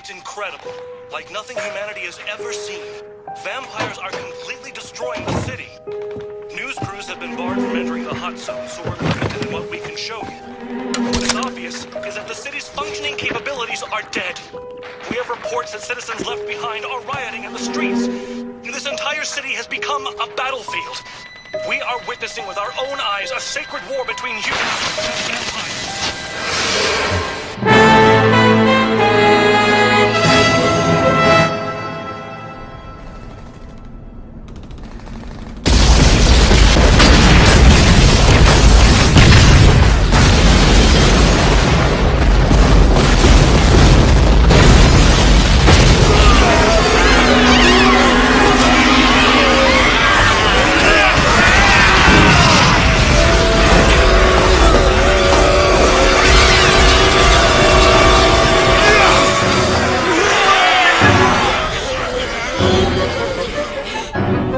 It's incredible. Like nothing humanity has ever seen. Vampires are completely destroying the city. News crews have been barred from entering the hot zone, so we're limited in what we can show you. What is obvious is that the city's functioning capabilities are dead. We have reports that citizens left behind are rioting in the streets. This entire city has become a battlefield. We are witnessing with our own eyes a sacred war between humans and vampires.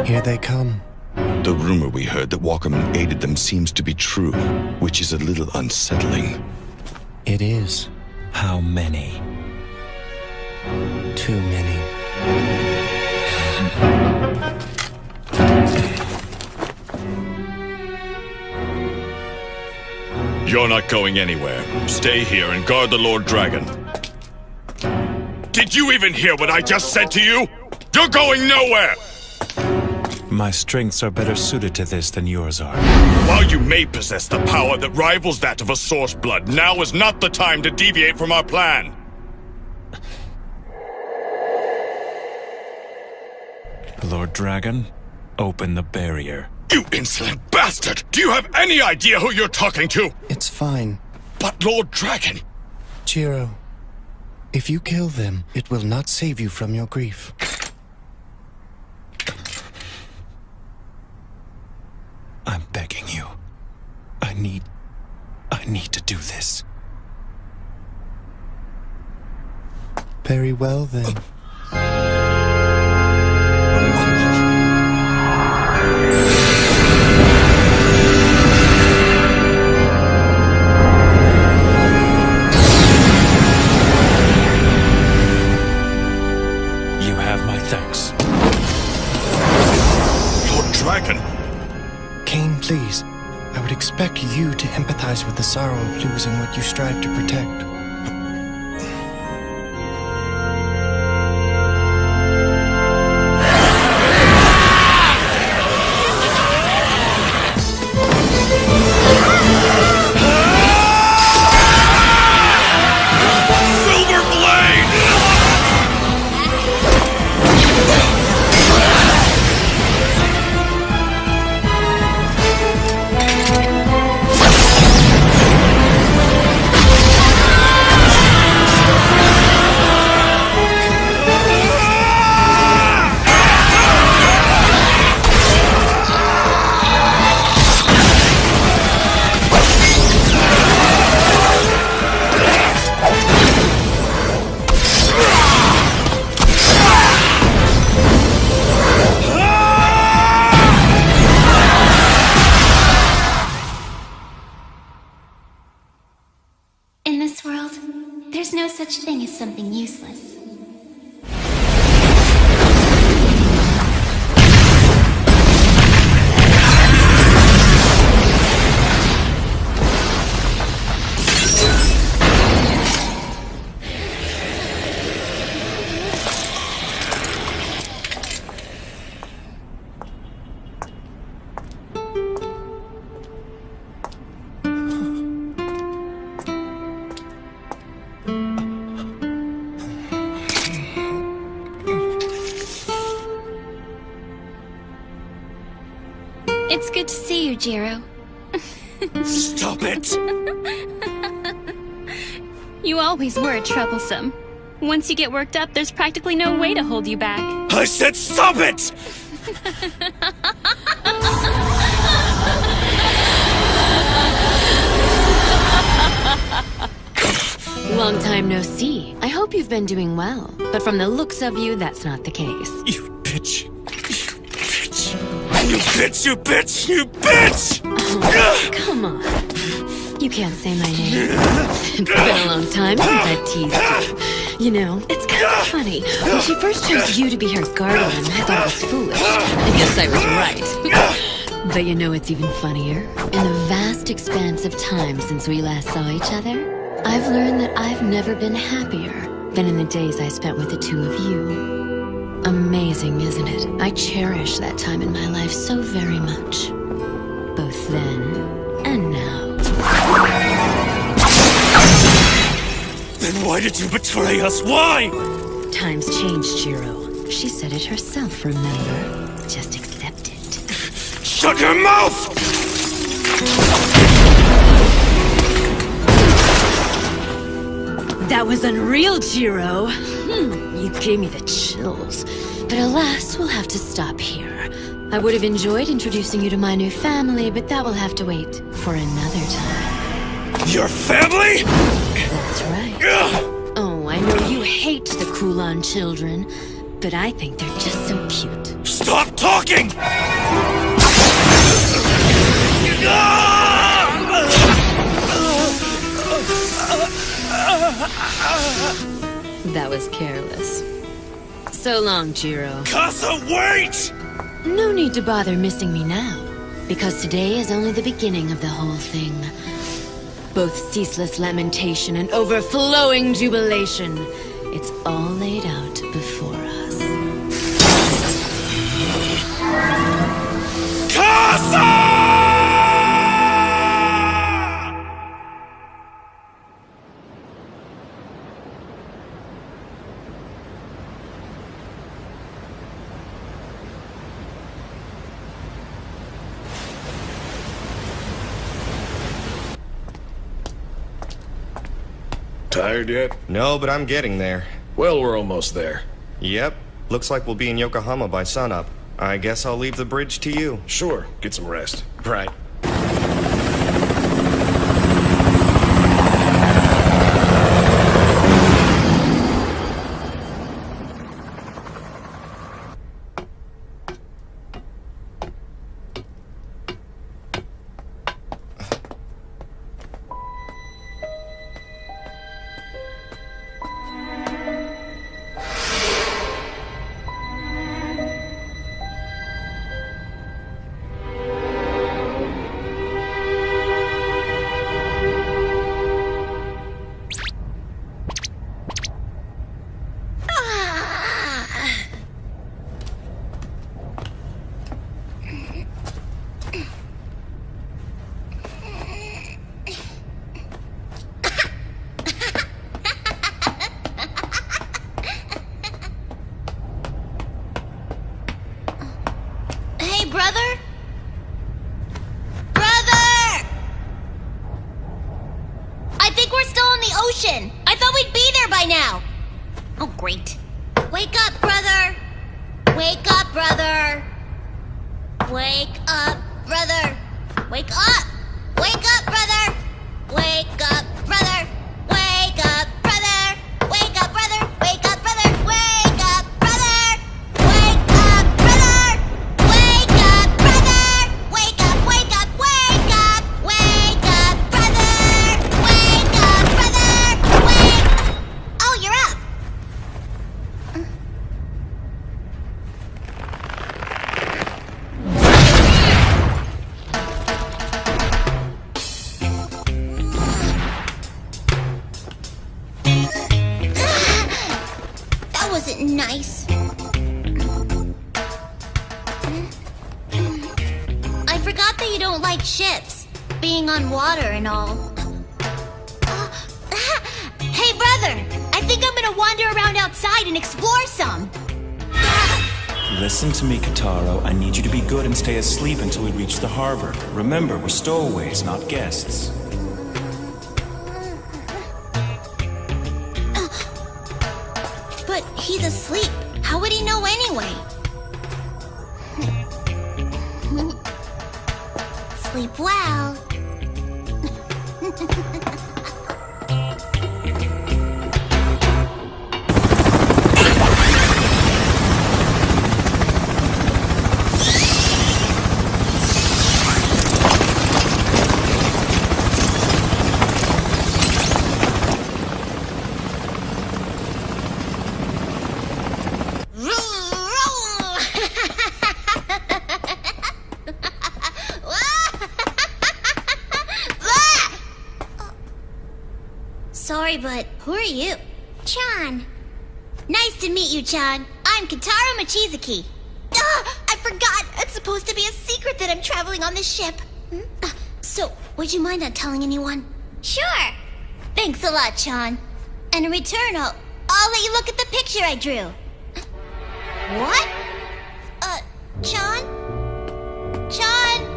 Here they come. The rumor we heard that Walkerman aided them seems to be true, which is a little unsettling. It is. How many? Too many. You're not going anywhere. Stay here and guard the Lord Dragon. Did you even hear what I just said to you? You're going nowhere! My strengths are better suited to this than yours are. While you may possess the power that rivals that of a Source Blood, now is not the time to deviate from our plan. Lord Dragon, open the barrier. You insolent bastard! Do you have any idea who you're talking to? It's fine. But Lord Dragon... Jiro, if you kill them, it will not save you from your grief. I'm begging you. I need to do this. Very well, then. You have my thanks. Lord Dragon... Cain, please. I would expect you to empathize with the sorrow of losing what you strive to protect. Silver Blade! In this world, there's no such thing as something useless. It's good to see you, Jiro. Stop it! You always were troublesome. Once you get worked up, there's practically no way to hold you back. I said stop it! Long time no see. I hope you've been doing well. But from the looks of you, that's not the case. You bitch! You bitch! You bitch! You bitch! You bitch! Oh, come on. You can't say my name. It's been a long time since I teased you. You know, it's kind of funny. When she first chose you to be her guardian, I thought it was foolish. I guess I was right. But you know what's even funnier? In the vast expanse of time since we last saw each other, I've learned that I've never been happier than in the days I spent with the two of you. Amazing, isn't it? I cherish that time in my life so very much. Both then and now. Then why did you betray us? Why? Times changed, Jiro. She said it herself, remember? Just accept it. Shut your mouth! That was unreal, Jiro. You gave me the chills. But alas, we'll have to stop here. I would have enjoyed introducing you to my new family, but that will have to wait for another time. Your family? That's right. Oh, I know you hate the Kulan children, but I think they're just so cute. Stop talking! That was careless. So long, Jiro. Casa, wait! No need to bother missing me now, because today is only the beginning of the whole thing. Both ceaseless lamentation and overflowing jubilation. It's all laid out before us. Casa! Tired yet? No, but I'm getting there. Well, we're almost there. Yep. Looks like we'll be in Yokohama by sunup. I guess I'll leave the bridge to you. Sure, get some rest. Right. Brother? Brother! I think we're still in the ocean. I thought we'd be there by now. Oh, great. Wake up, brother. Wake up, brother. Wake up, brother. Wake up. Wake up, brother. Wake up, brother. Wake up, brother. Wake up, brother. Wake up, brother. Wake up, brother. Wake up, brother. Wake up, brother. Wake up, wake up, wake up. Wake up, brother. Wake up, brother. Wake. Oh, you're up. That wasn't nice. I forgot that you don't like ships, being on water and all. Hey, brother! I think I'm gonna wander around outside and explore some. Listen to me, Kataro. I need you to be good and stay asleep until we reach the harbor. Remember, we're stowaways, not guests. But he's asleep. How would he know anyway? Sleep well. Who are you? Chan. Nice to meet you, Chan. I'm Kotaro Mochizuki. I forgot. It's supposed to be a secret that I'm traveling on this ship. So, would you mind not telling anyone? Sure. Thanks a lot, Chan. And in return, I'll let you look at the picture I drew. What? Chan? Chan?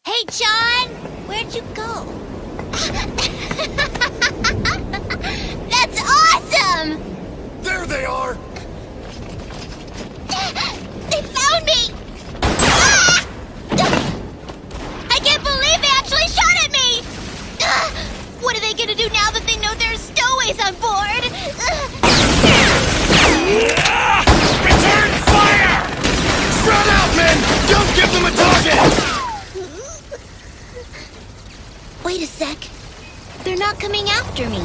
Hey, Chan! Where'd you go? That's awesome! There they are! They found me! Ah! I can't believe they actually shot at me! What are they gonna do now that they know there's stowaways on board? Return fire! Spread out, men! Don't give them a target! Wait a sec. They're not coming after me.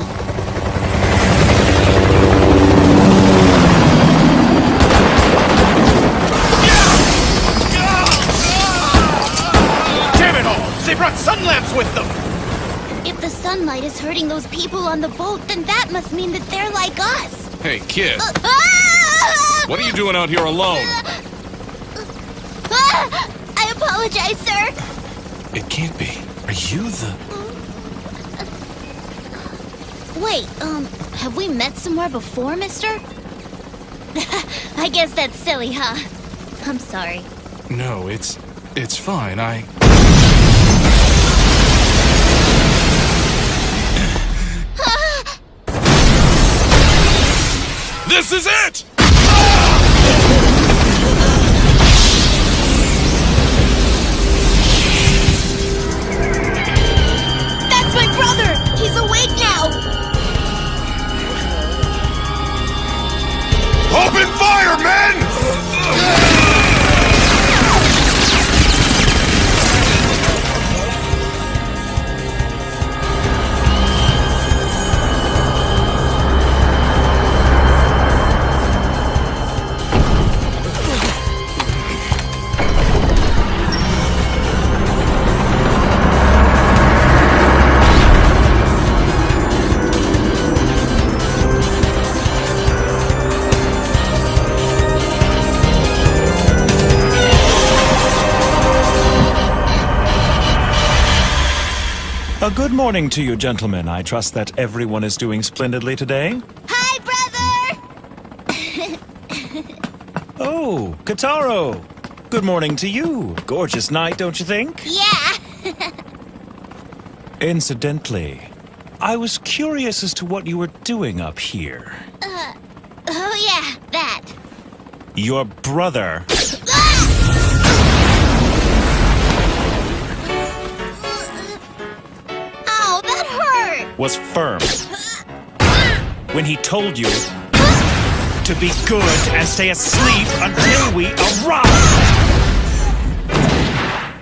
Damn it all! They brought sun lamps with them! If the sunlight is hurting those people on the boat, then that must mean that they're like us. Hey, kid. Ah! What are you doing out here alone? I apologize, sir. It can't be. Are you the... Wait, have we met somewhere before, mister? I guess that's silly, huh? I'm sorry. No, it's fine. This is it! That's my brother! He's awake now! Open fire, men! A good morning to you, gentlemen. I trust that everyone is doing splendidly today. Hi, brother! Oh, Kotaro! Good morning to you. Gorgeous night, don't you think? Yeah! Incidentally, I was curious as to what you were doing up here. Oh yeah, that. Your brother Ow, that hurt! was firm when he told you to be good and stay asleep until we arrive.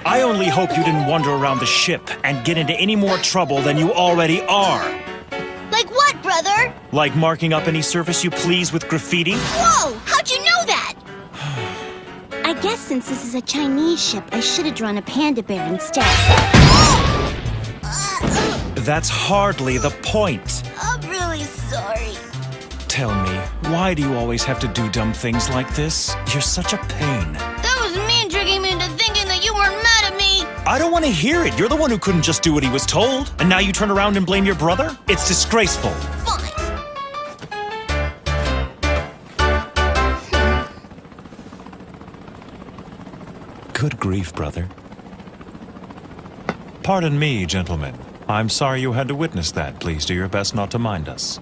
I only hope you didn't wander around the ship and get into any more trouble than you already are. Like what, brother? Like marking up any surface you please with graffiti? Whoa! How'd you know that? I guess since this is a Chinese ship, I should have drawn a panda bear instead. That's hardly the point. I'm really sorry. Tell me, why do you always have to do dumb things like this? You're such a pain. That was me tricking me into thinking that you weren't mad at me. I don't want to hear it. You're the one who couldn't just do what he was told. And now you turn around and blame your brother? It's disgraceful. Fine. Good grief, brother. Pardon me, gentlemen. I'm sorry you had to witness that. Please do your best not to mind us.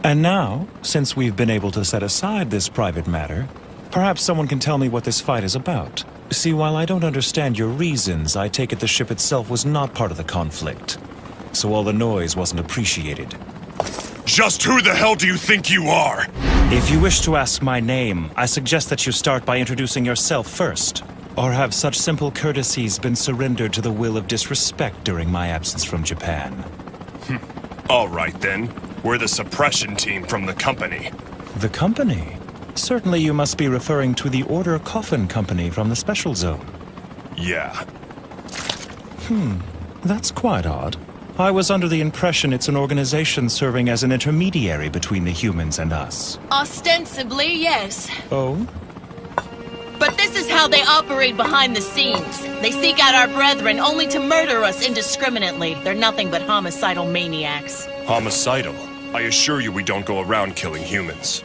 And now, since we've been able to set aside this private matter, perhaps someone can tell me what this fight is about. See, while I don't understand your reasons, I take it the ship itself was not part of the conflict. So all the noise wasn't appreciated. Just who the hell do you think you are? If you wish to ask my name, I suggest that you start by introducing yourself first. Or have such simple courtesies been surrendered to the will of disrespect during my absence from Japan? All right, then. We're the suppression team from the company. The company? Certainly you must be referring to the Order Coffin Company from the Special Zone. Yeah. That's quite odd. I was under the impression it's an organization serving as an intermediary between the humans and us. Ostensibly, yes. Oh? But this is how they operate behind the scenes. They seek out our brethren only to murder us indiscriminately. They're nothing but homicidal maniacs. Homicidal? I assure you we don't go around killing humans.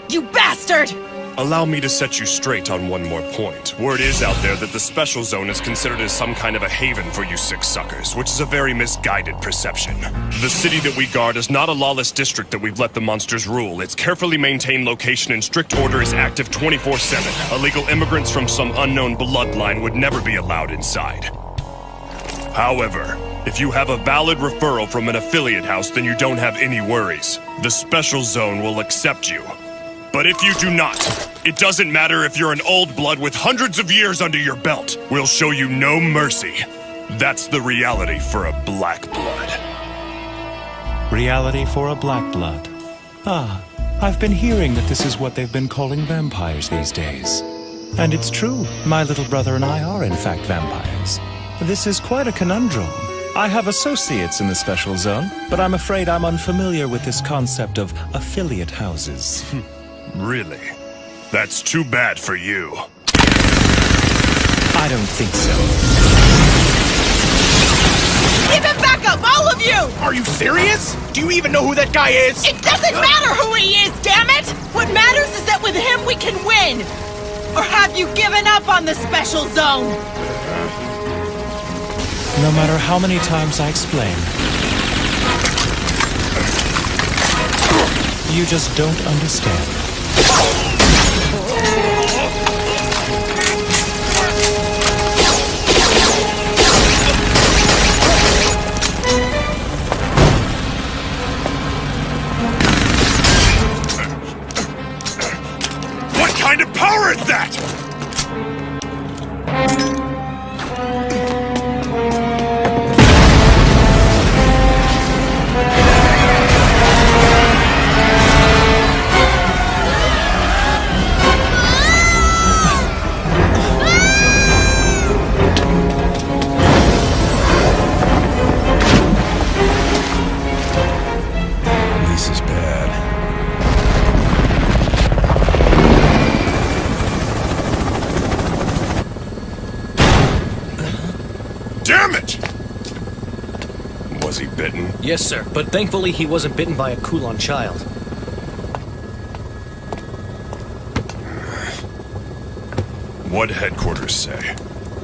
You bastard! Allow me to set you straight on one more point. Word is out there that the Special Zone is considered as some kind of a haven for you sick suckers, which is a very misguided perception. The city that we guard is not a lawless district that we've let the monsters rule. Its carefully maintained location and strict order is active 24/7. Illegal immigrants from some unknown bloodline would never be allowed inside. However, if you have a valid referral from an affiliate house, then you don't have any worries. The Special Zone will accept you. But if you do not, it doesn't matter if you're an old blood with hundreds of years under your belt. We'll show you no mercy. That's the reality for a black blood. Reality for a black blood. Ah, I've been hearing that this is what they've been calling vampires these days. And it's true, my little brother and I are in fact vampires. This is quite a conundrum. I have associates in the Special Zone, but I'm afraid I'm unfamiliar with this concept of affiliate houses. Really? That's too bad for you. I don't think so. Give him back up, all of you! Are you serious? Do you even know who that guy is? It doesn't matter who he is, damn it! What matters is that with him we can win! Or have you given up on the Special Zone? No matter how many times I explain, you just don't understand. What kind of power is that? This is bad. Damn it! Was he bitten? Yes, sir, but thankfully he wasn't bitten by a Kulon child. What'd headquarters say?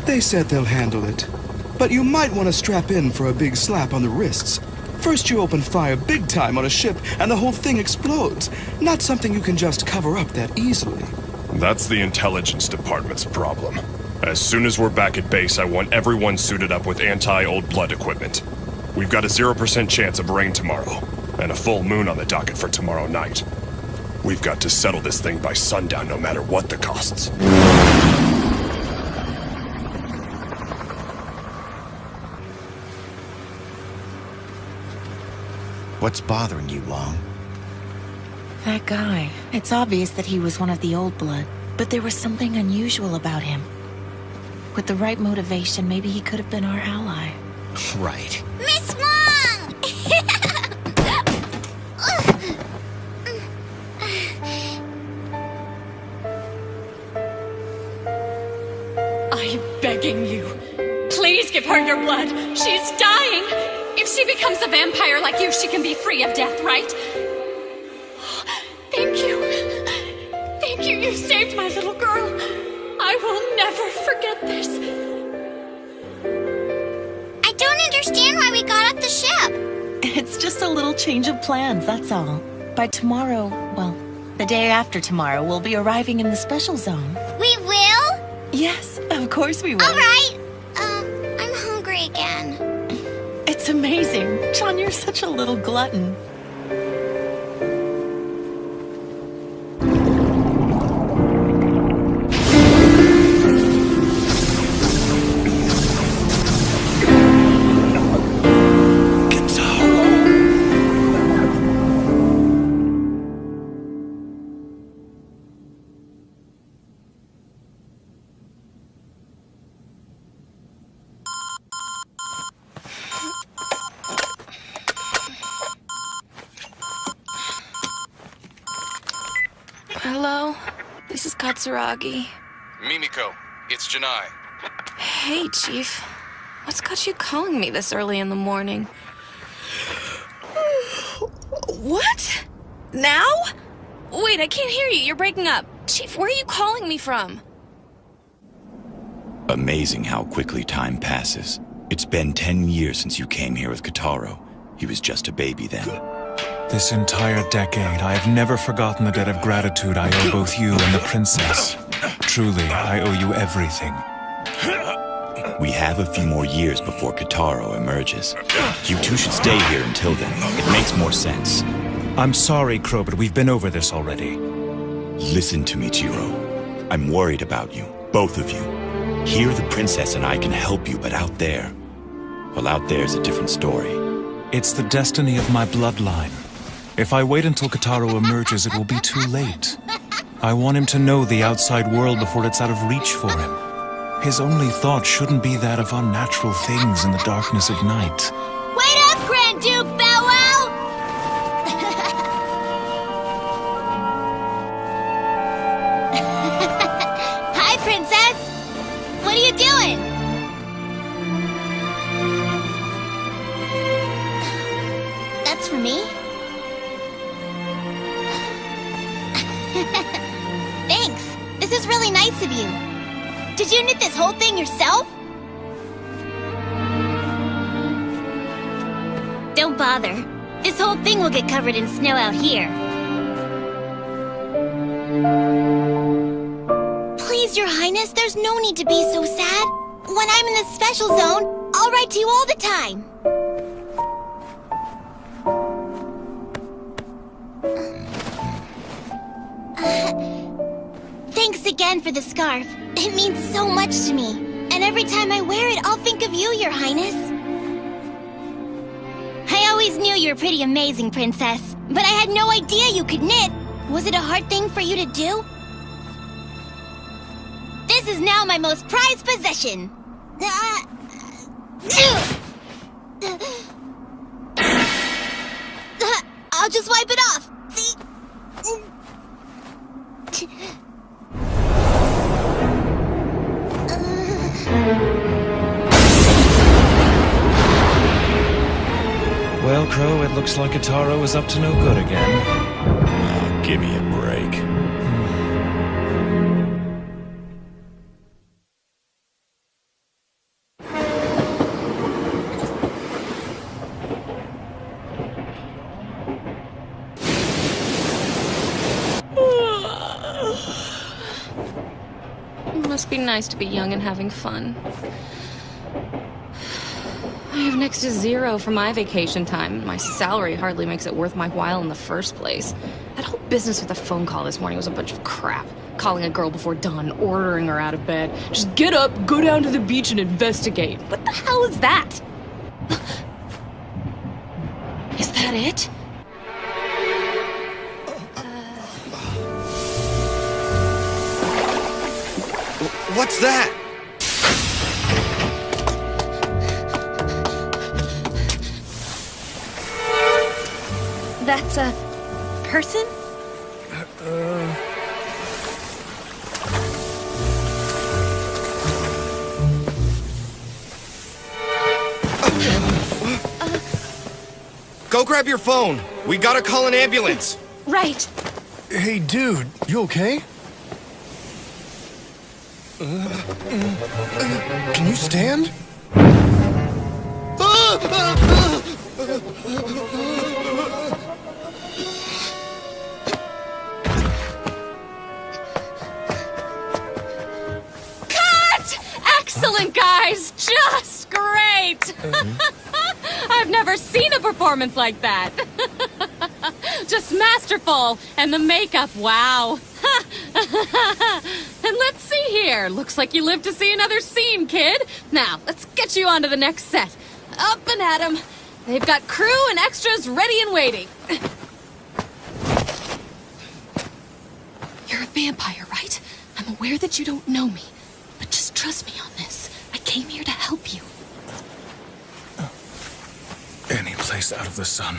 They said they'll handle it. But you might want to strap in for a big slap on the wrists. First you open fire big time on a ship and the whole thing explodes. Not something you can just cover up that easily. That's the intelligence department's problem. As soon as we're back at base, I want everyone suited up with anti-old blood equipment. We've got a 0% chance of rain tomorrow, and a full moon on the docket for tomorrow night. We've got to settle this thing by sundown no matter what the costs. What's bothering you, Long? That guy. It's obvious that he was one of the old blood, but there was something unusual about him. With the right motivation, maybe he could have been our ally. Right. Miss Long! I'm begging you. Please give her your blood. She's dying. If she becomes a vampire like you, she can be free of death, right? Thank you. Thank you. You saved my little girl. I will never forget this. I don't understand why we got off the ship. It's just a little change of plans, that's all. By tomorrow, well, the day after tomorrow, we'll be arriving in the Special Zone. We will? Yes, of course we will. All right. I'm hungry again. It's amazing. John, you're such a little glutton. Hello? This is Katsuragi. Mimiko, it's Janai. Hey, Chief. What's got you calling me this early in the morning? What? Now? Wait, I can't hear you. You're breaking up. Chief, where are you calling me from? Amazing how quickly time passes. It's been 10 years since you came here with Kotaro. He was just a baby then. This entire decade, I have never forgotten the debt of gratitude I owe both you and the princess. Truly, I owe you everything. We have a few more years before Kotaro emerges. You two should stay here until then. It makes more sense. I'm sorry, Crow, but we've been over this already. Listen to me, Jiro. I'm worried about you, both of you. Here, the princess and I can help you, but out there... well, out there's a different story. It's the destiny of my bloodline. If I wait until Kotaro emerges, it will be too late. I want him to know the outside world before it's out of reach for him. His only thought shouldn't be that of unnatural things in the darkness of night. Wait up, Grand Duke Bow Wow! Hi, Princess! What are you doing? That's for me? Thanks. This is really nice of you. Did you knit this whole thing yourself? Don't bother. This whole thing will get covered in snow out here. Please, Your Highness, there's no need to be so sad. When I'm in the special zone, I'll write to you all the time. Thanks again for the scarf. It means so much to me. And every time I wear it, I'll think of you, Your Highness. I always knew you were pretty amazing, Princess. But I had no idea you could knit. Was it a hard thing for you to do? This is now my most prized possession. I'll just wipe it off. See? Well, Crow, it looks like Kotaro is up to no good again. Oh, give me a break. It must be nice to be young and having fun. I have next to zero for my vacation time. My salary hardly makes it worth my while in the first place. That whole business with the phone call this morning was a bunch of crap. Calling a girl before dawn, ordering her out of bed. Just get up, go down to the beach and investigate. What the hell is that? Is that it? What's that? That's a person? Go grab your phone. We gotta call an ambulance. Right. Hey, dude, you okay? Can you stand? Cut! Excellent, guys! Just great! I've never seen a performance like that. Just masterful. And the makeup, wow. And let's see here. Looks like you live to see another scene, kid. Now, let's get you on to the next set. Up and at 'em. They've got crew and extras ready and waiting. You're a vampire, right? I'm aware that you don't know me. But just trust me on this. I came here to help you. Any place out of the sun.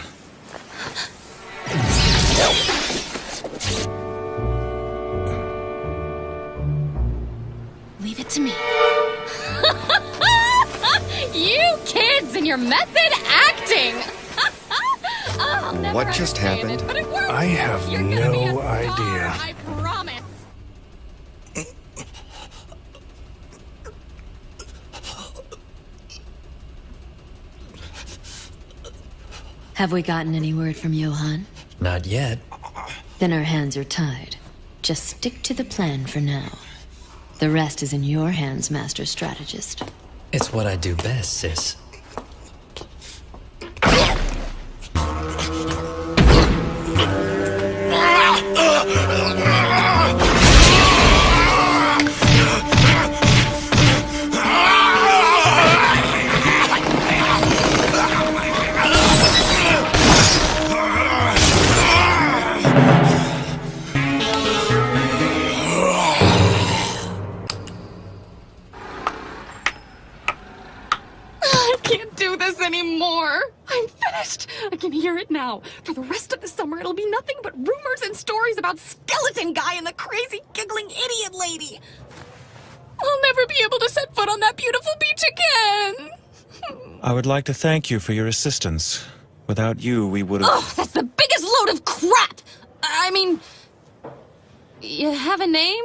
your method acting! I'll never What just understand happened? It, but it works. I have You're gonna be a no star, idea. I promise. Have we gotten any word from Johann? Not yet. Then our hands are tied. Just stick to the plan for now. The rest is in your hands, Master Strategist. It's what I do best, sis. I can't do this anymore. I'm finished. I can hear it now. For the rest of the summer, it'll be nothing but rumors and stories about Skeleton Guy and the crazy giggling idiot lady. I'll never be able to set foot on that beautiful beach again. I would like to thank you for your assistance. Without you, we would have... Oh, that's the biggest load of crap! I mean... You have a name?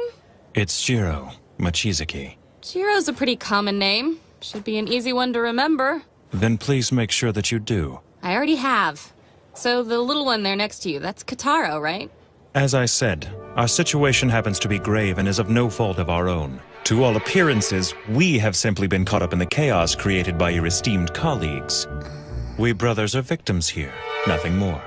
It's Jiro Mochizuki. Jiro's a pretty common name. Should be an easy one to remember. Then please make sure that you do. I already have. So the little one there next to you, that's Kataro, right? As I said, our situation happens to be grave and is of no fault of our own. To all appearances, we have simply been caught up in the chaos created by your esteemed colleagues. We brothers are victims here, nothing more.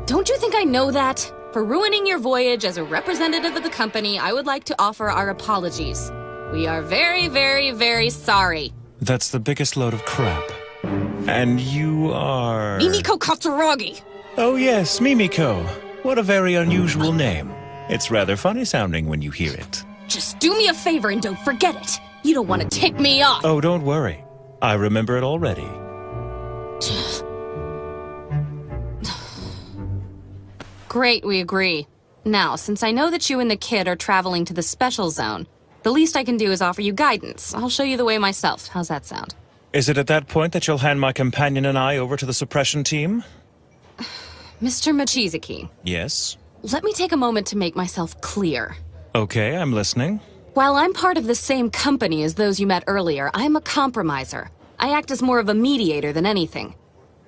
Don't you think I know that? For ruining your voyage as a representative of the company, I would like to offer our apologies. We are very, very, very sorry. That's the biggest load of crap. And you are... Mimiko Katsuragi! Oh yes, Mimiko. What a very unusual name. It's rather funny sounding when you hear it. Just do me a favor and don't forget it. You don't want to tick me off. Oh, don't worry. I remember it already. Great, we agree. Now, since I know that you and the kid are traveling to the special zone, the least I can do is offer you guidance. I'll show you the way myself. How's that sound? Is it at that point that you'll hand my companion and I over to the suppression team? Mr. Mochizuki, Yes? let me take a moment to make myself clear. Okay, I'm listening. While I'm part of the same company as those you met earlier, I'm a compromiser. I act as more of a mediator than anything.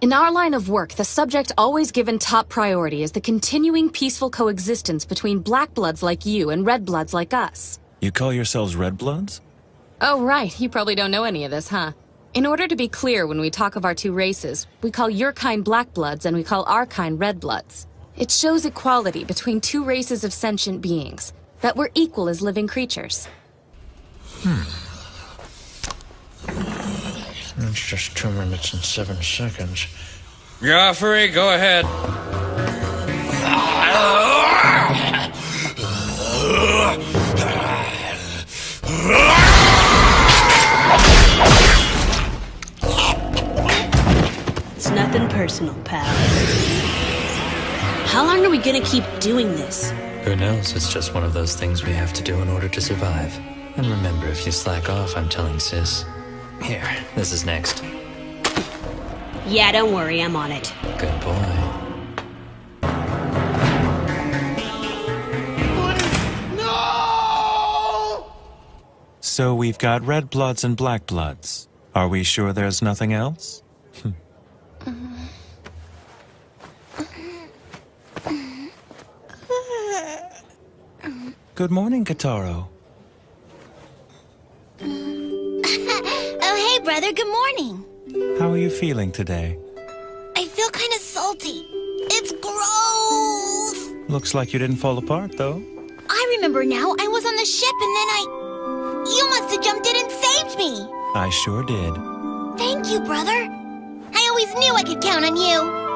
In our line of work, the subject always given top priority is the continuing peaceful coexistence between black bloods like you and red bloods like us. You call yourselves Red Bloods? Oh, right. You probably don't know any of this, huh? In order to be clear when we talk of our two races, we call your kind black bloods and we call our kind red bloods. It shows equality between two races of sentient beings, that we're equal as living creatures. It's just 2 minutes and 7 seconds. Joffrey, go ahead. It's nothing personal, pal. How long are we gonna keep doing this? Who knows? It's just one of those things we have to do in order to survive. And remember, if you slack off, I'm telling sis. Here, this is next. Yeah, don't worry, I'm on it. Good boy. So we've got Red Bloods and Black Bloods. Are we sure there's nothing else? Good morning, Kataro. Oh, hey, brother, good morning. How are you feeling today? I feel kind of salty. It's gross. Looks like you didn't fall apart, though. I remember now. I was on the ship and then You must have jumped in and saved me. I sure did. Thank you, brother. I always knew I could count on you.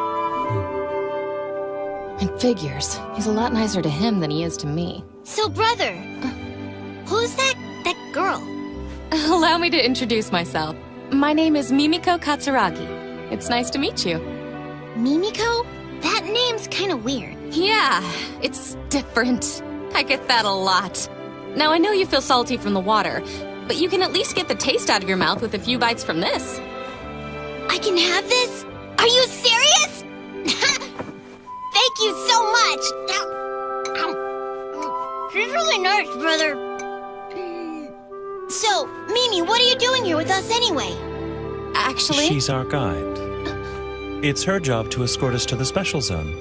It figures. He's a lot nicer to him than he is to me. So, brother, who's that girl? Allow me to introduce myself. My name is Mimiko Katsuragi. It's nice to meet you. Mimiko? That name's kind of weird. Yeah, it's different. I get that a lot. Now, I know you feel salty from the water, but you can at least get the taste out of your mouth with a few bites from this. I can have this? Are you serious? Thank you so much. She's really nice, brother. So, Mimi, what are you doing here with us anyway? Actually... She's our guide. It's her job to escort us to the special zone.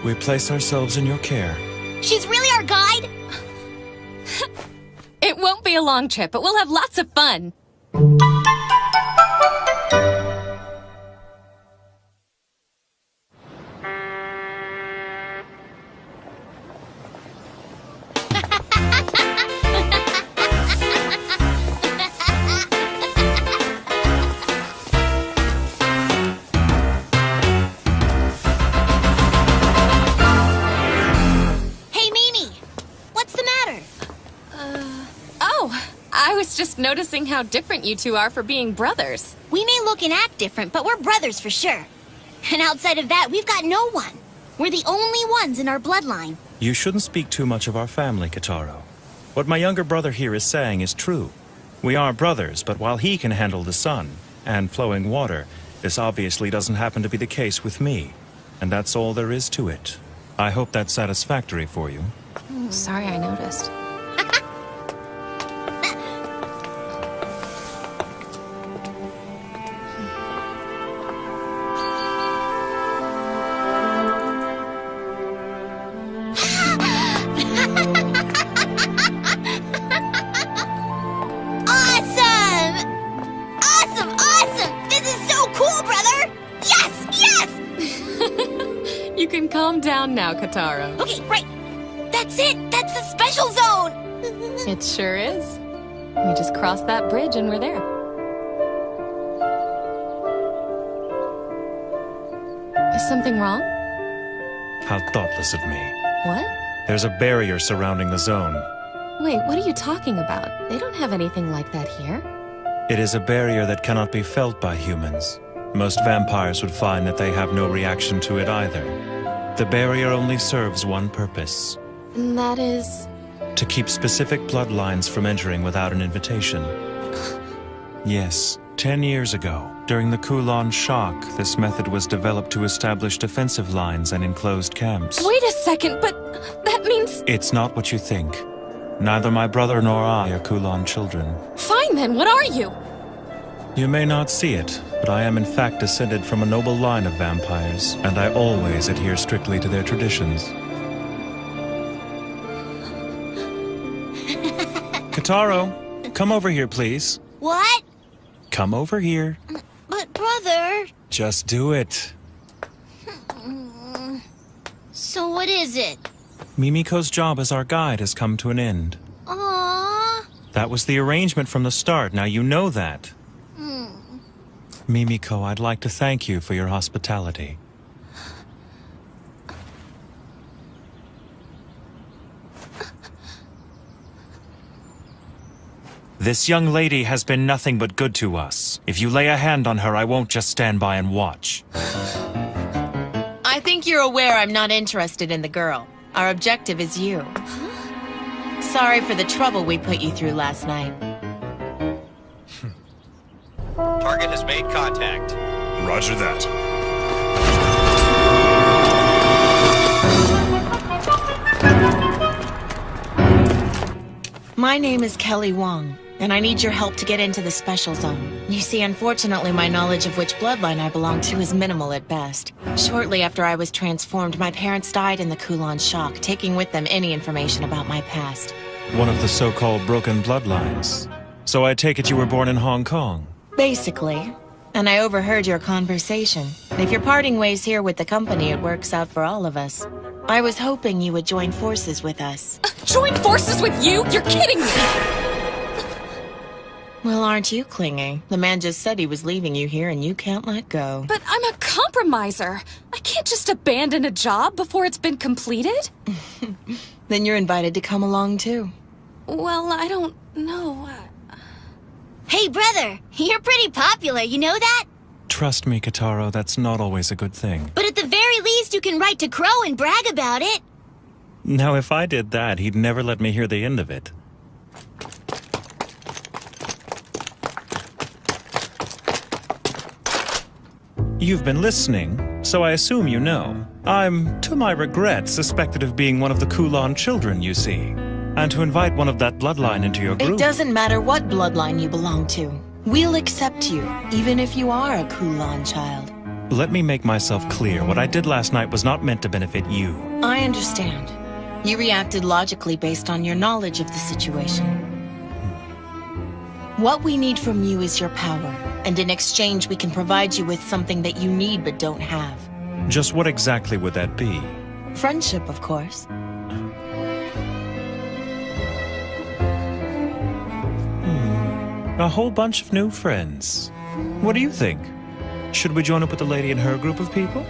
We place ourselves in your care. She's really our guide? It won't be a long trip, but we'll have lots of fun. Just noticing how different you two are for being brothers. We may look and act different, but we're brothers for sure. And outside of that, we've got no one. We're the only ones in our bloodline. You shouldn't speak too much of our family, Kitaro. What my younger brother here is saying is true. We are brothers, but while he can handle the sun and flowing water, this obviously doesn't happen to be the case with me. And that's all there is to it. I hope that's satisfactory for you. Sorry I noticed. Calm down now, Kitaro. Okay, right. That's it. That's the special zone. It sure is. We just crossed that bridge and we're there. Is something wrong? How thoughtless of me. What? There's a barrier surrounding the zone. Wait, what are you talking about? They don't have anything like that here. It is a barrier that cannot be felt by humans. Most vampires would find that they have no reaction to it either. The barrier only serves one purpose. And that is? To keep specific bloodlines from entering without an invitation. Yes, 10 years ago, during the Kulon shock, this method was developed to establish defensive lines and enclosed camps. Wait a second, but that means... It's not what you think. Neither my brother nor I are Kulon children. Fine then, what are you? You may not see it, but I am in fact descended from a noble line of vampires, and I always adhere strictly to their traditions. Kitaro, come over here, please. What? Come over here. But, brother... Just do it. So what is it? Mimiko's job as our guide has come to an end. Aww. That was the arrangement from the start, now you know that. Mimiko, I'd like to thank you for your hospitality. This young lady has been nothing but good to us. If you lay a hand on her, I won't just stand by and watch. I think you're aware I'm not interested in the girl. Our objective is you. Sorry for the trouble we put you through last night. Target has made contact. Roger that. My name is Kelly Wong, and I need your help to get into the special zone. You see, unfortunately, my knowledge of which bloodline I belong to is minimal at best. Shortly after I was transformed, my parents died in the Kulon shock, taking with them any information about my past. One of the so-called broken bloodlines. So I take it you were born in Hong Kong? Basically. And I overheard your conversation. If you're parting ways here with the company, it works out for all of us. I was hoping you would join forces with us. Join forces with you? You're kidding me! Well, aren't you clingy? The man just said he was leaving you here and you can't let go. But I'm a compromiser. I can't just abandon a job before it's been completed. Then you're invited to come along too. Well, I don't know. Hey, brother, you're pretty popular, you know that? Trust me, Kitaro, that's not always a good thing. But at the very least, you can write to Crow and brag about it. Now, if I did that, he'd never let me hear the end of it. You've been listening, so I assume you know. I'm, to my regret, suspected of being one of the Kulan children, you see. And to invite one of that bloodline into your group... It doesn't matter what bloodline you belong to. We'll accept you, even if you are a Kulan child. Let me make myself clear. What I did last night was not meant to benefit you. I understand. You reacted logically based on your knowledge of the situation. What we need from you is your power, and in exchange we can provide you with something that you need but don't have. Just what exactly would that be? Friendship, of course. A whole bunch of new friends. What do you think? Should we join up with the lady and her group of people?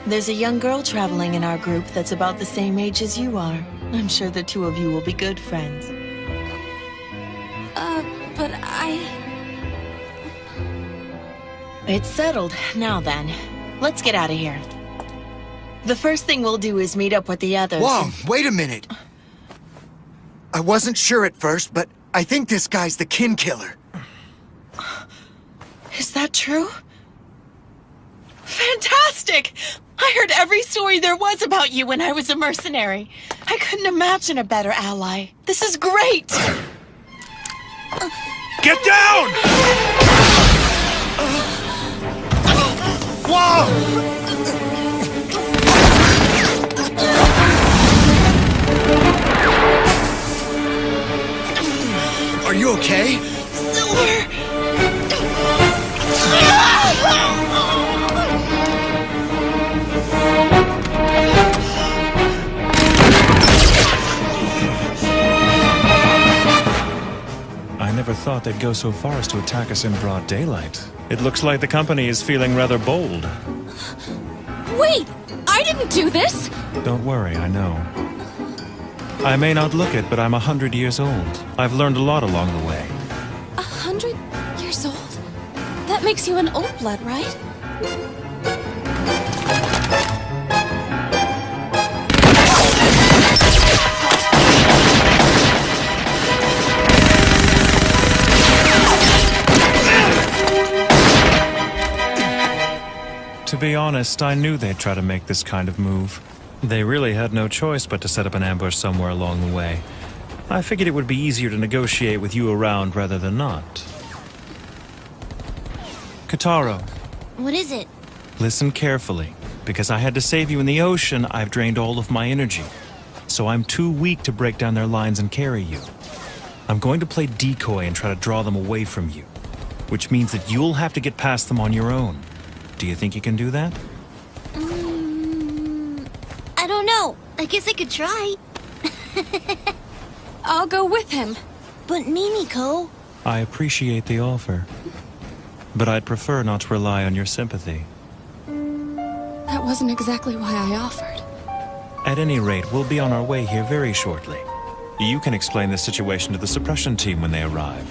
There's a young girl traveling in our group that's about the same age as you are. I'm sure the two of you will be good friends. But I... It's settled. Now then, let's get out of here. The first thing we'll do is meet up with the others. Whoa, wait a minute. I wasn't sure at first, but I think this guy's the kin killer. Is that true? Fantastic! I heard every story there was about you when I was a mercenary. I couldn't imagine a better ally. This is great! Get down! Whoa! Are you okay? Silver! I never thought they'd go so far as to attack us in broad daylight. It looks like the company is feeling rather bold. Wait! I didn't do this! Don't worry, I know. I may not look it, but I'm 100 years old. I've learned a lot along the way. 100 years old? That makes you an old blood, right? To be honest, I knew they'd try to make this kind of move. They really had no choice but to set up an ambush somewhere along the way. I figured it would be easier to negotiate with you around rather than not. Kataro, What is it? listen carefully. Because I had to save you in the ocean, I've drained all of my energy. So I'm too weak to break down their lines and carry you. I'm going to play decoy and try to draw them away from you. Which means that you'll have to get past them on your own. Do you think you can do that? I don't know. I guess I could try. I'll go with him. But Mimiko... I appreciate the offer. But I'd prefer not to rely on your sympathy. That wasn't exactly why I offered. At any rate, we'll be on our way here very shortly. You can explain the situation to the suppression team when they arrive.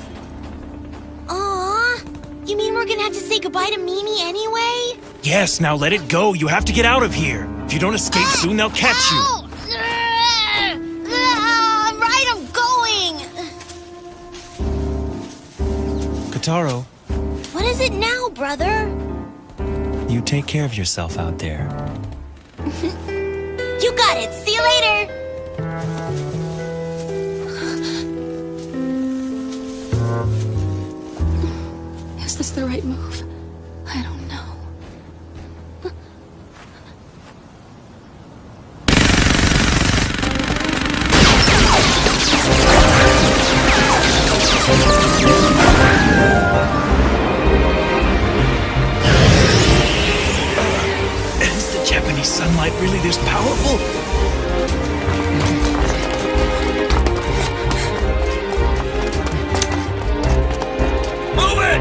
Aww. You mean we're gonna have to say goodbye to Mimi anyway? Yes, now let it go. You have to get out of here. If you don't escape soon, they'll catch you. Right, I'm going! Kataro, What is it now, brother? you take care of yourself out there. You got it. See you later. Is this the right move? I don't know. Is the Japanese sunlight really this powerful? Move it!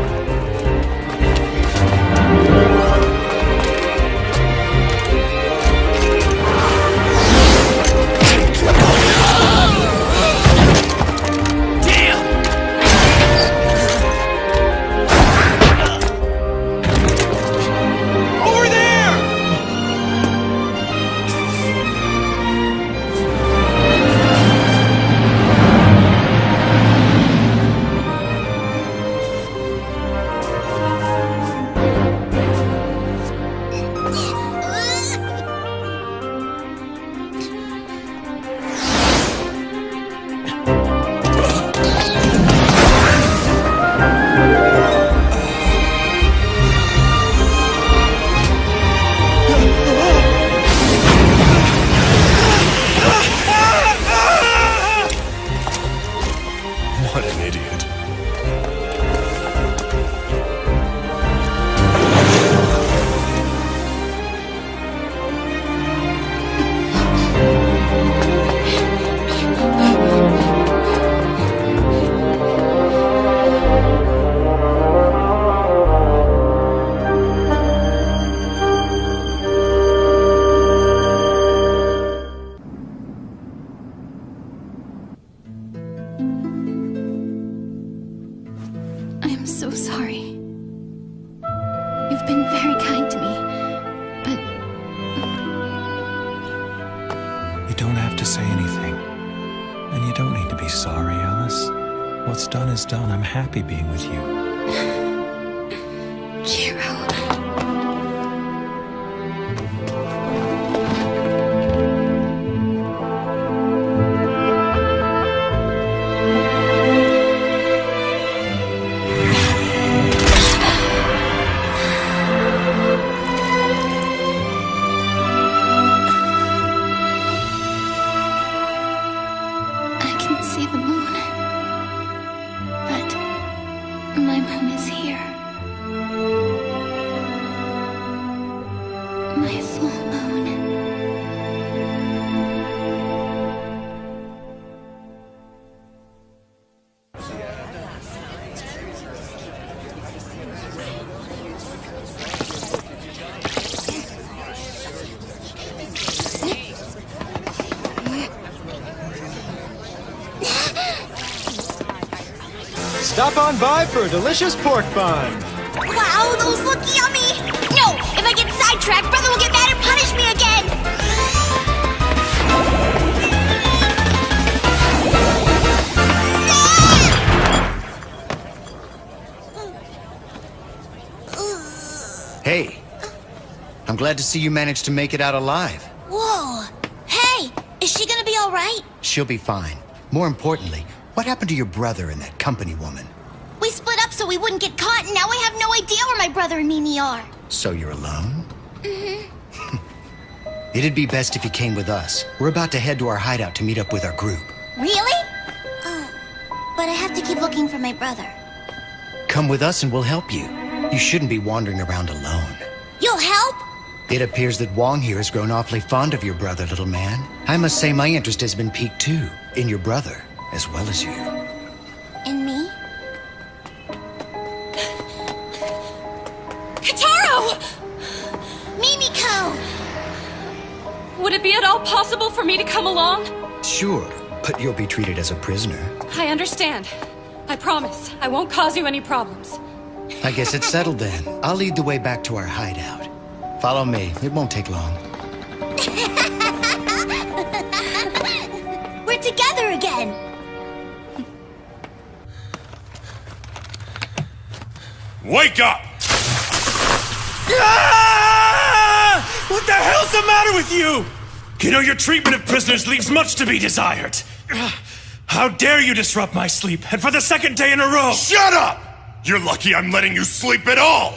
What an idiot. I'm so sorry. You've been very kind to me, but You don't have to say anything. And you don't need to be sorry, Alice. What's done is done. I'm happy being with you. Jiro. I can see the moon, but my moon is here. My full moon. Stop on by for a delicious pork bun. Wow, those look yummy! No! If I get sidetracked, Brother will get mad and punish me again! Hey, I'm glad to see you managed to make it out alive. Whoa! Hey! Is she gonna be alright? She'll be fine. More importantly, what happened to your brother and that company woman? We split up so we wouldn't get caught, and now I have no idea where my brother and Mimi are. So you're alone? Mm-hmm. It'd be best if you came with us. We're about to head to our hideout to meet up with our group. Really? Oh, but I have to keep looking for my brother. Come with us and we'll help you. You shouldn't be wandering around alone. You'll help? It appears that Wong here has grown awfully fond of your brother, little man. I must say my interest has been piqued too, in your brother, as well as you. And me? Kataro! Mimiko! Would it be at all possible for me to come along? Sure, but you'll be treated as a prisoner. I understand. I promise. I won't cause you any problems. I guess it's settled then. I'll lead the way back to our hideout. Follow me. It won't take long. We're together again! Wake up! Ah! What the hell's the matter with you? You know, your treatment of prisoners leaves much to be desired. How dare you disrupt my sleep, and for the second day in a row! Shut up! You're lucky I'm letting you sleep at all!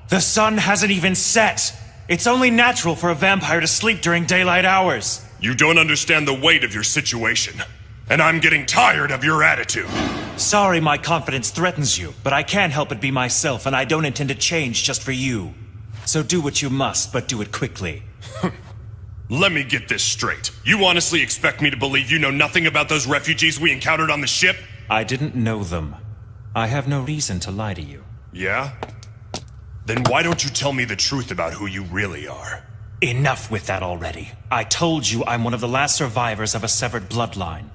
The sun hasn't even set. It's only natural for a vampire to sleep during daylight hours. You don't understand the weight of your situation, and I'm getting tired of your attitude. Sorry my confidence threatens you, but I can't help but be myself, and I don't intend to change just for you. So do what you must, but do it quickly. Let me get this straight. You honestly expect me to believe you know nothing about those refugees we encountered on the ship? I didn't know them. I have no reason to lie to you. Yeah? Then why don't you tell me the truth about who you really are? Enough with that already. I told you I'm one of the last survivors of a severed bloodline.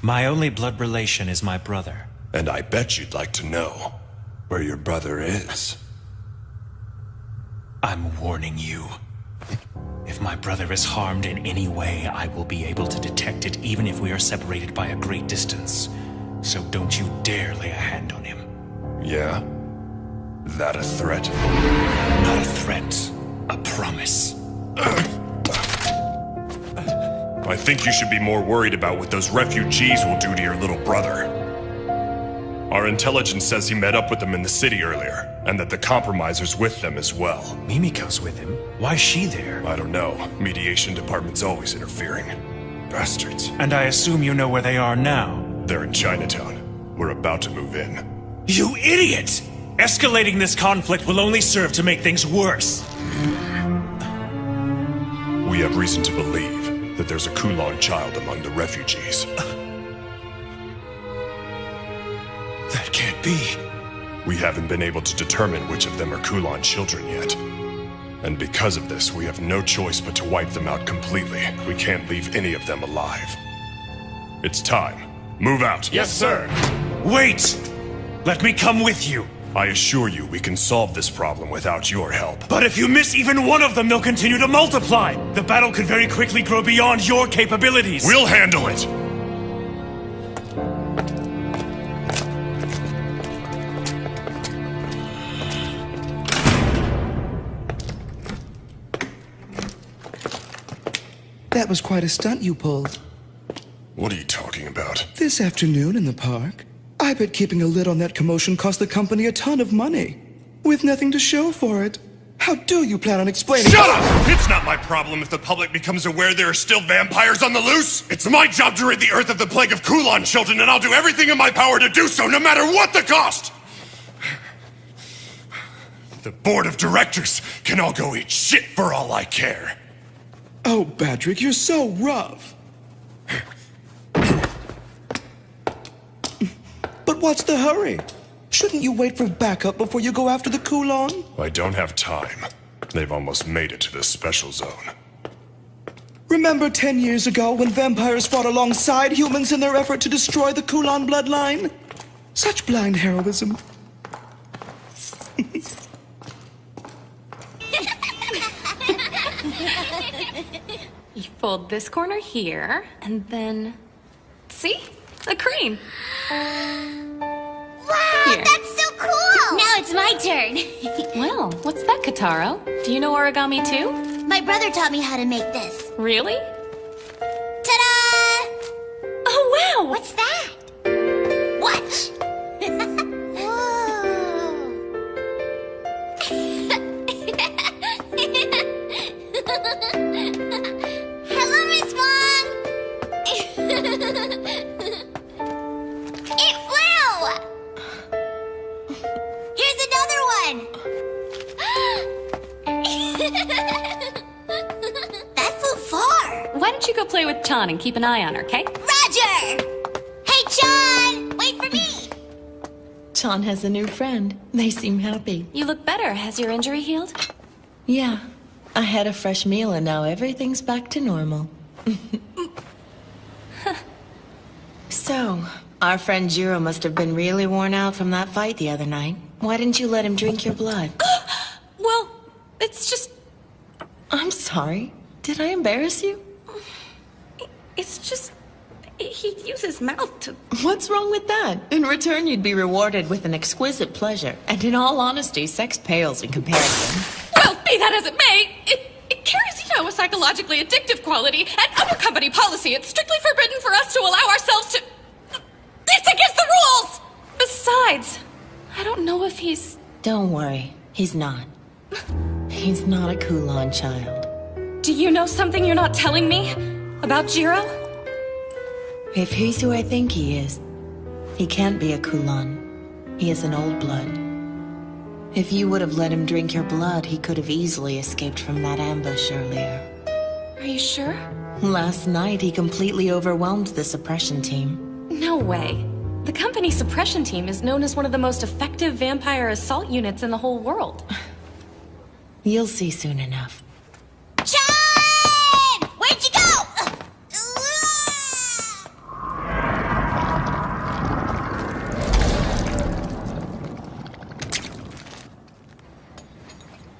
My only blood relation is my brother. And I bet you'd like to know where your brother is. I'm warning you. If my brother is harmed in any way, I will be able to detect it even if we are separated by a great distance. So don't you dare lay a hand on him. Yeah? That a threat? Not a threat. A promise. I think you should be more worried about what those refugees will do to your little brother. Our intelligence says he met up with them in the city earlier, and that the compromiser's with them as well. Mimiko's with him? Why is she there? I don't know. Mediation department's always interfering. Bastards. And I assume you know where they are now? They're in Chinatown. We're about to move in. You idiot! Escalating this conflict will only serve to make things worse. We have reason to believe that there's a Kulan child among the refugees. That can't be. We haven't been able to determine which of them are Kulan children yet. And because of this, we have no choice but to wipe them out completely. We can't leave any of them alive. It's time. Move out. Yes, sir. Wait! Let me come with you. I assure you we can solve this problem without your help. But if you miss even one of them, they'll continue to multiply. The battle could very quickly grow beyond your capabilities. We'll handle it! That was quite a stunt you pulled. What are you talking about? This afternoon in the park, I bet keeping a lid on that commotion cost the company a ton of money, with nothing to show for it. How do you plan on explaining— Shut up! It's not my problem if the public becomes aware there are still vampires on the loose. It's my job to rid the Earth of the plague of Kulan children, and I'll do everything in my power to do so, no matter what the cost! The board of directors can all go eat shit for all I care. Oh, Patrick, you're so rough. But what's the hurry? Shouldn't you wait for backup before you go after the Kulan? I don't have time. They've almost made it to the special zone. Remember 10 years ago when vampires fought alongside humans in their effort to destroy the Kulan bloodline? Such blind heroism. You fold this corner here, and then... See? A crane. Wow, Here. that's so cool! Now it's my turn. Well, what's that, Kataro? Do you know origami too? My brother taught me how to make this. Really? Ta-da! Oh, wow! What's that? Watch! Hello, Miss Wong! It flew! Here's another one! That flew far! Why don't you go play with Chan and keep an eye on her, okay? Roger! Hey, John! Wait for me! Chan has a new friend. They seem happy. You look better. Has your injury healed? Yeah. I had a fresh meal and now everything's back to normal. So, our friend Jiro must have been really worn out from that fight the other night. Why didn't you let him drink your blood? Well, it's just... I'm sorry. Did I embarrass you? It's just... He used his mouth to... What's wrong with that? In return, you'd be rewarded with an exquisite pleasure. And in all honesty, sex pales in comparison. Well, be that as it may, it carries, a psychologically addictive quality. And under company policy, it's strictly forbidden for us to allow ourselves to... It's against the rules! Besides, I don't know if he's... Don't worry. He's not. He's not a Kulan child. Do you know something you're not telling me? About Jiro? If he's who I think he is, he can't be a Kulan. He is an old blood. If you would have let him drink your blood, he could have easily escaped from that ambush earlier. Are you sure? Last night, he completely overwhelmed the suppression team. No way. The company suppression team is known as one of the most effective vampire assault units in the whole world. You'll see soon enough. John! Where'd you go?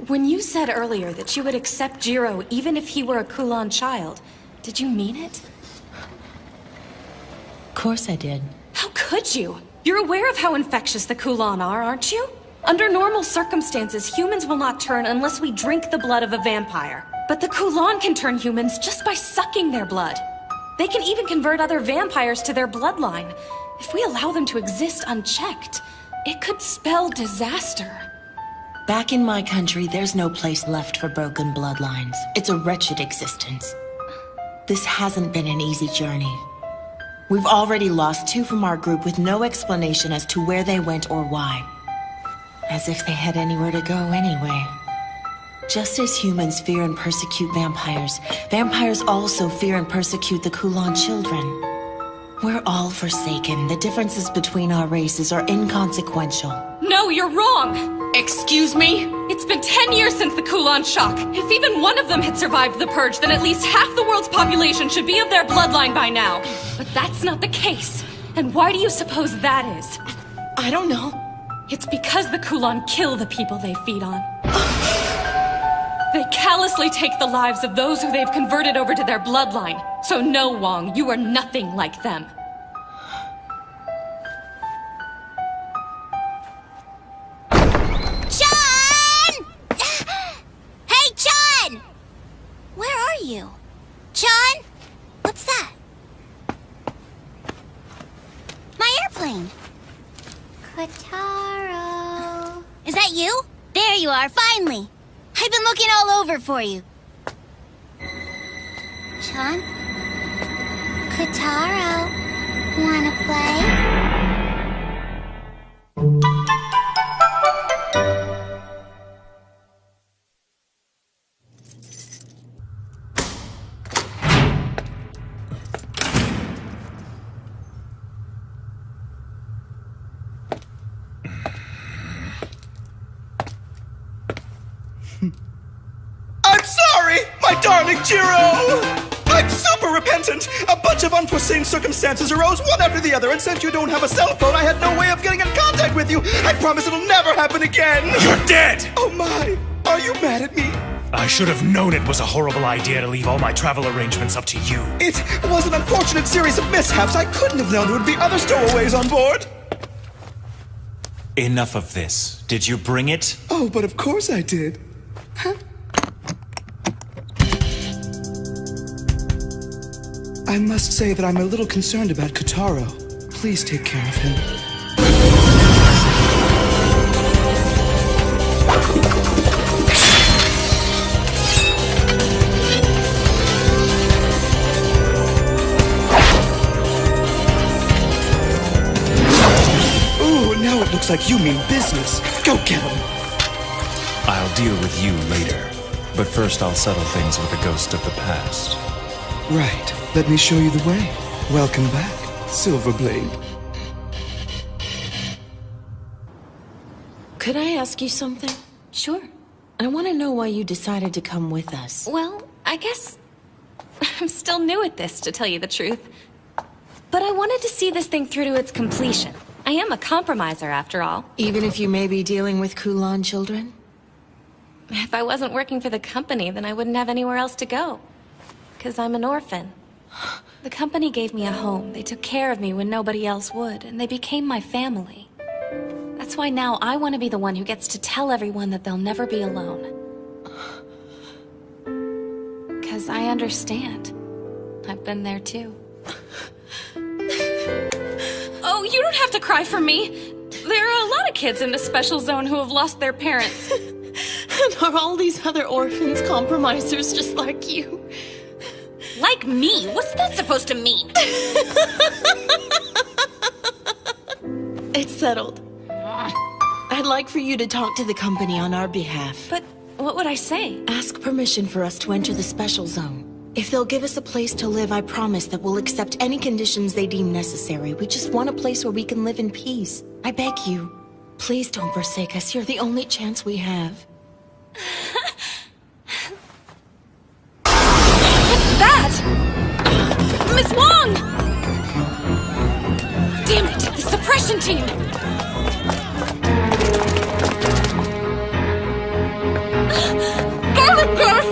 When you said earlier that you would accept Jiro even if he were a Kulan child, did you mean it? Of course I did. How could you? You're aware of how infectious the Kulan are, aren't you? Under normal circumstances, humans will not turn unless we drink the blood of a vampire. But the Kulan can turn humans just by sucking their blood. They can even convert other vampires to their bloodline. If we allow them to exist unchecked, it could spell disaster. Back in my country, there's no place left for broken bloodlines. It's a wretched existence. This hasn't been an easy journey. We've already lost 2 from our group with no explanation as to where they went or why. As if they had anywhere to go anyway. Just as humans fear and persecute vampires, vampires also fear and persecute the Kulan children. We're all forsaken. The differences between our races are inconsequential. No, you're wrong! Excuse me? It's been 10 years since the Kulan shock. If even one of them had survived the purge, then at least half the world's population should be of their bloodline by now. But that's not the case. And why do you suppose that is? I don't know. It's because the Kulan kill the people they feed on. They callously take the lives of those who they've converted over to their bloodline. So no, Wong, you are nothing like them. John! Hey, John! Where are you? John? What's that? My airplane. Kotaro. Is that you? There you are, finally. I've been looking all over for you. John? Kotaro, wanna play? I'm sorry, my darling Jiro! I'm super repentant! A bunch of unforeseen circumstances arose one after the other, and since you don't have a cell phone, I had no way of getting in contact with you! I promise it'll never happen again! You're dead! Oh my! Are you mad at me? I should have known it was a horrible idea to leave all my travel arrangements up to you. It was an unfortunate series of mishaps. I couldn't have known there would be other stowaways on board. Enough of this. Did you bring it? Oh, but of course I did. Huh? I must say that I'm a little concerned about Kotaro. Please take care of him. Ooh, now it looks like you mean business. Go get him. I'll deal with you later. But first I'll settle things with the ghost of the past. Right. Let me show you the way. Welcome back, Silverblade. Could I ask you something? Sure. I want to know why you decided to come with us. Well, I guess I'm still new at this, to tell you the truth. But I wanted to see this thing through to its completion. I am a compromiser, after all. Even if you may be dealing with Kulan children? If I wasn't working for the company, then I wouldn't have anywhere else to go. 'Cause I'm an orphan. The company gave me a home. They took care of me when nobody else would, and they became my family. That's why now I want to be the one who gets to tell everyone that they'll never be alone. 'Cause I understand. I've been there too. Oh, you don't have to cry for me. There are a lot of kids in the special zone who have lost their parents. And are all these other orphans compromisers just like you? Like me? What's that supposed to mean? It's settled. I'd like for you to talk to the company on our behalf. But what would I say? Ask permission for us to enter the special zone. If they'll give us a place to live, I promise that we'll accept any conditions they deem necessary. We just want a place where we can live in peace. I beg you. Please don't forsake us. You're the only chance we have. What's that? Miss Wong! Damn it, the suppression team! Garlic Girth!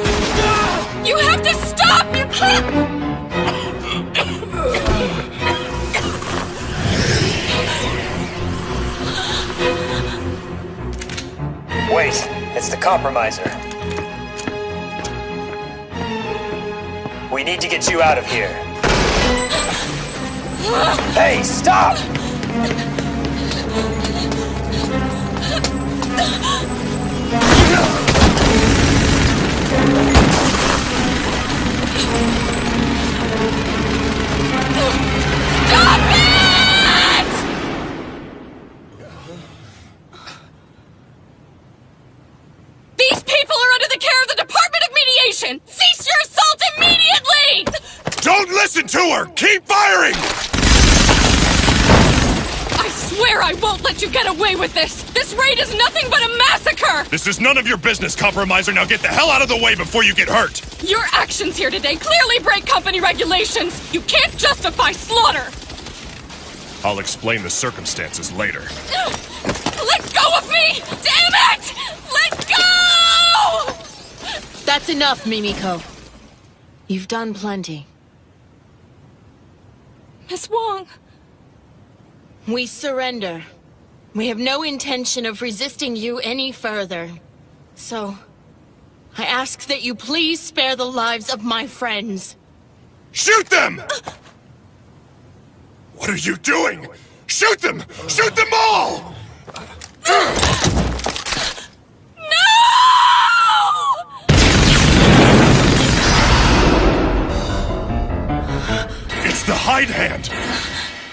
You have to stop! You can't! Wait, it's the compromiser. We need to get you out of here. Hey, stop! These people are under the care of the Department of Mediation! Cease your assault immediately! Don't listen to her! Keep firing! I swear I won't let you get away with this! This raid is nothing but a massacre! This is none of your business, Compromiser. Now get the hell out of the way before you get hurt! Your actions here today clearly break company regulations! You can't justify slaughter! I'll explain the circumstances later. Let go of me! Damn it! Let go! That's enough, Mimiko. You've done plenty. Miss Wong. We surrender. We have no intention of resisting you any further. So, I ask that you please spare the lives of my friends. Shoot them! What are you doing? Shoot them! Shoot them all! It's the Hide Hand!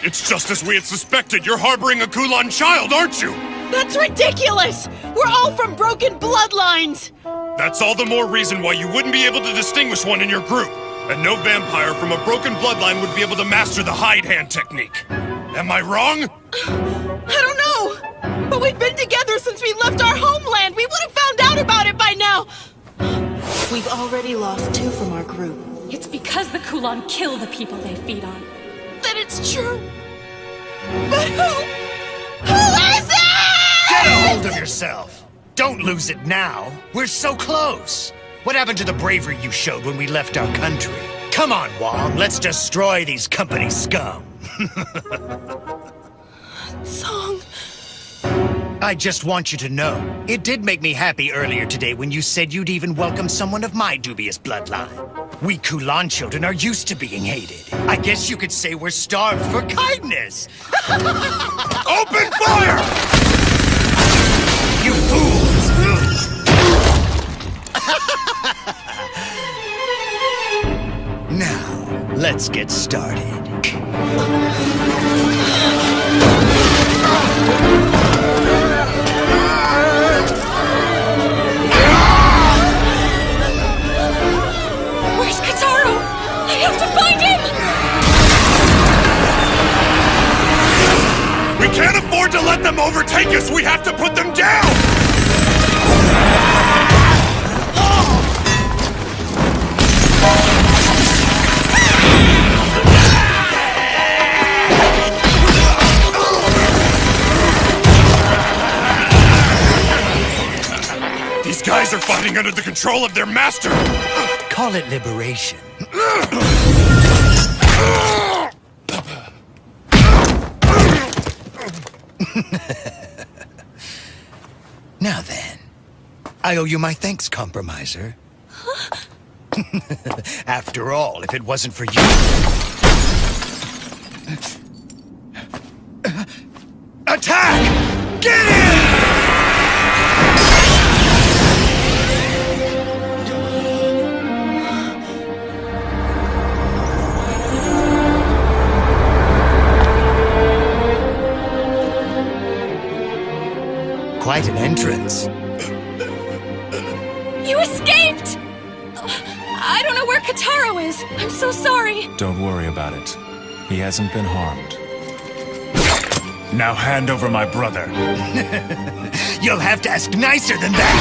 It's just as we had suspected. You're harboring a Kulan child, aren't you? That's ridiculous! We're all from broken bloodlines! That's all the more reason why you wouldn't be able to distinguish one in your group. And no vampire from a broken bloodline would be able to master the Hide Hand technique. Am I wrong? I don't know! But we've been together since we left our homeland! We would have found out about it by now! We've already lost 2 from our group. It's because the Kulan kill the people they feed on. That it's true. But who is it? Get a hold of yourself. Don't lose it now. We're so close. What happened to the bravery you showed when we left our country? Come on, Wong. Let's destroy these company scum. Song. I just want you to know, it did make me happy earlier today when you said you'd even welcome someone of my dubious bloodline. We Kulan children are used to being hated. I guess you could say we're starved for kindness. Open fire! You fools! Now, let's get started. Where's Kataro? I have to find him! We can't afford to let them overtake us! We have to put them down! These guys are fighting under the control of their master! Call it liberation. Now then, I owe you my thanks, Compromiser. After all, if it wasn't for you... Attack! Get in! Quite an entrance. You escaped! I don't know where Kataro is. I'm so sorry. Don't worry about it. He hasn't been harmed. Now hand over my brother. You'll have to ask nicer than that!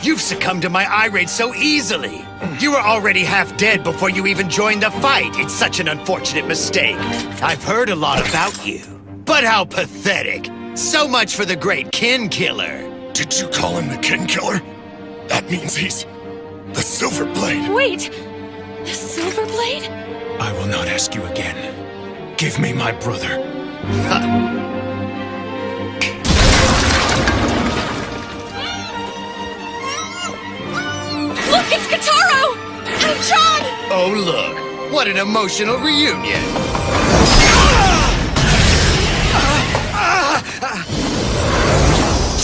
You've succumbed to my irate so easily! You were already half dead before you even joined the fight! It's such an unfortunate mistake. I've heard a lot about you. But how pathetic! So much for the great kin killer! Did you call him the kin killer? That means he's... the Silver Blade. Wait! The Silver Blade? I will not ask you again. Give me my brother. Look, it's Kataro! And John! Oh look, what an emotional reunion!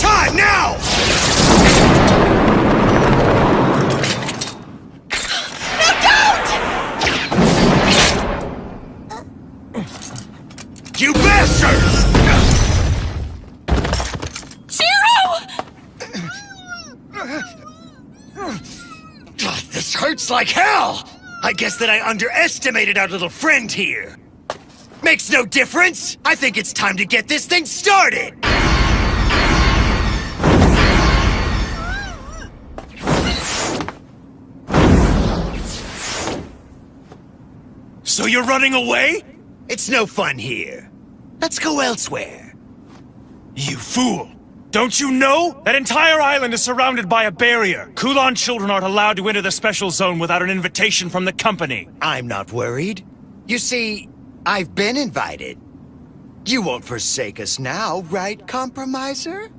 Time now! No, don't! You bastard! This hurts like hell! I guess that I underestimated our little friend here. Makes no difference! I think it's time to get this thing started! So you're running away? It's no fun here. Let's go elsewhere. You fool! Don't you know? That entire island is surrounded by a barrier. Kulan children aren't allowed to enter the special zone without an invitation from the company. I'm not worried. You see, I've been invited. You won't forsake us now, right, Compromiser?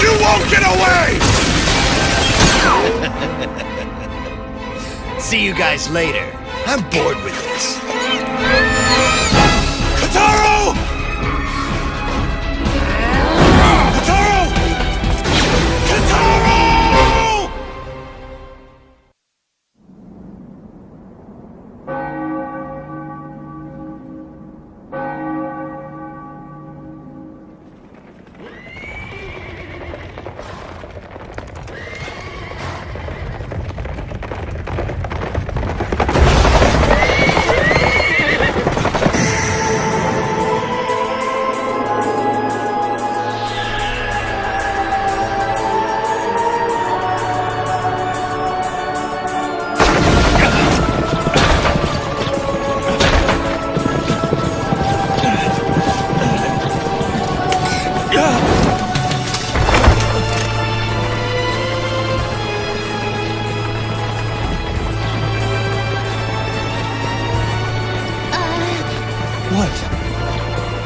You won't get away! See you guys later. I'm bored with this. Kotaro! Kotaro! Kotaro!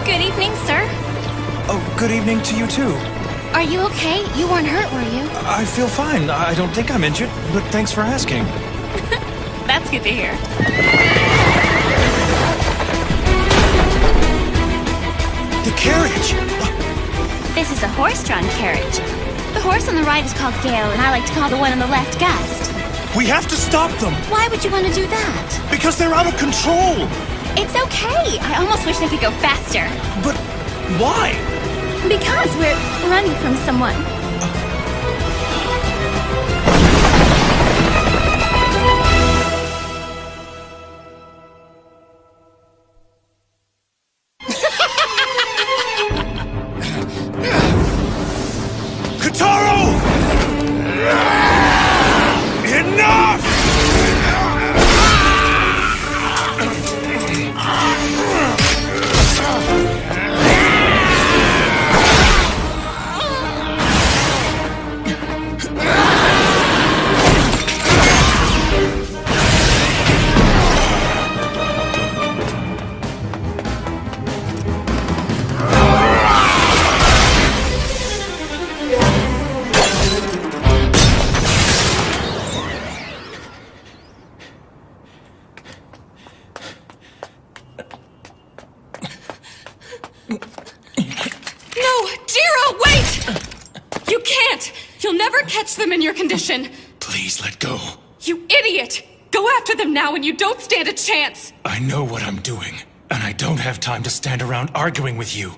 Good evening, sir. Oh, good evening to you too. Are you okay? You weren't hurt, were you? I feel fine. I don't think I'm injured, but thanks for asking. That's good to hear. The carriage! This is a horse-drawn carriage. The horse on the right is called Gale, and I like to call the one on the left Gust. We have to stop them! Why would you want to do that? Because they're out of control! It's okay. I almost wish they could go faster. But why? Because we're running from someone. Kotaro! Enough! No! Jiro, wait! You can't! You'll never catch them in your condition! Please let go. You idiot! Go after them now and you don't stand a chance! I know what I'm doing, and I don't have time to stand around arguing with you.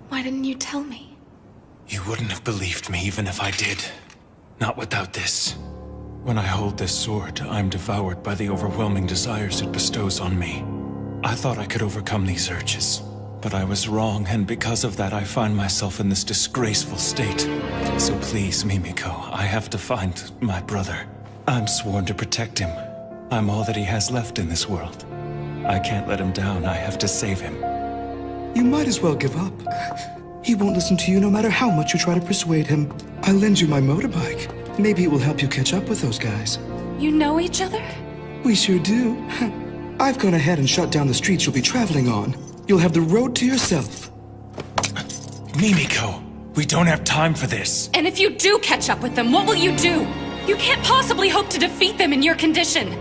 Why didn't you tell me? You wouldn't have believed me even if I did. Not without this. When I hold this sword, I'm devoured by the overwhelming desires it bestows on me. I thought I could overcome these urges, but I was wrong, and because of that I find myself in this disgraceful state. So please, Mimiko, I have to find my brother. I'm sworn to protect him. I'm all that he has left in this world. I can't let him down. I have to save him. You might as well give up. He won't listen to you no matter how much you try to persuade him. I'll lend you my motorbike. Maybe it will help you catch up with those guys. You know each other? We sure do. I've gone ahead and shut down the streets you'll be traveling on. You'll have the road to yourself. Mimiko, We don't have time for this. And if you do catch up with them, what will you do? You can't possibly hope to defeat them in your condition.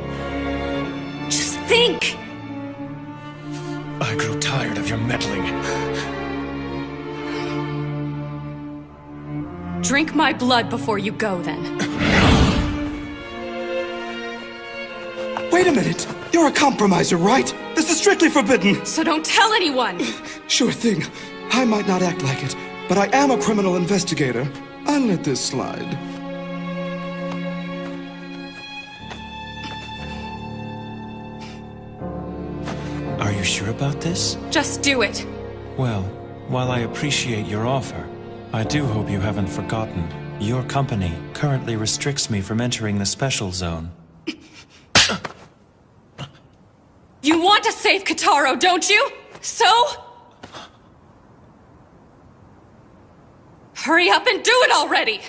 Just think. I grew tired of your meddling. Drink my blood before you go, then. Wait a minute! You're a compromiser, right? This is strictly forbidden! So don't tell anyone! Sure thing. I might not act like it, but I am a criminal investigator. I'll let this slide. Are you sure about this? Just do it. Well, while I appreciate your offer, I do hope you haven't forgotten. Your company currently restricts me from entering the special zone. You want to save Kitaro, don't you? So? Hurry up and do it already!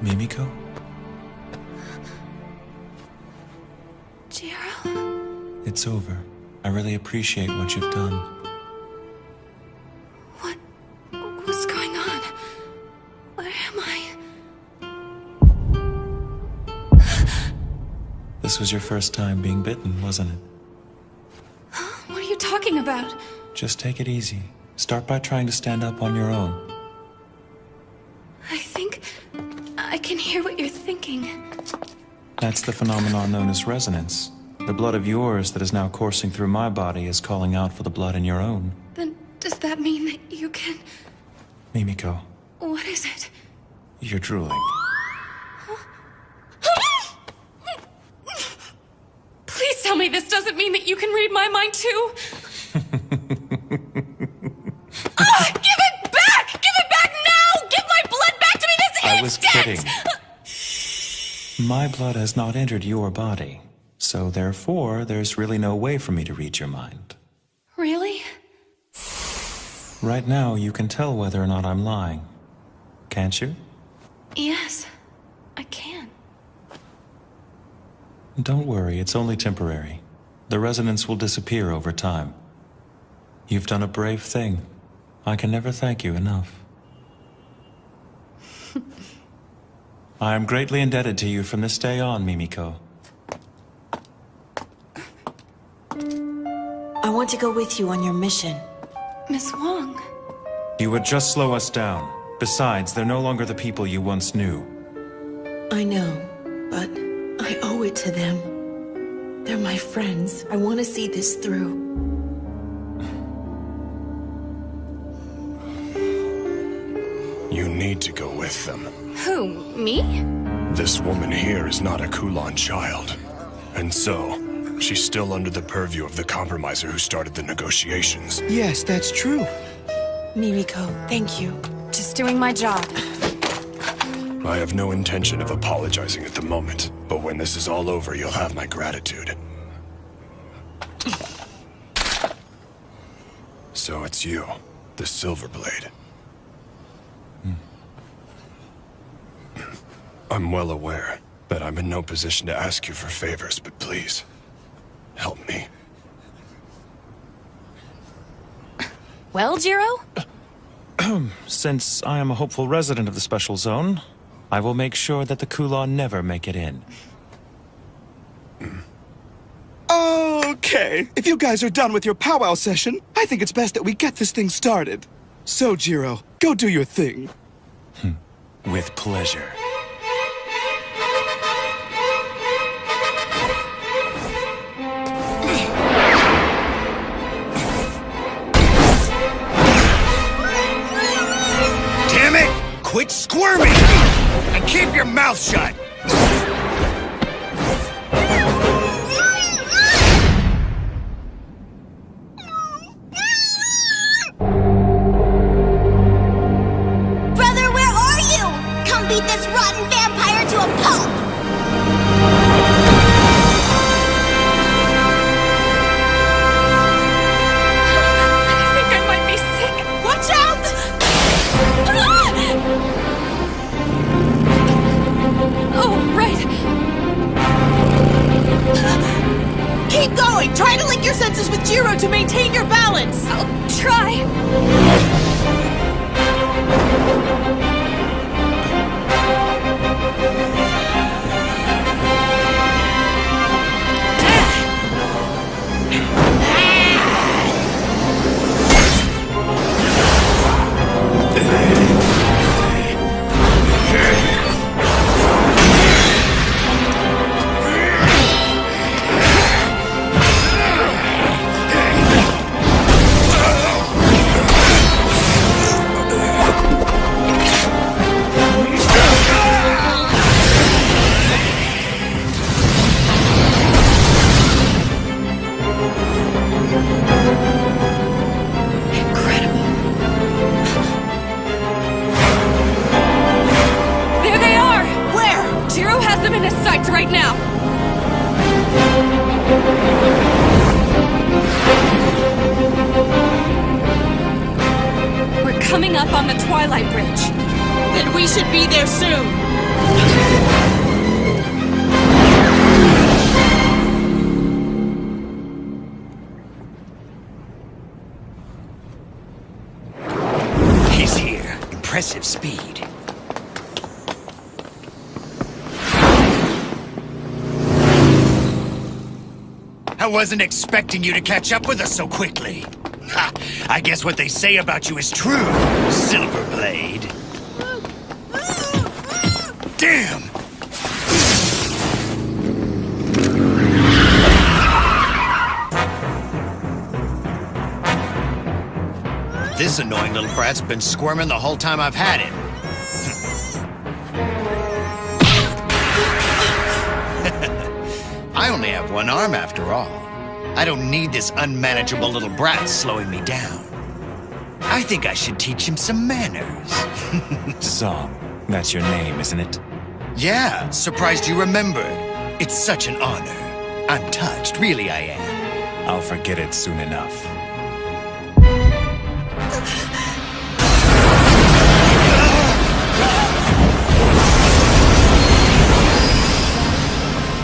Mimiko? Jiro? It's over. I really appreciate what you've done. What's going on? Where am I? This was your first time being bitten, wasn't it? What are you talking about? Just take it easy. Start by trying to stand up on your own. I think I can hear what you're thinking. That's the phenomenon known as resonance. The blood of yours that is now coursing through my body is calling out for the blood in your own. Then does that mean that you can... Mimiko, What is it? you're drooling. Please tell me this doesn't mean that you can read my mind too. Give it back! Give it back now! Give my blood back to me this I was instant! kidding. My blood has not entered your body, so therefore there's really no way for me to read your mind. Really? Right now, you can tell whether or not I'm lying. Can't you? Yes, I can. Don't worry, it's only temporary. The resonance will disappear over time. You've done a brave thing. I can never thank you enough. I am greatly indebted to you from this day on, Mimiko. I want to go with you on your mission. Miss Wong. You would just slow us down. Besides, they're no longer the people you once knew. I know, but I owe it to them. They're my friends. I want to see this through. You need to go with them. Who, me? This woman here is not a Kulon child. And so, she's still under the purview of the compromiser who started the negotiations. Yes, that's true. Mimiko, thank you. Just doing my job. I have no intention of apologizing at the moment, but when this is all over, you'll have my gratitude. So it's you, the Silverblade. I'm well aware that I'm in no position to ask you for favors, but please, help me. Well, Jiro? Since I am a hopeful resident of the Special Zone, I will make sure that the Kula never make it in. Okay, if you guys are done with your powwow session, I think it's best that we get this thing started. So, Jiro, go do your thing. With pleasure. Damn it! Quit squirming! And keep your mouth shut! Brother, where are you? Come beat this rotten vampire to a pulp! I think I might be sick. Watch out! Oh, right. Keep going! Try to link your senses with Jiro to maintain your balance! I'll try. There they are! Where? Jiro has them in his sights right now. We're coming up on the Twilight Bridge. Then we should be there soon. He's here. Impressive speed. I wasn't expecting you to catch up with us so quickly. Ha! I guess what they say about you is true, Silverblade. Damn! This annoying little brat's been squirming the whole time I've had him. I only have one arm after all. I don't need this unmanageable little brat slowing me down. I think I should teach him some manners. Zom, that's your name, isn't it? Yeah, surprised you remembered. It's such an honor. I'm touched, really I am. I'll forget it soon enough.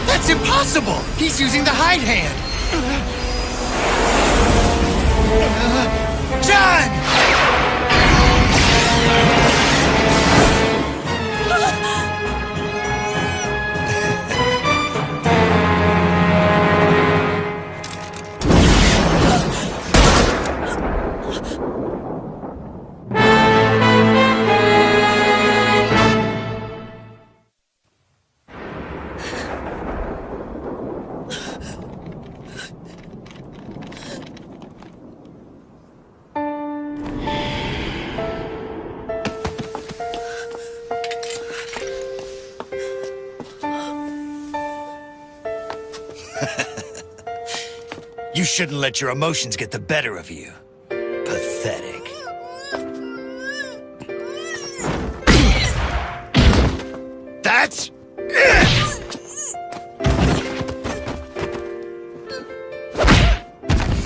That's impossible! He's using the hide hand! John! You shouldn't let your emotions get the better of you. Pathetic. That's it!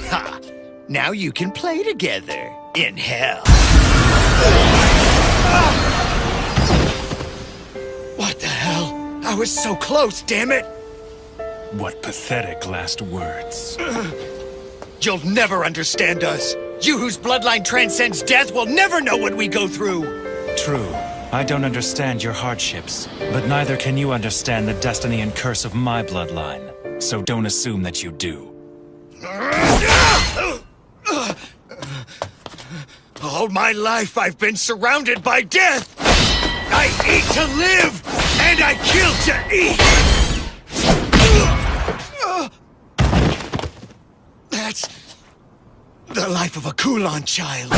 Ha! Now you can play together in hell. What the hell? I was so close, damn it! What pathetic last words. You'll never understand us. You whose bloodline transcends death will never know what we go through! True. I don't understand your hardships, but neither can you understand the destiny and curse of my bloodline. So don't assume that you do. All my life I've been surrounded by death! I eat to live, and I kill to eat! That's the life of a Kulan child.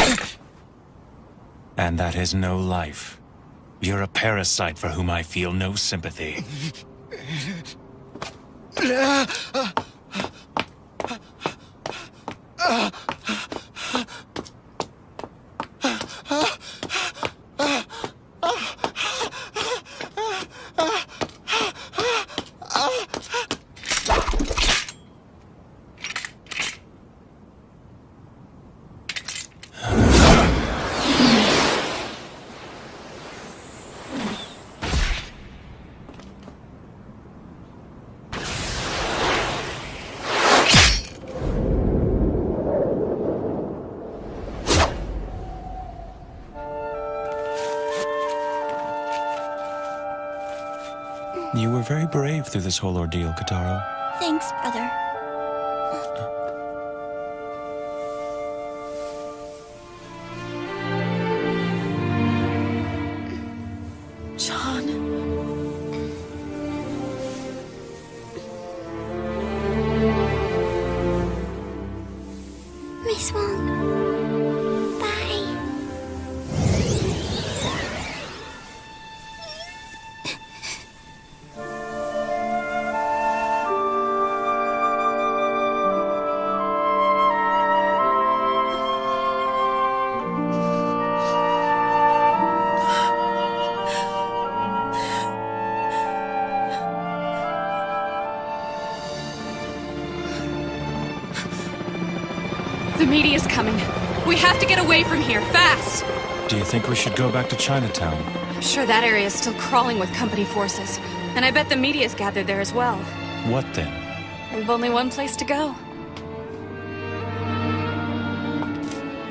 And that is no life. You're a parasite for whom I feel no sympathy. You were very brave through this whole ordeal, Kataro. Thanks, brother. John. Miss Wong. Bye. The media's coming. We have to get away from here, fast! Do you think we should go back to Chinatown? I'm sure that area is still crawling with company forces. And I bet the media's gathered there as well. What then? We've only one place to go.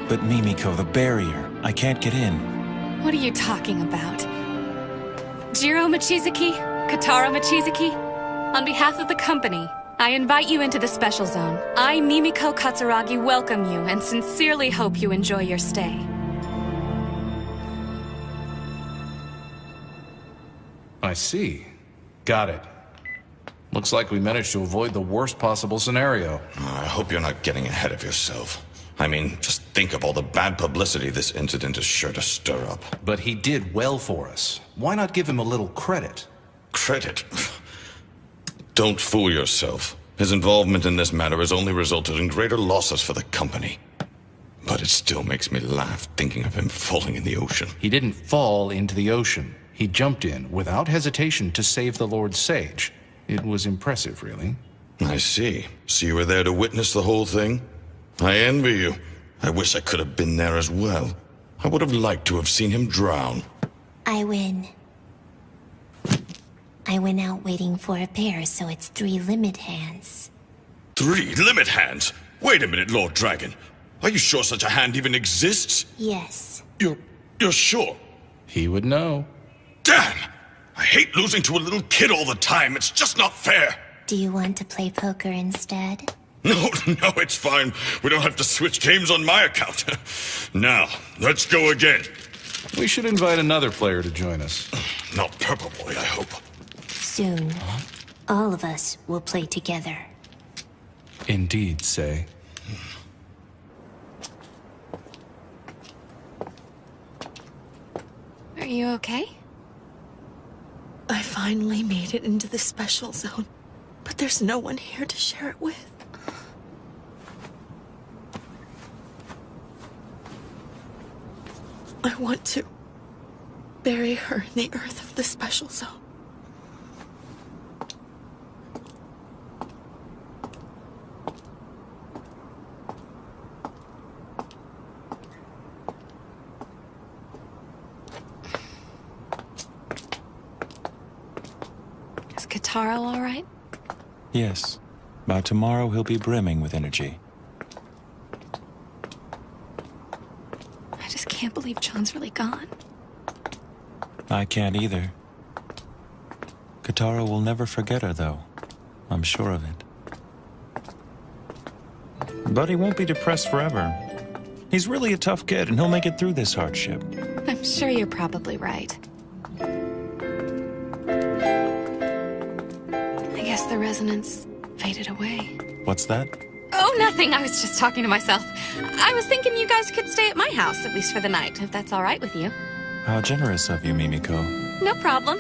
But Mimiko, the barrier. I can't get in. What are you talking about? Jiro Mochizuki? Kataro Mochizuki? On behalf of the company, I invite you into the special zone. I, Mimiko Katsuragi, welcome you and sincerely hope you enjoy your stay. I see. Got it. Looks like we managed to avoid the worst possible scenario. I hope you're not getting ahead of yourself. I mean, just think of all the bad publicity this incident is sure to stir up. But he did well for us. Why not give him a little credit? Credit? Don't fool yourself. His involvement in this matter has only resulted in greater losses for the company. But it still makes me laugh thinking of him falling in the ocean. He didn't fall into the ocean. He jumped in without hesitation to save the Lord Sage. It was impressive, really. I see. So you were there to witness the whole thing? I envy you. I wish I could have been there as well. I would have liked to have seen him drown. I win. I went out waiting for a pair, so it's 3 limit hands. 3 limit hands? Wait a minute, Lord Dragon. Are you sure such a hand even exists? Yes. You're sure? He would know. Damn! I hate losing to a little kid all the time. It's just not fair. Do you want to play poker instead? No, it's fine. We don't have to switch games on my account. Now, let's go again. We should invite another player to join us. Not Purple Boy, I hope. Soon, all of us will play together. Indeed, Sei. Are you okay? I finally made it into the special zone, but there's no one here to share it with. I want to bury her in the earth of the special zone. Is Kataro all right? Yes. By tomorrow, he'll be brimming with energy. believe John's really gone. I can't either. Katara will never forget her, though. I'm sure of it. But he won't be depressed forever. He's really a tough kid, and he'll make it through this hardship. I'm sure you're probably right. I guess the resonance faded away. What's that? Oh, nothing. I was just talking to myself. I was thinking you guys could stay at my house, at least for the night, if that's all right with you. How generous of you, Mimiko. No problem.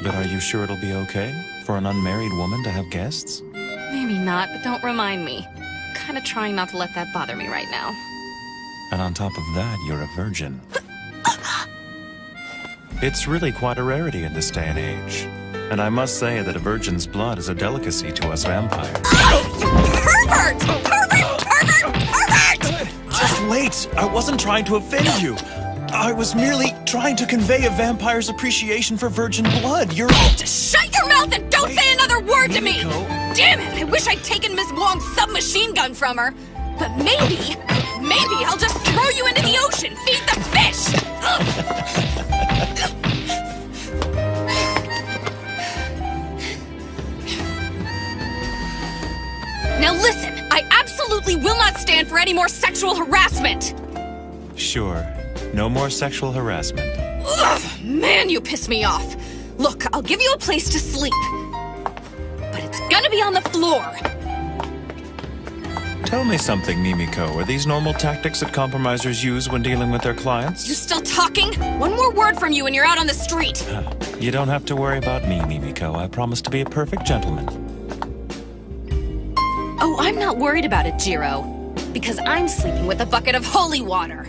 But are you sure it'll be okay for an unmarried woman to have guests? Maybe not, but don't remind me. I'm kind of trying not to let that bother me right now. And on top of that, you're a virgin. It's really quite a rarity in this day and age. And I must say that a virgin's blood is a delicacy to us vampires. Pervert! Pervert! Pervert! Pervert! Just wait! I wasn't trying to offend you. I was merely trying to convey a vampire's appreciation for virgin blood. You're... Just shut your mouth and don't say another word to me! Damn it! I wish I'd taken Miss Wong's submachine gun from her. But maybe I'll just throw you into the ocean. Feed the fish! Now listen, I absolutely will not stand for any more sexual harassment! Sure. No more sexual harassment. Ugh, man, you piss me off. Look, I'll give you a place to sleep. But it's gonna be on the floor. Tell me something, Mimiko. Are these normal tactics that compromisers use when dealing with their clients? You still talking? One more word from you and you're out on the street. You don't have to worry about me, Mimiko. I promise to be a perfect gentleman. Oh, I'm not worried about it, Jiro. Because I'm sleeping with a bucket of holy water.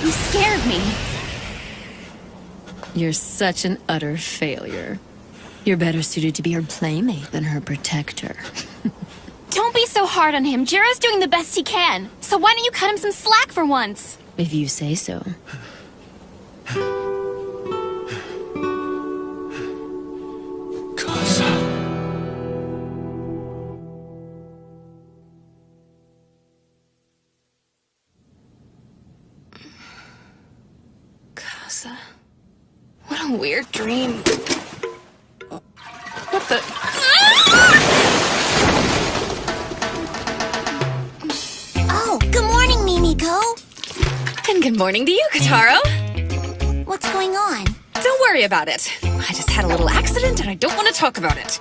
You scared me. You're such an utter failure. You're better suited to be her playmate than her protector. Don't be so hard on him. Jiro's doing the best he can. So why don't you cut him some slack for once? If you say so. Casa. What a weird dream. What the... Oh, good morning, Mimiko. And good morning to you, Kataro. What's going on? Don't worry about it. I just had a little accident and I don't want to talk about it.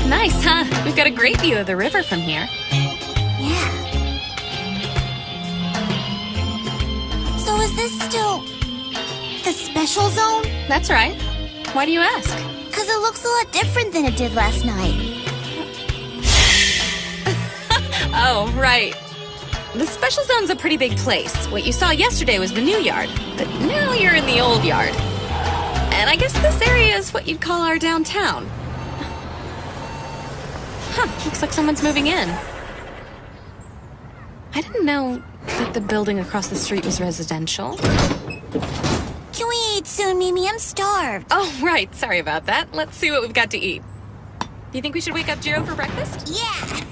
Nice, huh? We've got a great view of the river from here. Yeah. So is this still the special zone? That's right. Why do you ask? Because it looks a lot different than it did last night. Oh, right. The special zone's a pretty big place. What you saw yesterday was the new yard, but now you're in the old yard. And I guess this area is what you'd call our downtown. Huh, looks like someone's moving in. I didn't know that the building across the street was residential. Can we eat soon, Mimi? I'm starved. Oh, right. Sorry about that. Let's see what we've got to eat. Do you think we should wake up Jiro for breakfast? Yeah.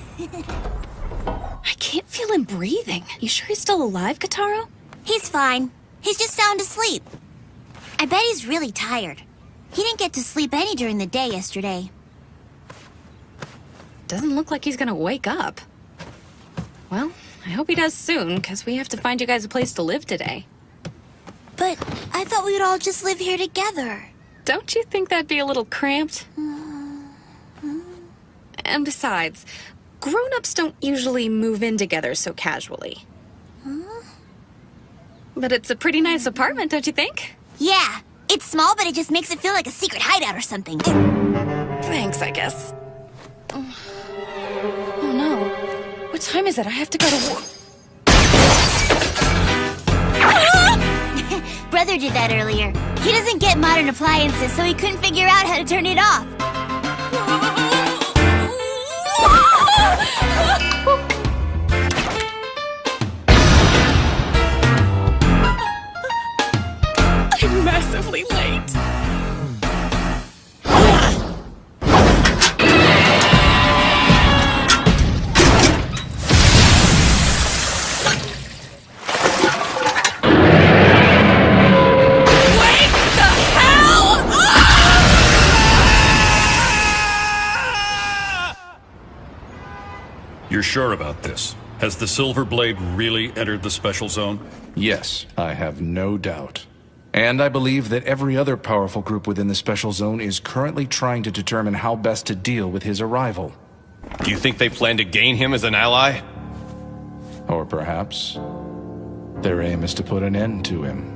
I can't feel him breathing. You sure he's still alive, Kataro? He's fine. He's just sound asleep. I bet he's really tired. He didn't get to sleep any during the day yesterday. Doesn't look like he's gonna wake up. Well, I hope he does soon, because we have to find you guys a place to live today. But I thought we would all just live here together. Don't you think that'd be a little cramped? And besides, grown-ups don't usually move in together so casually. But it's a pretty nice apartment, don't you think? Yeah, it's small, but it just makes it feel like a secret hideout or something. Thanks, I guess. Oh no. What time is it? I have to go to work. Brother did that earlier. He doesn't get modern appliances, so he couldn't figure out how to turn it off. I'm massively late. You're sure about this? Has the Silver Blade really entered the special zone? Yes, I have no doubt. And I believe that every other powerful group within the special zone is currently trying to determine how best to deal with his arrival. Do you think they plan to gain him as an ally? Or perhaps their aim is to put an end to him.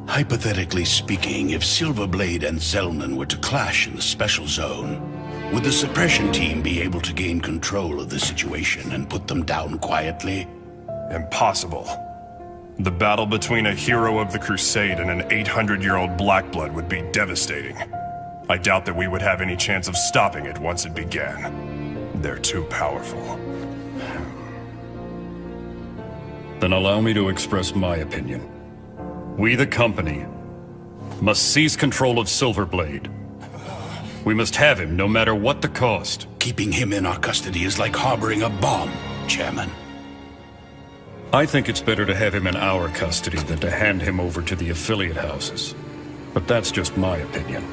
Hypothetically speaking, if Silverblade and Zelman were to clash in the special zone, would the suppression team be able to gain control of the situation and put them down quietly? Impossible. The battle between a hero of the Crusade and an 800-year-old Blackblood would be devastating. I doubt that we would have any chance of stopping it once it began. They're too powerful. Then allow me to express my opinion. We, the company, must seize control of Silverblade. We must have him, no matter what the cost. Keeping him in our custody is like harboring a bomb, Chairman. I think it's better to have him in our custody than to hand him over to the affiliate houses. But that's just my opinion.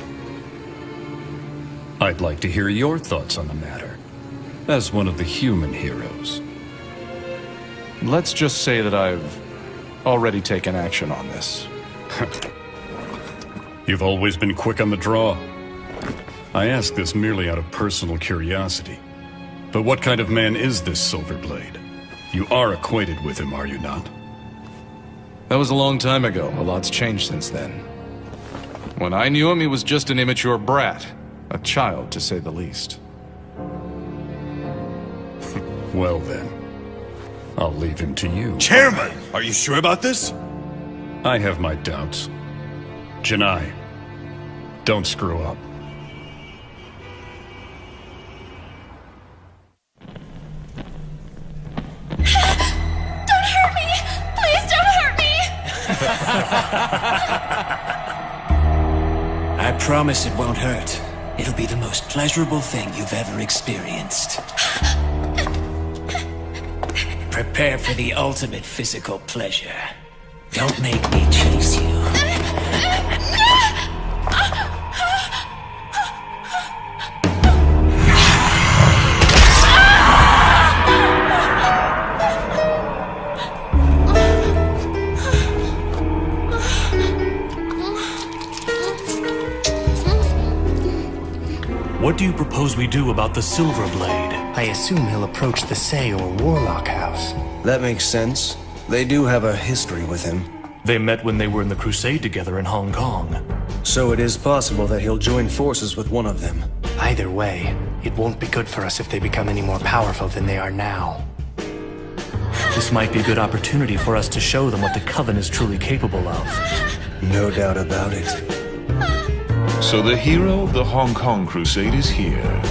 I'd like to hear your thoughts on the matter, as one of the human heroes. Let's just say that I've already taken action on this. You've always been quick on the draw. I ask this merely out of personal curiosity. But what kind of man is this Silverblade? You are acquainted with him, are you not? That was a long time ago. A lot's changed since then. When I knew him, he was just an immature brat. A child, to say the least. Well then, I'll leave him to you. Chairman! Are you sure about this? I have my doubts. Janai, don't screw up. Don't hurt me! Please don't hurt me! I promise it won't hurt. It'll be the most pleasurable thing you've ever experienced. Prepare for the ultimate physical pleasure. Don't make me chase you. What do you propose we do about the Silver Blade? I assume he'll approach the Say or Warlock House. That makes sense. They do have a history with him. They met when they were in the Crusade together in Hong Kong. So it is possible that he'll join forces with one of them. Either way, it won't be good for us if they become any more powerful than they are now. This might be a good opportunity for us to show them what the Coven is truly capable of. No doubt about it. So the hero of the Hong Kong Crusade is here.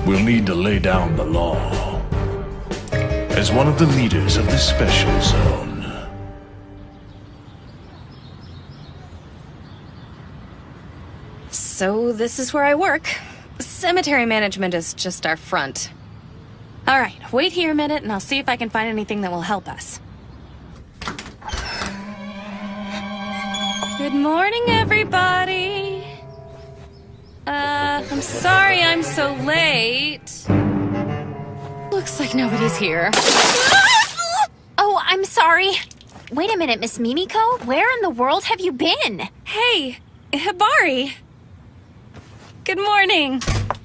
We'll need to lay down the law. As one of the leaders of the special zone. So this is where I work. Cemetery management is just our front. All right, wait here a minute and I'll see if I can find anything that will help us. Good morning, everybody. I'm sorry I'm so late. Looks like nobody's here. Oh, I'm sorry. Wait a minute, Miss Mimiko. Where in the world have you been? Hey, Hibari. Good morning.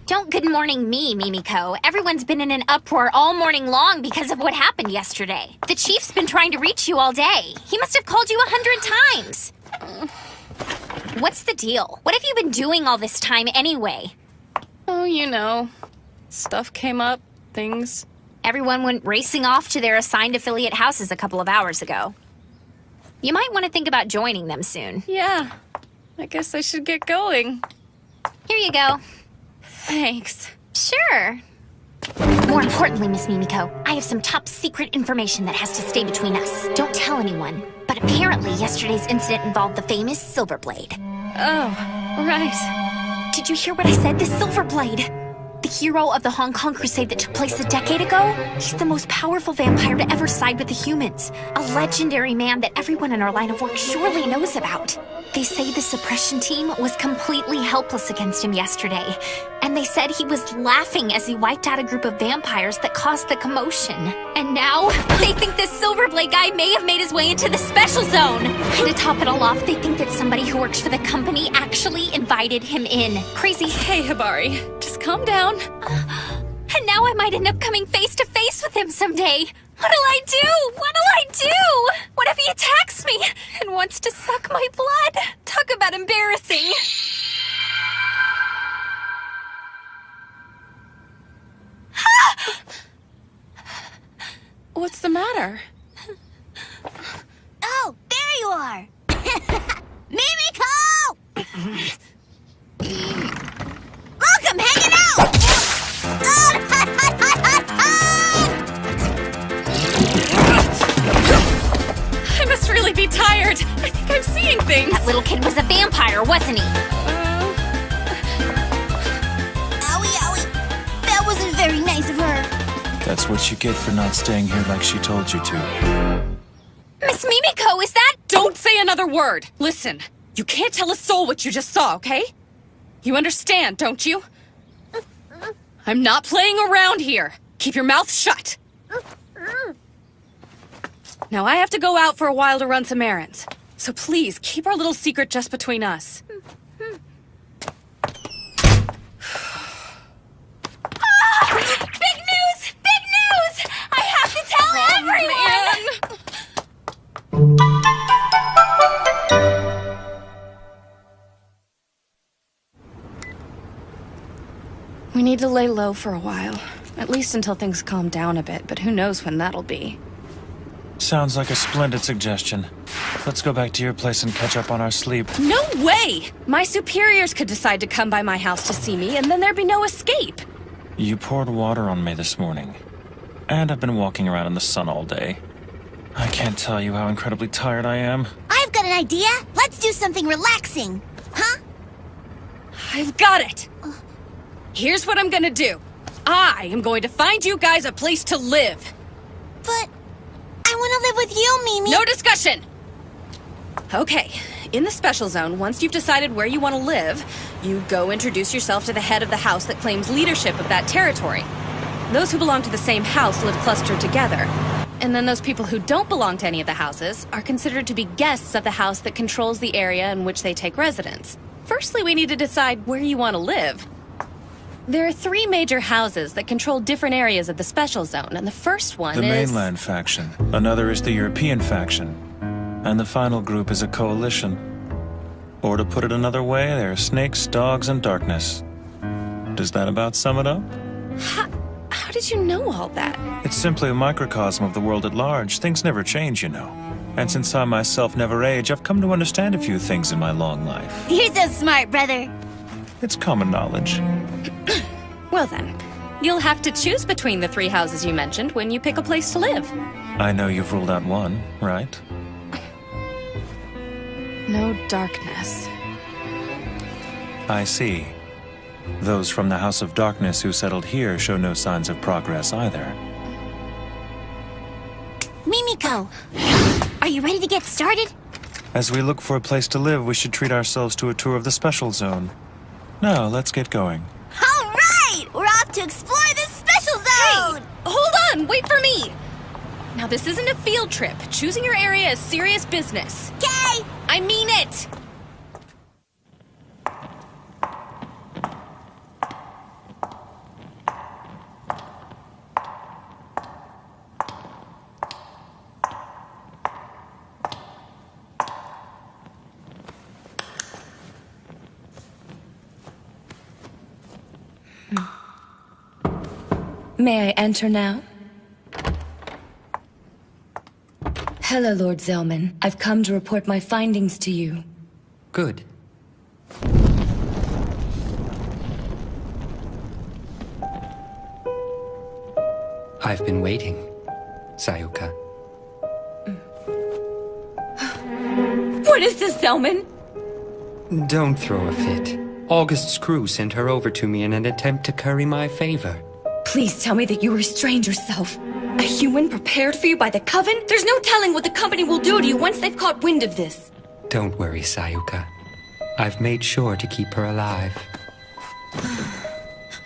Don't good morning me, Mimiko. Everyone's been in an uproar all morning long because of what happened yesterday. The chief's been trying to reach you all day. He must have called you 100 times. What's the deal? What have you been doing all this time anyway? Oh, you know. Stuff came up, things. Everyone went racing off to their assigned affiliate houses a couple of hours ago. You might want to think about joining them soon. Yeah, I guess I should get going. Here you go. Thanks. Sure. More importantly, Miss Mimiko, I have some top secret information that has to stay between us. Don't tell anyone. But apparently yesterday's incident involved the famous Silverblade. Oh, right. Did you hear what I said? The Silverblade! The hero of the Hong Kong Crusade that took place a decade ago? He's the most powerful vampire to ever side with the humans. A legendary man that everyone in our line of work surely knows about. They say the suppression team was completely helpless against him yesterday. And they said he was laughing as he wiped out a group of vampires that caused the commotion. And now, they think this Silverblade guy may have made his way into the special zone. And to top it all off, they think that somebody who works for the company actually invited him in. Crazy. Hey, Hibari, just calm down. And now I might end up coming face to face with him someday. What'll I do? What'll I do? What if he attacks me and wants to suck my blood? Talk about embarrassing. What's the matter? Oh, there you are! Mimiko! Look, I'm hanging out! I must really be tired. I think I'm seeing things. That little kid was a vampire, wasn't he? Owie, owie. That wasn't very nice of her. That's what you get for not staying here like she told you to. Miss Mimiko, is that— Don't say another word. Listen, you can't tell a soul what you just saw, okay? You understand, don't you? I'm not playing around here. Keep your mouth shut. Now I have to go out for a while to run some errands. So please, keep our little secret just between us. Big news! Big news! I have to tell everyone! We need to lay low for a while. At least until things calm down a bit, but who knows when that'll be. Sounds like a splendid suggestion. Let's go back to your place and catch up on our sleep. No way! My superiors could decide to come by my house to see me, and then there'd be no escape. You poured water on me this morning. And I've been walking around in the sun all day. I can't tell you how incredibly tired I am. I've got an idea. Let's do something relaxing. Huh? I've got it! Here's what I'm gonna do. I am going to find you guys a place to live. But I want to live with you, Mimi. No discussion! Okay, in the special zone, once you've decided where you want to live, you go introduce yourself to the head of the house that claims leadership of that territory. Those who belong to the same house live clustered together. And then those people who don't belong to any of the houses are considered to be guests of the house that controls the area in which they take residence. Firstly, we need to decide where you want to live. There are 3 major houses that control different areas of the special zone, and the first one The is... mainland faction. Another is the European faction. And the final group is a coalition. Or to put it another way, there are snakes, dogs, and darkness. Does that about sum it up? How did you know all that? It's simply a microcosm of the world at large. Things never change, you know. And since I myself never age, I've come to understand a few things in my long life. You're so smart, brother. It's common knowledge. Well then, you'll have to choose between the 3 houses you mentioned when you pick a place to live. I know you've ruled out one, right? No darkness. I see. Those from the House of Darkness who settled here show no signs of progress either. Mimiko, are you ready to get started? As we look for a place to live, we should treat ourselves to a tour of the special zone. Now, let's get going. All right! We're off to explore this special zone! Hey, hold on! Wait for me! Now, this isn't a field trip. Choosing your area is serious business. Okay! I mean it! May I enter now? Hello, Lord Zelman. I've come to report my findings to you. Good. I've been waiting, Sayuka. What is this, Zelman? Don't throw a fit. August's crew sent her over to me in an attempt to curry my favor. Please tell me that you restrained yourself. A human prepared for you by the Coven? There's no telling what the company will do to you once they've caught wind of this. Don't worry, Sayuka. I've made sure to keep her alive.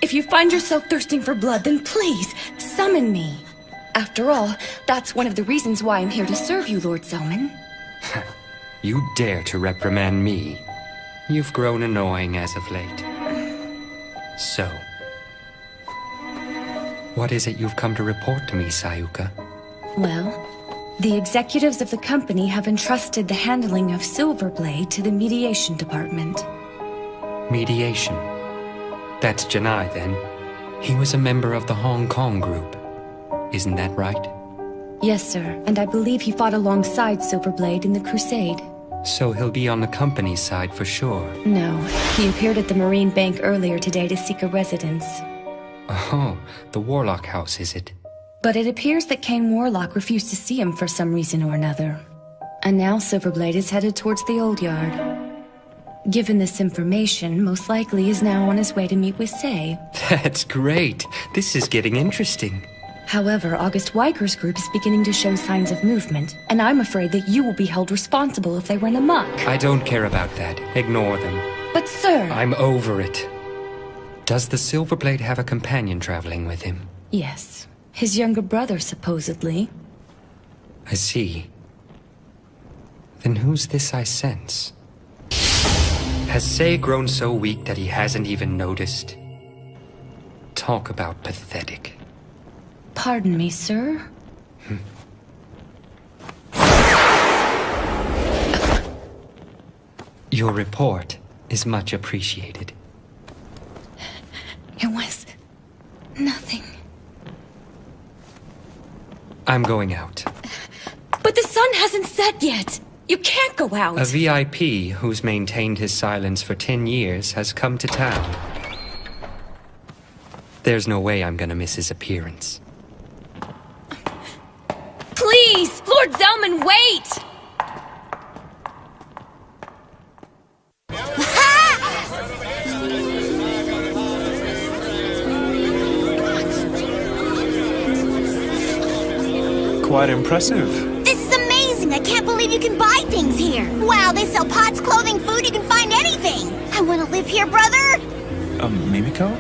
If you find yourself thirsting for blood, then please, summon me. After all, that's one of the reasons why I'm here to serve you, Lord Zelman. You dare to reprimand me? You've grown annoying as of late. So, what is it you've come to report to me, Sayuka? Well, the executives of the company have entrusted the handling of Silverblade to the mediation department. Mediation. That's Janai, then. He was a member of the Hong Kong group. Isn't that right? Yes, sir, and I believe he fought alongside Silverblade in the Crusade. So he'll be on the company's side for sure. No, he appeared at the Marine Bank earlier today to seek a residence. Oh, the Warlock House, is it? But it appears that Kane Warlock refused to see him for some reason or another. And now Silverblade is headed towards the Old Yard. Given this information, most likely he is now on his way to meet with Say. That's great. This is getting interesting. However, August Weiker's group is beginning to show signs of movement, and I'm afraid that you will be held responsible if they run amok. I don't care about that. Ignore them. But sir... I'm over it. Does the Silverblade have a companion traveling with him? Yes. His younger brother, supposedly. I see. Then who's this I sense? Has Say grown so weak that he hasn't even noticed? Talk about pathetic. Pardon me, sir? Your report is much appreciated. It was... nothing. I'm going out. But the sun hasn't set yet! You can't go out! A VIP who's maintained his silence for 10 years has come to town. There's no way I'm gonna miss his appearance. Please! Lord Zelman, wait! Quite impressive. This is amazing! I can't believe you can buy things here! Wow, they sell pots, clothing, food, you can find anything! I want to live here, brother! Mimiko?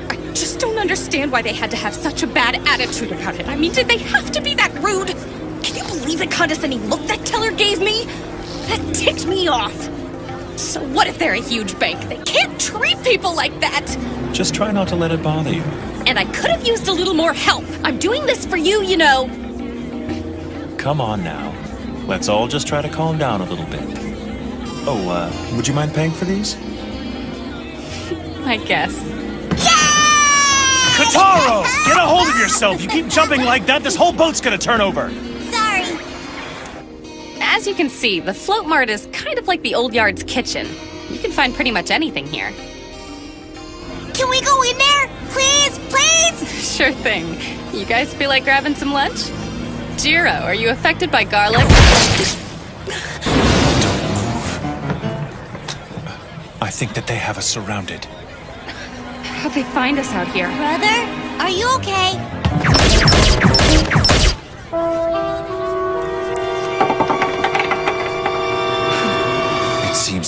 I just don't understand why they had to have such a bad attitude about it. I mean, did they have to be that rude? Can you believe the condescending look that teller gave me? That ticked me off. So what if they're a huge bank? They can't treat people like that! Just try not to let it bother you. And I could have used a little more help. I'm doing this for you, you know. Come on now. Let's all just try to calm down a little bit. Oh, would you mind paying for these? I guess. Kotaro! Get a hold of yourself! You keep jumping like that, this whole boat's gonna turn over! Sorry. As you can see, the Float Mart is kind of like the Old Yard's kitchen. You can find pretty much anything here. Can we go in there? Please, please? Sure thing. You guys feel like grabbing some lunch? Jiro, are you affected by garlic? I think that they have us surrounded. How'd they find us out here? Brother, are you okay?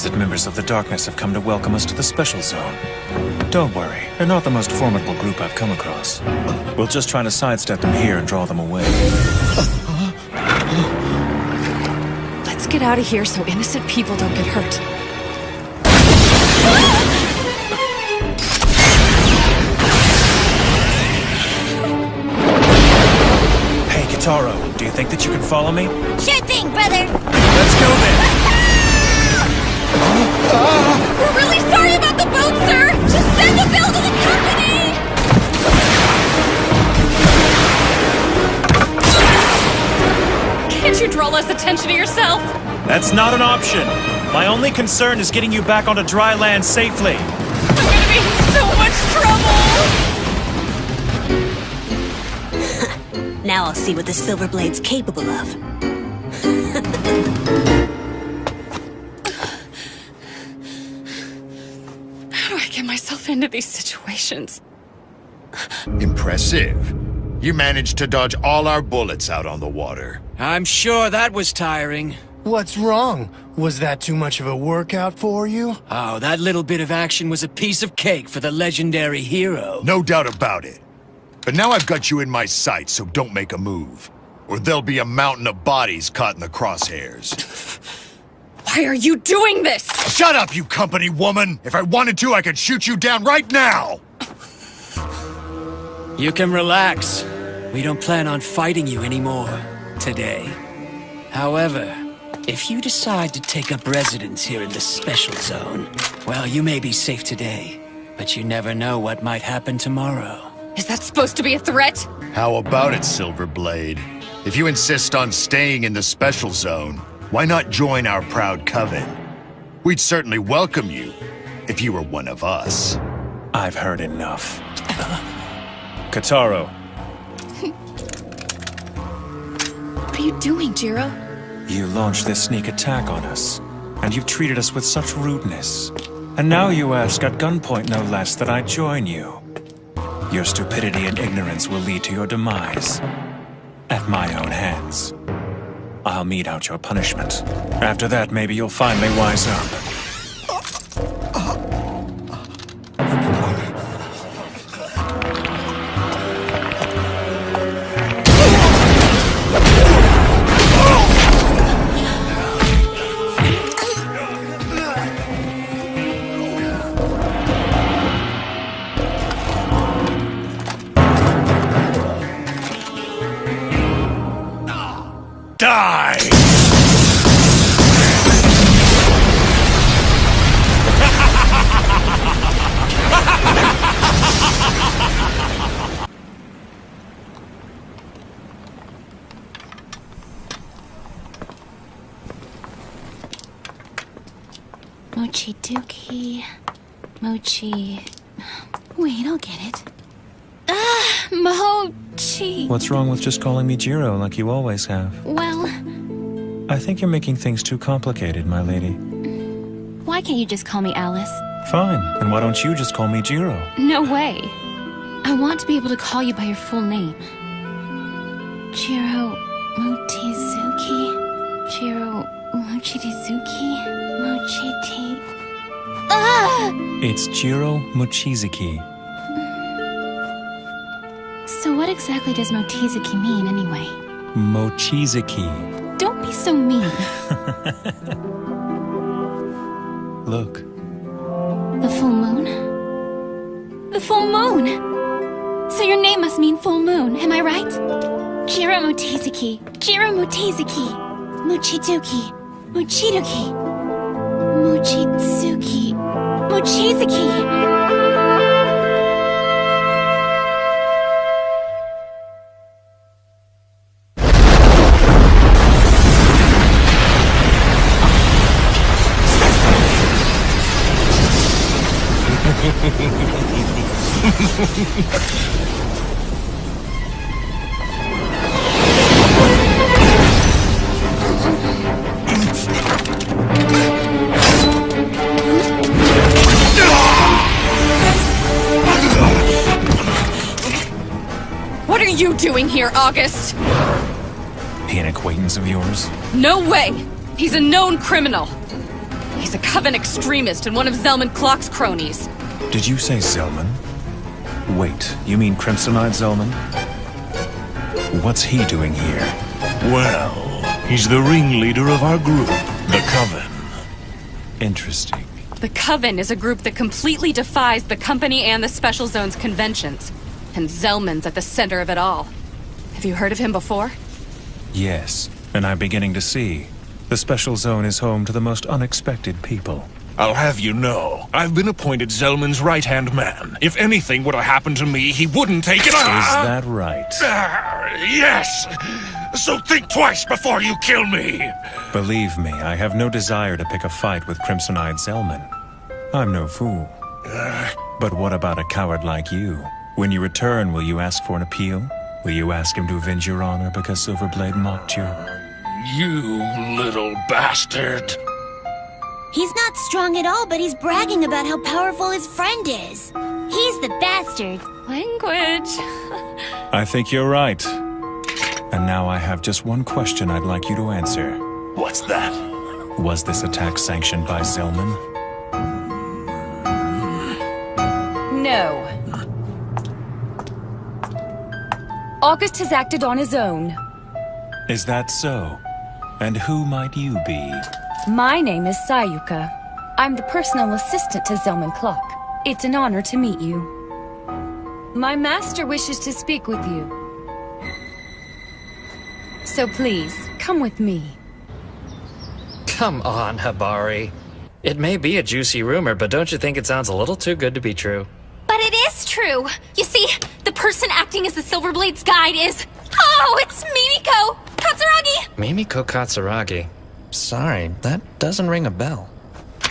seems that members of the Darkness have come to welcome us to the Special Zone. Don't worry, they're not the most formidable group I've come across. We'll just try to sidestep them here and draw them away. Let's get out of here so innocent people don't get hurt. Hey, Kitaro, do you think that you can follow me? Sure thing, brother. Let's go then! We're really sorry about the boat, sir! Just send the bill to the company! Can't you draw less attention to yourself? That's not an option. My only concern is getting you back onto dry land safely. I'm gonna be in so much trouble! Now I'll see what the Silver Blade's capable of. How do I get myself into these situations? Impressive. You managed to dodge all our bullets out on the water. I'm sure that was tiring. What's wrong? Was that too much of a workout for you? Oh, that little bit of action was a piece of cake for the legendary hero. No doubt about it. But now I've got you in my sights, so don't make a move. Or there'll be a mountain of bodies caught in the crosshairs. Why are you doing this? Shut up, you company woman! If I wanted to, I could shoot you down right now! You can relax. We don't plan on fighting you anymore today. However, if you decide to take up residence here in the Special Zone, well, you may be safe today, but you never know what might happen tomorrow. Is that supposed to be a threat? How about it, Silverblade? If you insist on staying in the Special Zone, why not join our proud coven? We'd certainly welcome you, if you were one of us. I've heard enough. Kitaro. What are you doing, Jiro? You launched this sneak attack on us, and you've treated us with such rudeness. And now you ask at gunpoint, no less, that I join you. Your stupidity and ignorance will lead to your demise. At my own hands. I'll mete out your punishment. After that, maybe you'll finally wise up. Die! Mochi Dookie. Mochi. Wait, I'll get it. Mochi. What's wrong with just calling me Jiro like you always have? Well, I think you're making things too complicated, my lady. why can't you just call me Alice? Fine, and why don't you just call me Jiro? No way. I want to be able to call you by your full name. Jiro Mochizuki. Jiro Mochizuki. Mochiti. Ah! It's Jiro Mochizuki. So what exactly does Mochizuki mean, anyway? Mochizuki. Don't be so mean. Look. The full moon? The full moon! So your name must mean full moon, am I right? Jiro Mochizuki. Jiro Mochizuki. Mochiduki. Mochiduki. Mochizuki. Mochizuki. What are you doing here, August? He an acquaintance of yours? No way! He's a known criminal. He's a Coven extremist and one of Zelman Clock's cronies. Did you say Zelman? Wait, you mean Crimsonite Zelman? What's he doing here? Well, he's the ringleader of our group, the Coven. Interesting. The Coven is a group that completely defies the Company and the Special Zone's conventions. And Zelman's at the center of it all. Have you heard of him before? Yes, and I'm beginning to see. The Special Zone is home to the most unexpected people. I'll have you know, I've been appointed Zelman's right-hand man. If anything were to happen to me, he wouldn't take it. Is that right? Yes! So think twice before you kill me! Believe me, I have no desire to pick a fight with Crimson-Eyed Zelman. I'm no fool. But what about a coward like you? When you return, will you ask for an appeal? Will you ask him to avenge your honor because Silverblade mocked you? You little bastard! He's not strong at all, but he's bragging about how powerful his friend is. He's the bastard. Language. I think you're right. And now I have just one question I'd like you to answer. What's that? Was this attack sanctioned by Zelman? No. August has acted on his own. Is that so? And who might you be? My name is Sayuka. I'm the personal assistant to Zelman Clock. It's an honor to meet you. My master wishes to speak with you. So please, come with me. Come on, Habari. It may be a juicy rumor, but don't you think it sounds a little too good to be true? But it is true. You see, the person acting as the Silverblade's guide is... Oh, it's Mimiko Katsuragi! Mimiko Katsuragi? Sorry, that doesn't ring a bell.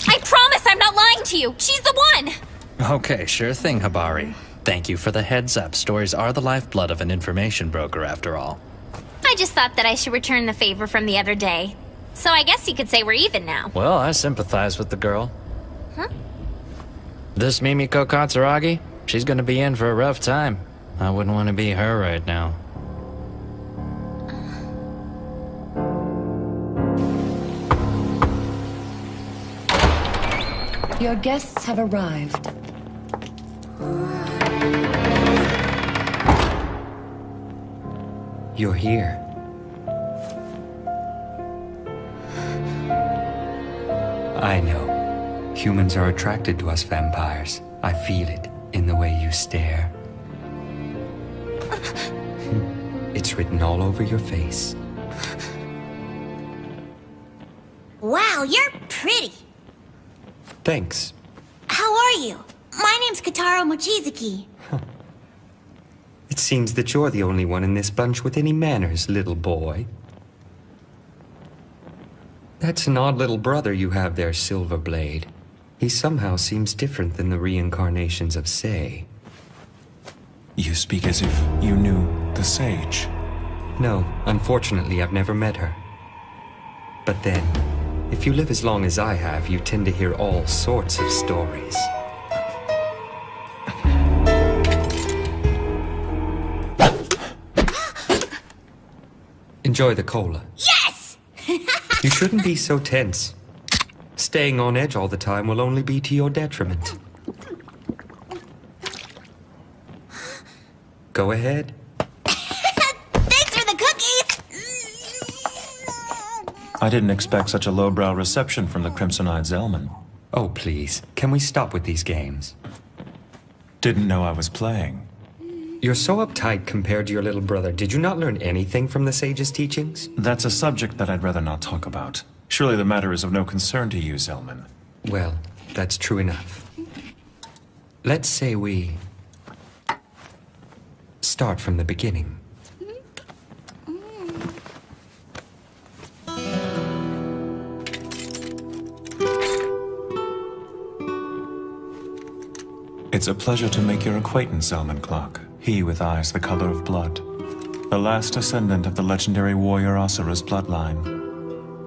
I promise I'm not lying to you. She's the one. Okay, sure thing, Habari. Thank you for the heads up. Stories are the lifeblood of an information broker, after all. I just thought that I should return the favor from the other day. So I guess you could say we're even now. Well, I sympathize with the girl. Huh? This Mimiko Katsuragi? She's gonna be in for a rough time. I wouldn't want to be her right now. Your guests have arrived. You're here. I know. Humans are attracted to us vampires. I feel it in the way you stare. It's written all over your face. Wow, you're pretty. Thanks. How are you? My name's Kataro Mochizuki. It seems that you're the only one in this bunch with any manners, little boy. That's an odd little brother you have there, Silverblade. He somehow seems different than the reincarnations of Sei. You speak as if you knew the Sage. No, unfortunately, I've never met her. But then, if you live as long as I have, you tend to hear all sorts of stories. Enjoy the cola. Yes! You shouldn't be so tense. Staying on edge all the time will only be to your detriment. Go ahead. Thanks for the cookies! I didn't expect such a lowbrow reception from the Crimson-Eyed Zelman. Oh, please. Can we stop with these games? Didn't know I was playing. You're so uptight compared to your little brother. Did you not learn anything from the sage's teachings? That's a subject that I'd rather not talk about. Surely the matter is of no concern to you, Zelman. Well, that's true enough. Let's say we start from the beginning. It's a pleasure to make your acquaintance, Zelman Clock. He with eyes the color of blood. The last descendant of the legendary warrior Asura's bloodline.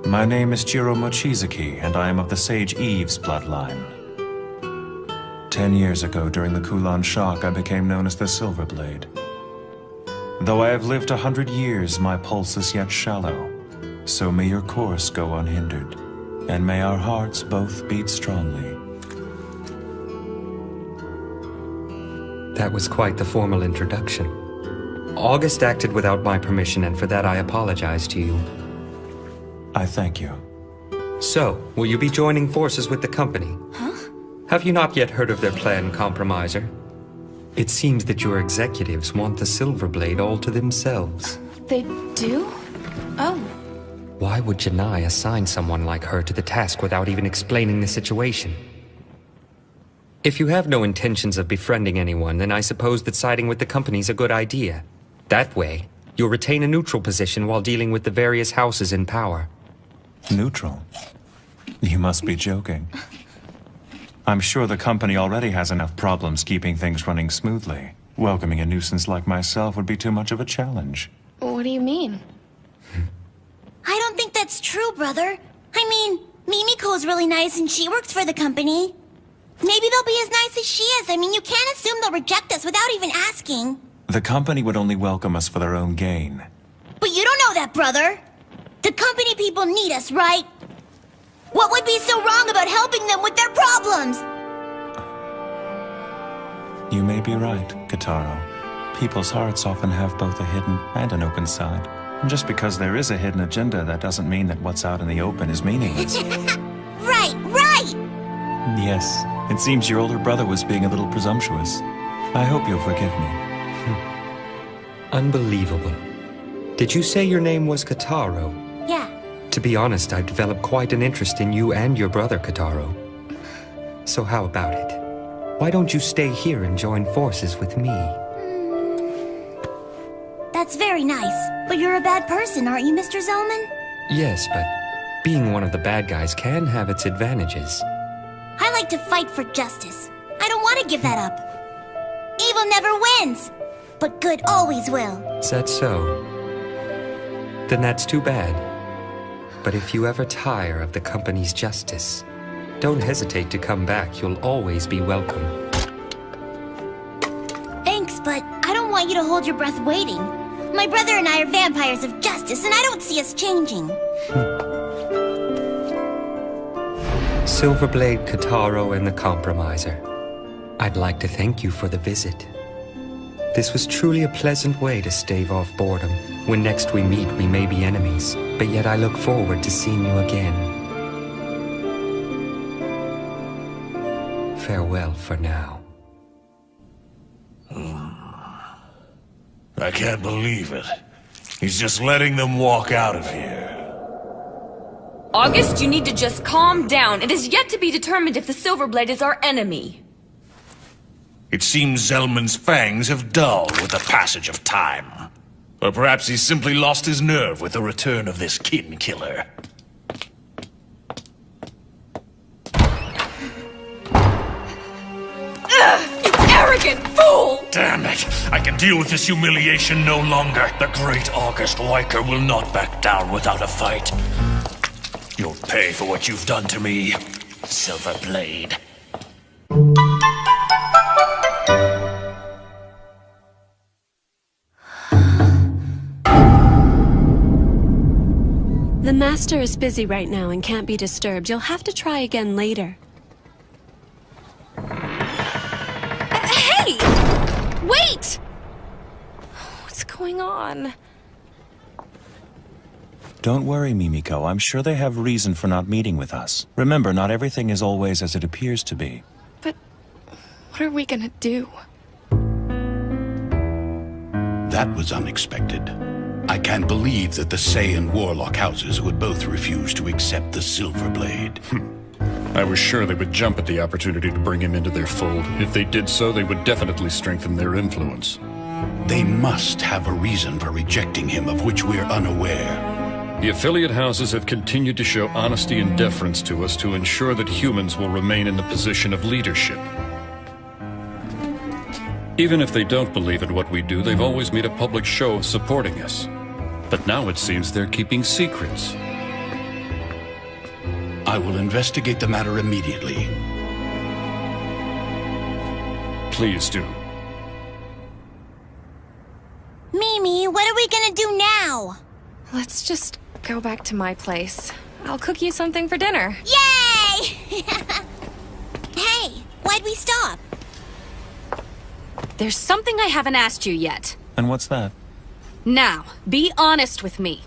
My name is Jiro Mochizuki, and I am of the Sage Eve's bloodline. 10 years ago, during the Kulan shock, I became known as the Silverblade. Though I have lived 100 years, my pulse is yet shallow. So may your course go unhindered. And may our hearts both beat strongly. That was quite the formal introduction. August acted without my permission, and for that I apologize to you. I thank you. So, will you be joining forces with the company? Huh? Have you not yet heard of their plan, Compromiser? It seems that your executives want the Silverblade all to themselves. They do? Oh. Why would Janai assign someone like her to the task without even explaining the situation? If you have no intentions of befriending anyone, then I suppose that siding with the company's a good idea. That way, you'll retain a neutral position while dealing with the various houses in power. Neutral? You must be joking. I'm sure the company already has enough problems keeping things running smoothly. Welcoming a nuisance like myself would be too much of a challenge. What do you mean? I don't think that's true, brother. I mean, Mimiko's really nice and she works for the company. Maybe they'll be as nice as she is. I mean, you can't assume they'll reject us without even asking. The company would only welcome us for their own gain. But you don't know that, brother. The company people need us, right? What would be so wrong about helping them with their problems? You may be right, Kitaro. People's hearts often have both a hidden and an open side. And just because there is a hidden agenda, that doesn't mean that what's out in the open is meaningless. Right, right! Yes, it seems your older brother was being a little presumptuous. I hope you'll forgive me. Unbelievable. Did you say your name was Kitaro? Yeah. To be honest, I've developed quite an interest in you and your brother, Kitaro. So how about it? Why don't you stay here and join forces with me? That's very nice. But you're a bad person, aren't you, Mr. Zellman? Yes, but being one of the bad guys can have its advantages. I like to fight for justice. I don't want to give that up. Evil never wins, but good always will. Is that so? Then that's too bad. But if you ever tire of the company's justice, don't hesitate to come back. You'll always be welcome. Thanks, but I don't want you to hold your breath waiting. My brother and I are vampires of justice, and I don't see us changing. Silverblade, Kitaro, and the Compromiser. I'd like to thank you for the visit. This was truly a pleasant way to stave off boredom. When next we meet, we may be enemies, but yet I look forward to seeing you again. Farewell for now. I can't believe it. He's just letting them walk out of here. August, you need to just calm down. It is yet to be determined if the Silverblade is our enemy. It seems Zellman's fangs have dulled with the passage of time. Or perhaps he's simply lost his nerve with the return of this kin killer. Ugh, you arrogant fool! Damn it! I can deal with this humiliation no longer. The great August Wyker will not back down without a fight. You'll pay for what you've done to me, Silverblade. The Master is busy right now and can't be disturbed. You'll have to try again later. Hey! Wait! What's going on? Don't worry, Mimiko. I'm sure they have reason for not meeting with us. Remember, not everything is always as it appears to be. But what are we gonna do? That was unexpected. I can't believe that the Say and Warlock houses would both refuse to accept the Silverblade. I was sure they would jump at the opportunity to bring him into their fold. If they did so, they would definitely strengthen their influence. They must have a reason for rejecting him of which we're unaware. The affiliate houses have continued to show honesty and deference to us to ensure that humans will remain in the position of leadership. Even if they don't believe in what we do, they've always made a public show of supporting us. But now it seems they're keeping secrets. I will investigate the matter immediately. Please do. Mimi, what are we gonna do now? Let's just go back to my place. I'll cook you something for dinner. Yay! Hey, why'd we stop? There's something I haven't asked you yet. And what's that? Now, be honest with me.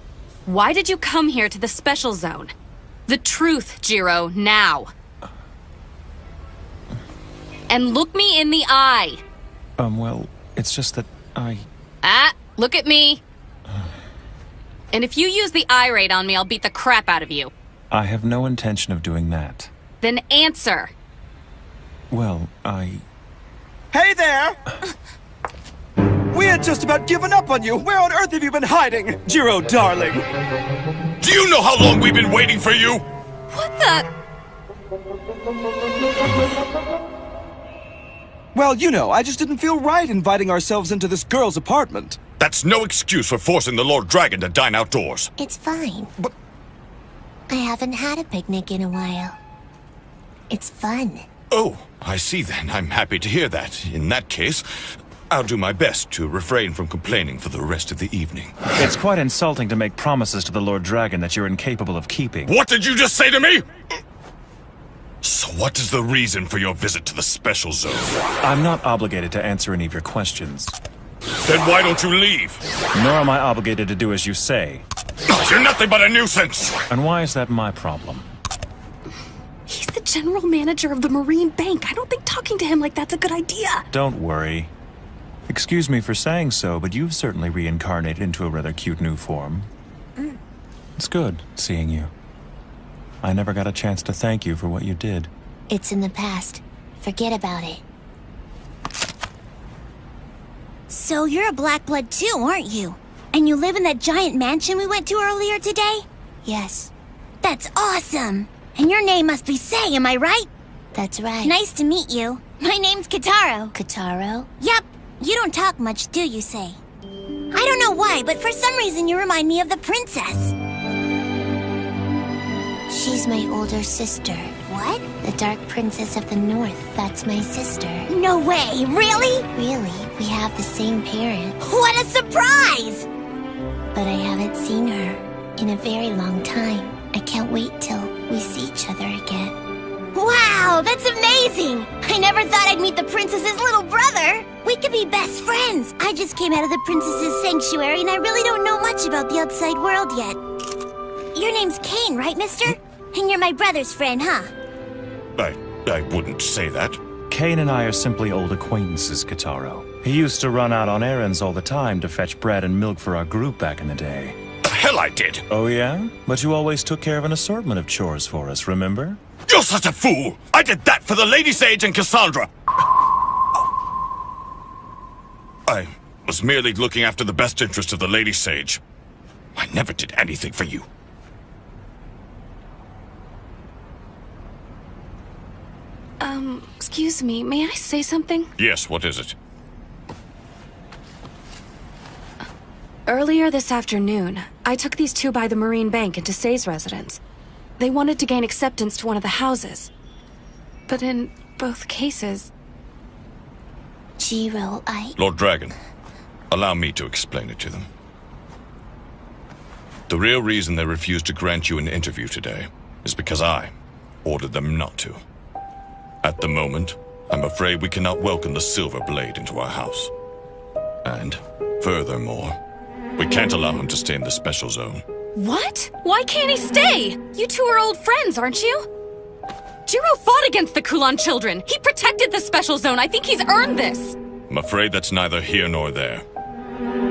Why did you come here to the Special Zone? The truth, Jiro, now. And look me in the eye. Well, it's just that Look at me. And if you use the eye raid on me, I'll beat the crap out of you. I have no intention of doing that. Then answer. Well, Hey there! We had just about given up on you. Where on earth have you been hiding, Jiro, darling? Do you know how long we've been waiting for you? What the? Well, you know, I just didn't feel right inviting ourselves into this girl's apartment. That's no excuse for forcing the Lord Dragon to dine outdoors. It's fine. But I haven't had a picnic in a while. It's fun. Oh, I see then. I'm happy to hear that. In that case, I'll do my best to refrain from complaining for the rest of the evening. It's quite insulting to make promises to the Lord Dragon that you're incapable of keeping. What did you just say to me? So what is the reason for your visit to the Special Zone? I'm not obligated to answer any of your questions. Then why don't you leave? Nor am I obligated to do as you say. You're nothing but a nuisance! And why is that my problem? He's the general manager of the Marine Bank. I don't think talking to him like that's a good idea. Don't worry. Excuse me for saying so, but you've certainly reincarnated into a rather cute new form. It's good seeing you. I never got a chance to thank you for what you did. It's in the past. Forget about it. So you're a Black Blood too, aren't you? And you live in that giant mansion we went to earlier today? Yes. That's awesome! And your name must be Sei, am I right? That's right. Nice to meet you. My name's Kitaro. Kitaro? Yep. You don't talk much, do you, Sei? I don't know why, but for some reason you remind me of the princess. She's my older sister. What? The Dark Princess of the North. That's my sister. No way! Really? Really. We have the same parents. What a surprise! But I haven't seen her in a very long time. I can't wait till we see each other again. Wow, that's amazing! I never thought I'd meet the princess's little brother! We could be best friends! I just came out of the princess's sanctuary and I really don't know much about the outside world yet. Your name's Kane, right, mister? And you're my brother's friend, huh? I wouldn't say that. Kane and I are simply old acquaintances, Kitaro. He used to run out on errands all the time to fetch bread and milk for our group back in the day. The hell I did! Oh yeah? But you always took care of an assortment of chores for us, remember? You're such a fool! I did that for the Lady Sage and Cassandra! I was merely looking after the best interest of the Lady Sage. I never did anything for you. Excuse me, may I say something? Yes, what is it? Earlier this afternoon, I took these two by the Marine Bank into Sei's residence. They wanted to gain acceptance to one of the houses. But in both cases... Jiro, Lord Dragon, allow me to explain it to them. The real reason they refused to grant you an interview today is because I ordered them not to. At the moment, I'm afraid we cannot welcome the Silver Blade into our house. And, furthermore, we can't allow him to stay in the Special Zone. What? Why can't he stay? You two are old friends, aren't you? Jiro fought against the Kulan children. He protected the Special Zone. I think he's earned this. I'm afraid that's neither here nor there.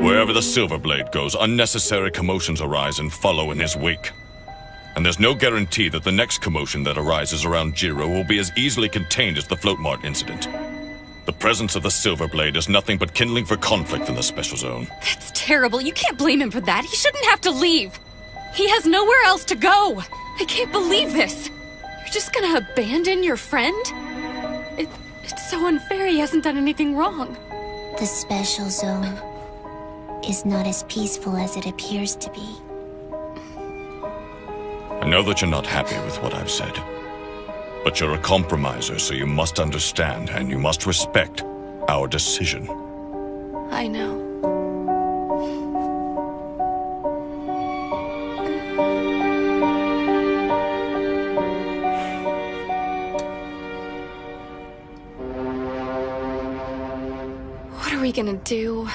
Wherever the Silver Blade goes, unnecessary commotions arise and follow in his wake. And there's no guarantee that the next commotion that arises around Jiro will be as easily contained as the Float Mart incident. The presence of the Silver Blade is nothing but kindling for conflict in the Special Zone. That's terrible. You can't blame him for that. He shouldn't have to leave. He has nowhere else to go. I can't believe this. You're just gonna abandon your friend? It's so unfair. He hasn't done anything wrong. the Special Zone is not as peaceful as it appears to be. I know that you're not happy with what I've said. But you're a compromiser, so you must understand and you must respect our decision. I know. are we gonna do?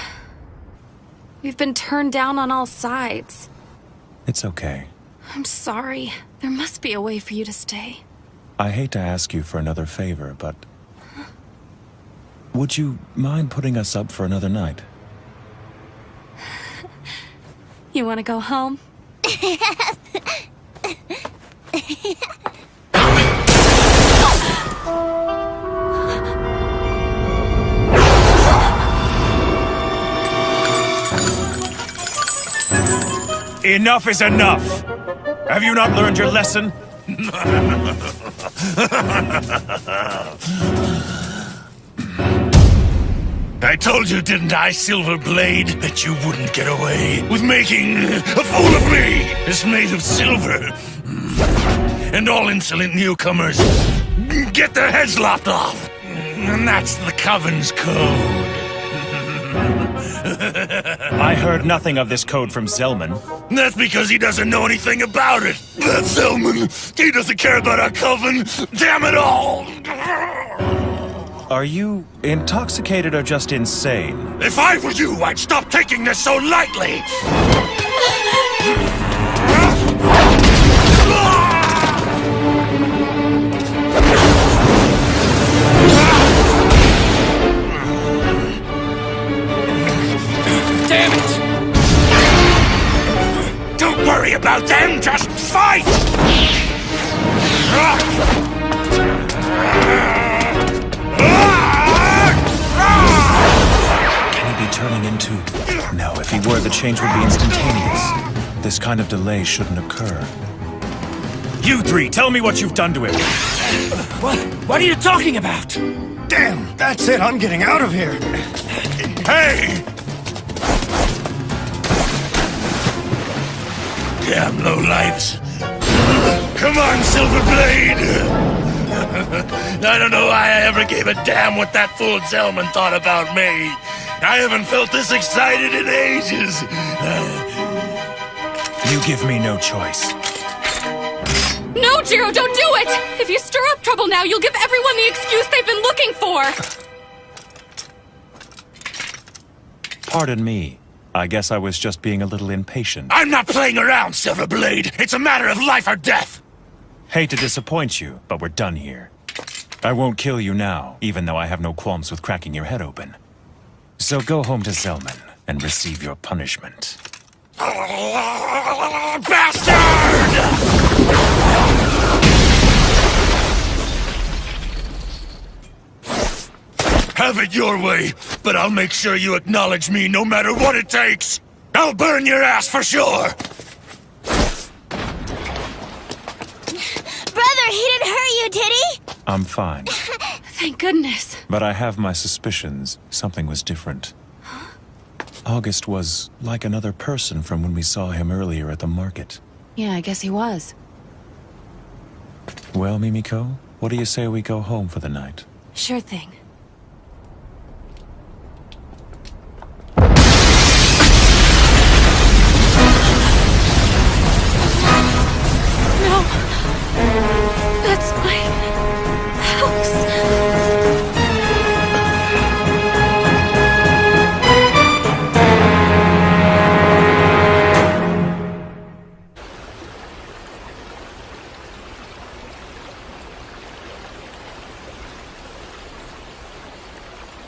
We've been turned down on all sides. It's okay. I'm sorry. There must be a way for you to stay. I hate to ask you for another favor, but... would you mind putting us up for another night? You wanna go home? Enough is enough! Have you not learned your lesson? I told you, didn't I, Silverblade, that you wouldn't get away with making a fool of me! It's made of silver. And all insolent newcomers get their heads lopped off. And that's the Coven's code. I heard nothing of this code from Zelman. That's because he doesn't know anything about it. That Zelman, he doesn't care about our Coven. Damn it all! Are you intoxicated or just insane? If I were you, I'd stop taking this so lightly! Damn it! Don't worry about them, just fight! Can he be turning into... No, if he were, the change would be instantaneous. This kind of delay shouldn't occur. You three, tell me what you've done to him. What are you talking about? Damn, that's it. I'm getting out of here. Hey! Damn lowlifes. Come on, Silverblade! I don't know why I ever gave a damn what that fool Zelman thought about me. I haven't felt this excited in ages. You give me no choice. No, Jiro, don't do it! If you stir up trouble now, you'll give everyone the excuse they've been looking for! Pardon me. I guess I was just being a little impatient. I'm not playing around, Silverblade. It's a matter of life or death. Hate to disappoint you, but we're done here. I won't kill you now, even though I have no qualms with cracking your head open. So go home to Zelman and receive your punishment. Bastard! Have it your way, but I'll make sure you acknowledge me no matter what it takes. I'll burn your ass for sure. Brother, he didn't hurt you, did he? I'm fine. Thank goodness. But I have my suspicions. Something was different. August was like another person from when we saw him earlier at the market. Yeah, I guess he was. Well, Mimiko, what do you say we go home for the night? Sure thing. No! That's my house!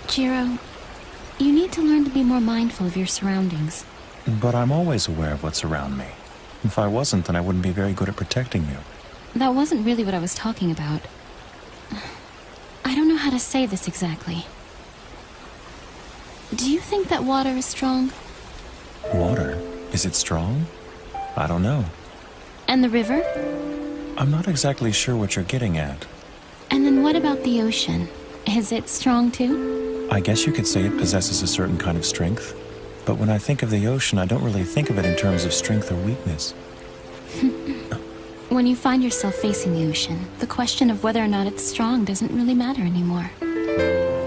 Jiro, you need to learn to be more mindful of your surroundings. But I'm always aware of what's around me. If I wasn't, then I wouldn't be very good at protecting you. That wasn't really what I was talking about. I don't know how to say this exactly. Do you think that water is strong? Water? Is it strong? I don't know. And the river? I'm not exactly sure what you're getting at. And then what about the ocean? Is it strong too? I guess you could say it possesses a certain kind of strength. But when I think of the ocean, I don't really think of it in terms of strength or weakness. When you find yourself facing the ocean, the question of whether or not it's strong doesn't really matter anymore.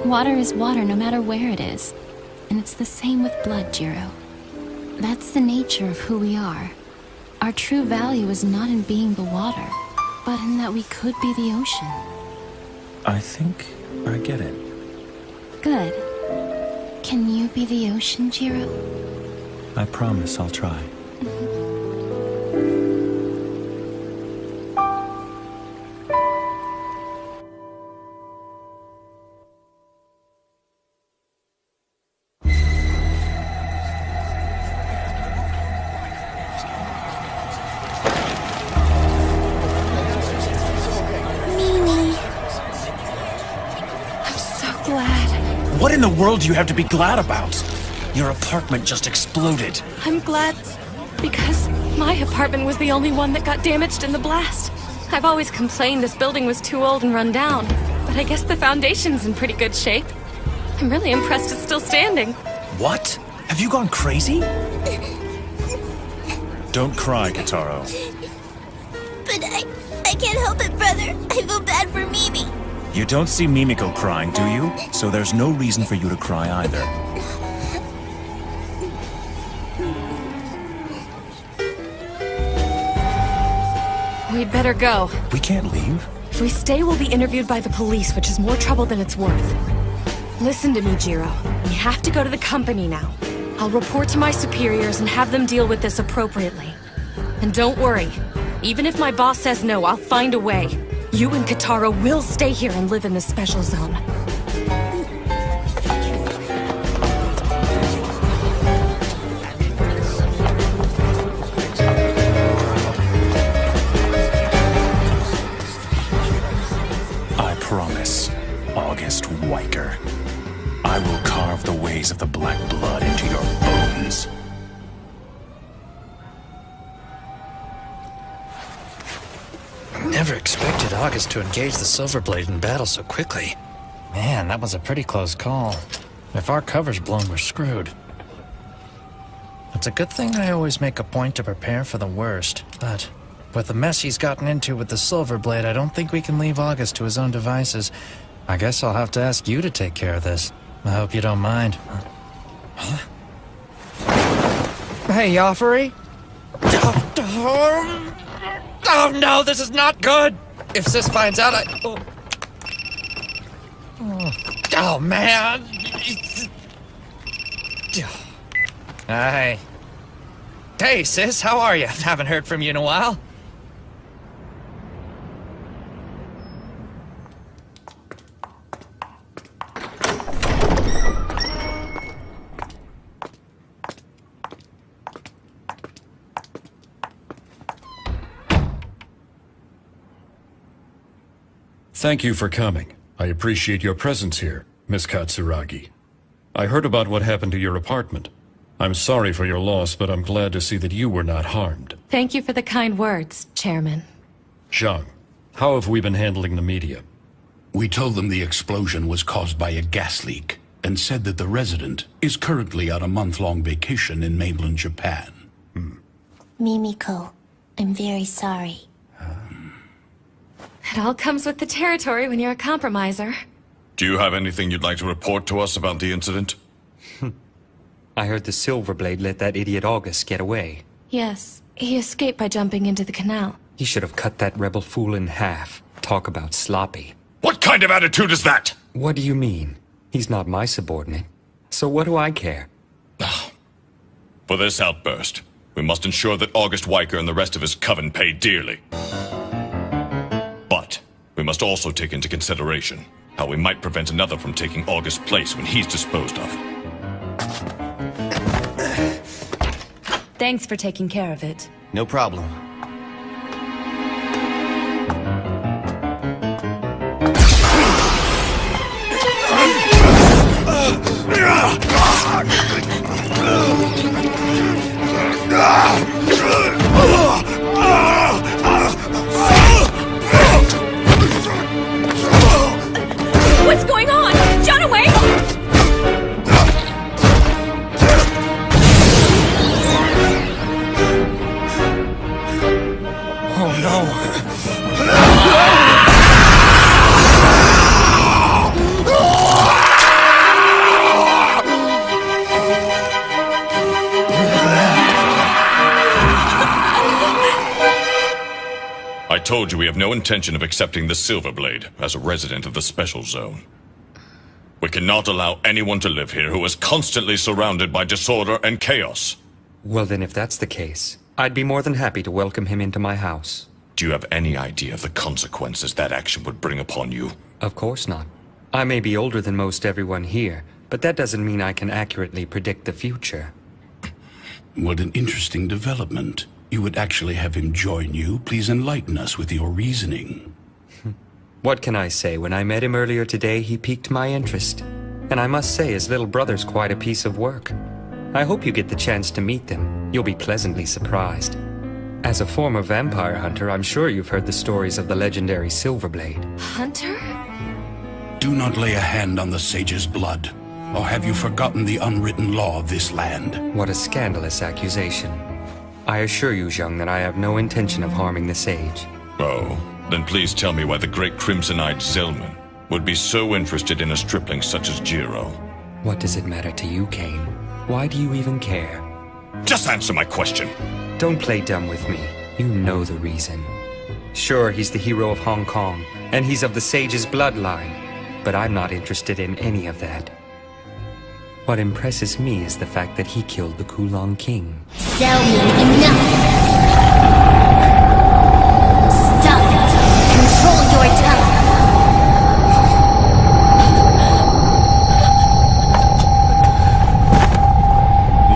Water is water no matter where it is. And it's the same with blood, Jiro. That's the nature of who we are. Our true value is not in being the water, but in that we could be the ocean. I think I get it. Good. Can you be the ocean, Jiro? I promise I'll try. What in the world do you have to be glad about? Your apartment just exploded. I'm glad because my apartment was the only one that got damaged in the blast. I've always complained this building was too old and run down, but I guess the foundation's in pretty good shape. I'm really impressed it's still standing. What? Have you gone crazy? Don't cry, Kitaro. But I can't help it, brother. I feel bad for Mimi. You don't see Mimiko crying, do you? So there's no reason for you to cry either. We'd better go. We can't leave. If we stay, we'll be interviewed by the police, which is more trouble than it's worth. Listen to me, Jiro. We have to go to the company now. I'll report to my superiors and have them deal with this appropriately. And don't worry. Even if my boss says no, I'll find a way. You and Kitaro will stay here and live in the special zone. I promise, August Wyker. I will carve the ways of the Black Blood into your bones. Never expected August to engage the Silverblade in battle so quickly. Man, that was a pretty close call. If our cover's blown, we're screwed. It's a good thing I always make a point to prepare for the worst, but with the mess he's gotten into with the Silverblade, I don't think we can leave August to his own devices. I guess I'll have to ask you to take care of this. I hope you don't mind. Huh? Hey, Joffrey? Oh no, this is not good! If Sis finds out, Oh man! Hi. Hey, Sis, how are you? Haven't heard from you in a while. Thank you for coming. I appreciate your presence here, Miss Katsuragi. I heard about what happened to your apartment. I'm sorry for your loss, but I'm glad to see that you were not harmed. Thank you for the kind words, Chairman. Zhang, how have we been handling the media? We told them the explosion was caused by a gas leak and said that the resident is currently on a month-long vacation in mainland Japan. Mimiko, I'm very sorry. It all comes with the territory when you're a compromiser. Do you have anything you'd like to report to us about the incident? I heard the Silverblade let that idiot August get away. Yes, he escaped by jumping into the canal. He should have cut that rebel fool in half. Talk about sloppy. What kind of attitude is that? What do you mean? He's not my subordinate. So what do I care? For this outburst, we must ensure that August Wyker and the rest of his coven pay dearly. But we must also take into consideration how we might prevent another from taking August's place when he's disposed of. Thanks for taking care of it. No problem. What's going on? Jonaway! Oh no! I told you we have no intention of accepting the Silverblade as a resident of the Special Zone. We cannot allow anyone to live here who is constantly surrounded by disorder and chaos. Well then, if that's the case, I'd be more than happy to welcome him into my house. Do you have any idea of the consequences that action would bring upon you? Of course not. I may be older than most everyone here, but that doesn't mean I can accurately predict the future. What an interesting development. You would actually have him join you. Please enlighten us with your reasoning. What can I say? When I met him earlier today, he piqued my interest. And I must say, his little brother's quite a piece of work. I hope you get the chance to meet them. You'll be pleasantly surprised. As a former vampire hunter, I'm sure you've heard the stories of the legendary Silverblade. Hunter? Do not lay a hand on the sage's blood. Or have you forgotten the unwritten law of this land? What a scandalous accusation. I assure you, Zhang, that I have no intention of harming the sage. Oh, then please tell me why the great Crimson-Eyed Zilman would be so interested in a stripling such as Jiro. What does it matter to you, Kane? Why do you even care? Just answer my question. Don't play dumb with me. You know the reason. Sure, he's the hero of Hong Kong, and he's of the sage's bloodline, but I'm not interested in any of that. What impresses me is the fact that he killed the Kulon King. Zilman, enough! Stop it! Control your tongue!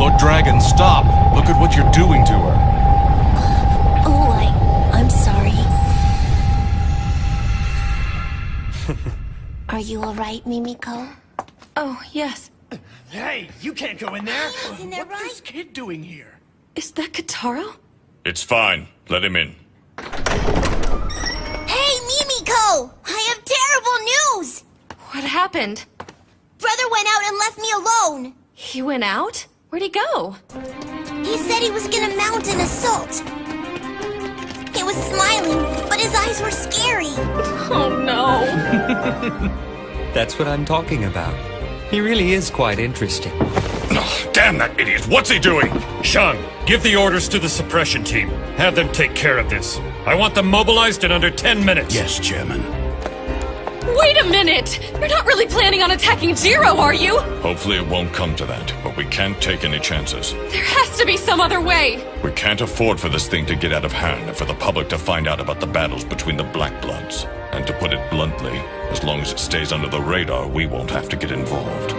Lord Dragon, stop! Look at what you're doing to her. Oh, I'm sorry. Are you alright, Mimiko? Oh, yes. Hey, you can't go in there! Isn't that right? What's this kid doing here? Is that Kataro? It's fine. Let him in. Hey, Mimiko! I have terrible news! What happened? Brother went out and left me alone! He went out? Where'd he go? He said he was gonna mount an assault. He was smiling, but his eyes were scary. Oh no. That's what I'm talking about. He really is quite interesting. Oh, damn that idiot! What's he doing? Shang, give the orders to the suppression team. Have them take care of this. I want them mobilized in under 10 minutes. Yes, Chairman. Wait a minute! You're not really planning on attacking Jiro, are you? Hopefully it won't come to that, but we can't take any chances. There has to be some other way! We can't afford for this thing to get out of hand and for the public to find out about the battles between the Black Bloods. And to put it bluntly, as long as it stays under the radar, we won't have to get involved.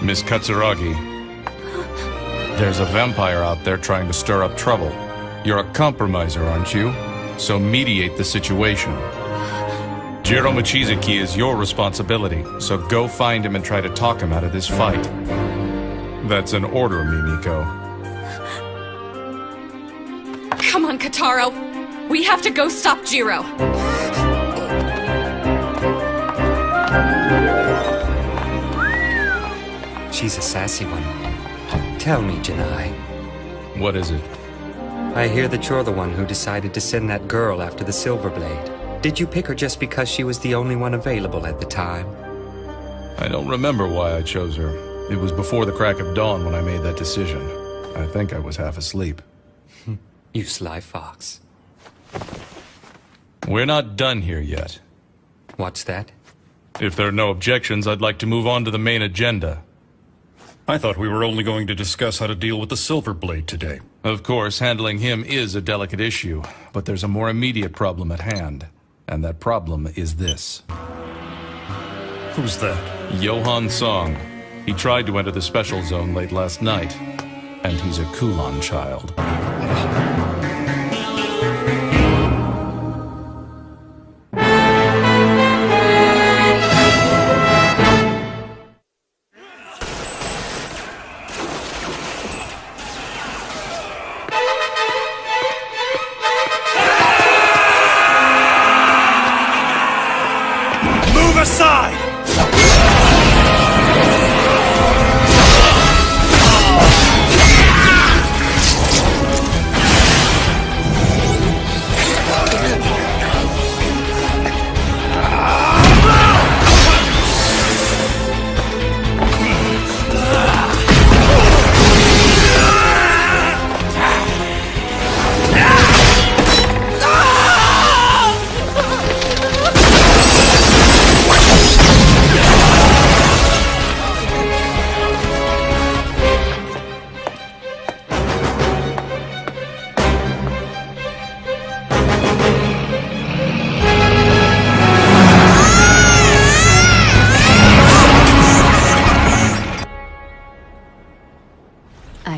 Miss Katsuragi, there's a vampire out there trying to stir up trouble. You're a compromiser, aren't you? So mediate the situation. Jiro Mochizuki is your responsibility, so go find him and try to talk him out of this fight. That's an order, Mimiko. Come on, Kataro. We have to go stop Jiro. She's a sassy one. Tell me, Janai. What is it? I hear that you're the one who decided to send that girl after the Silverblade. Did you pick her just because she was the only one available at the time? I don't remember why I chose her. It was before the crack of dawn when I made that decision. I think I was half asleep. You sly fox. We're not done here yet. What's that? If there are no objections, I'd like to move on to the main agenda. I thought we were only going to discuss how to deal with the Silverblade today. Of course, handling him is a delicate issue, but there's a more immediate problem at hand. And that problem is this. Who's that? Johan Song. He tried to enter the special zone late last night. And he's a Kulon child. Move aside!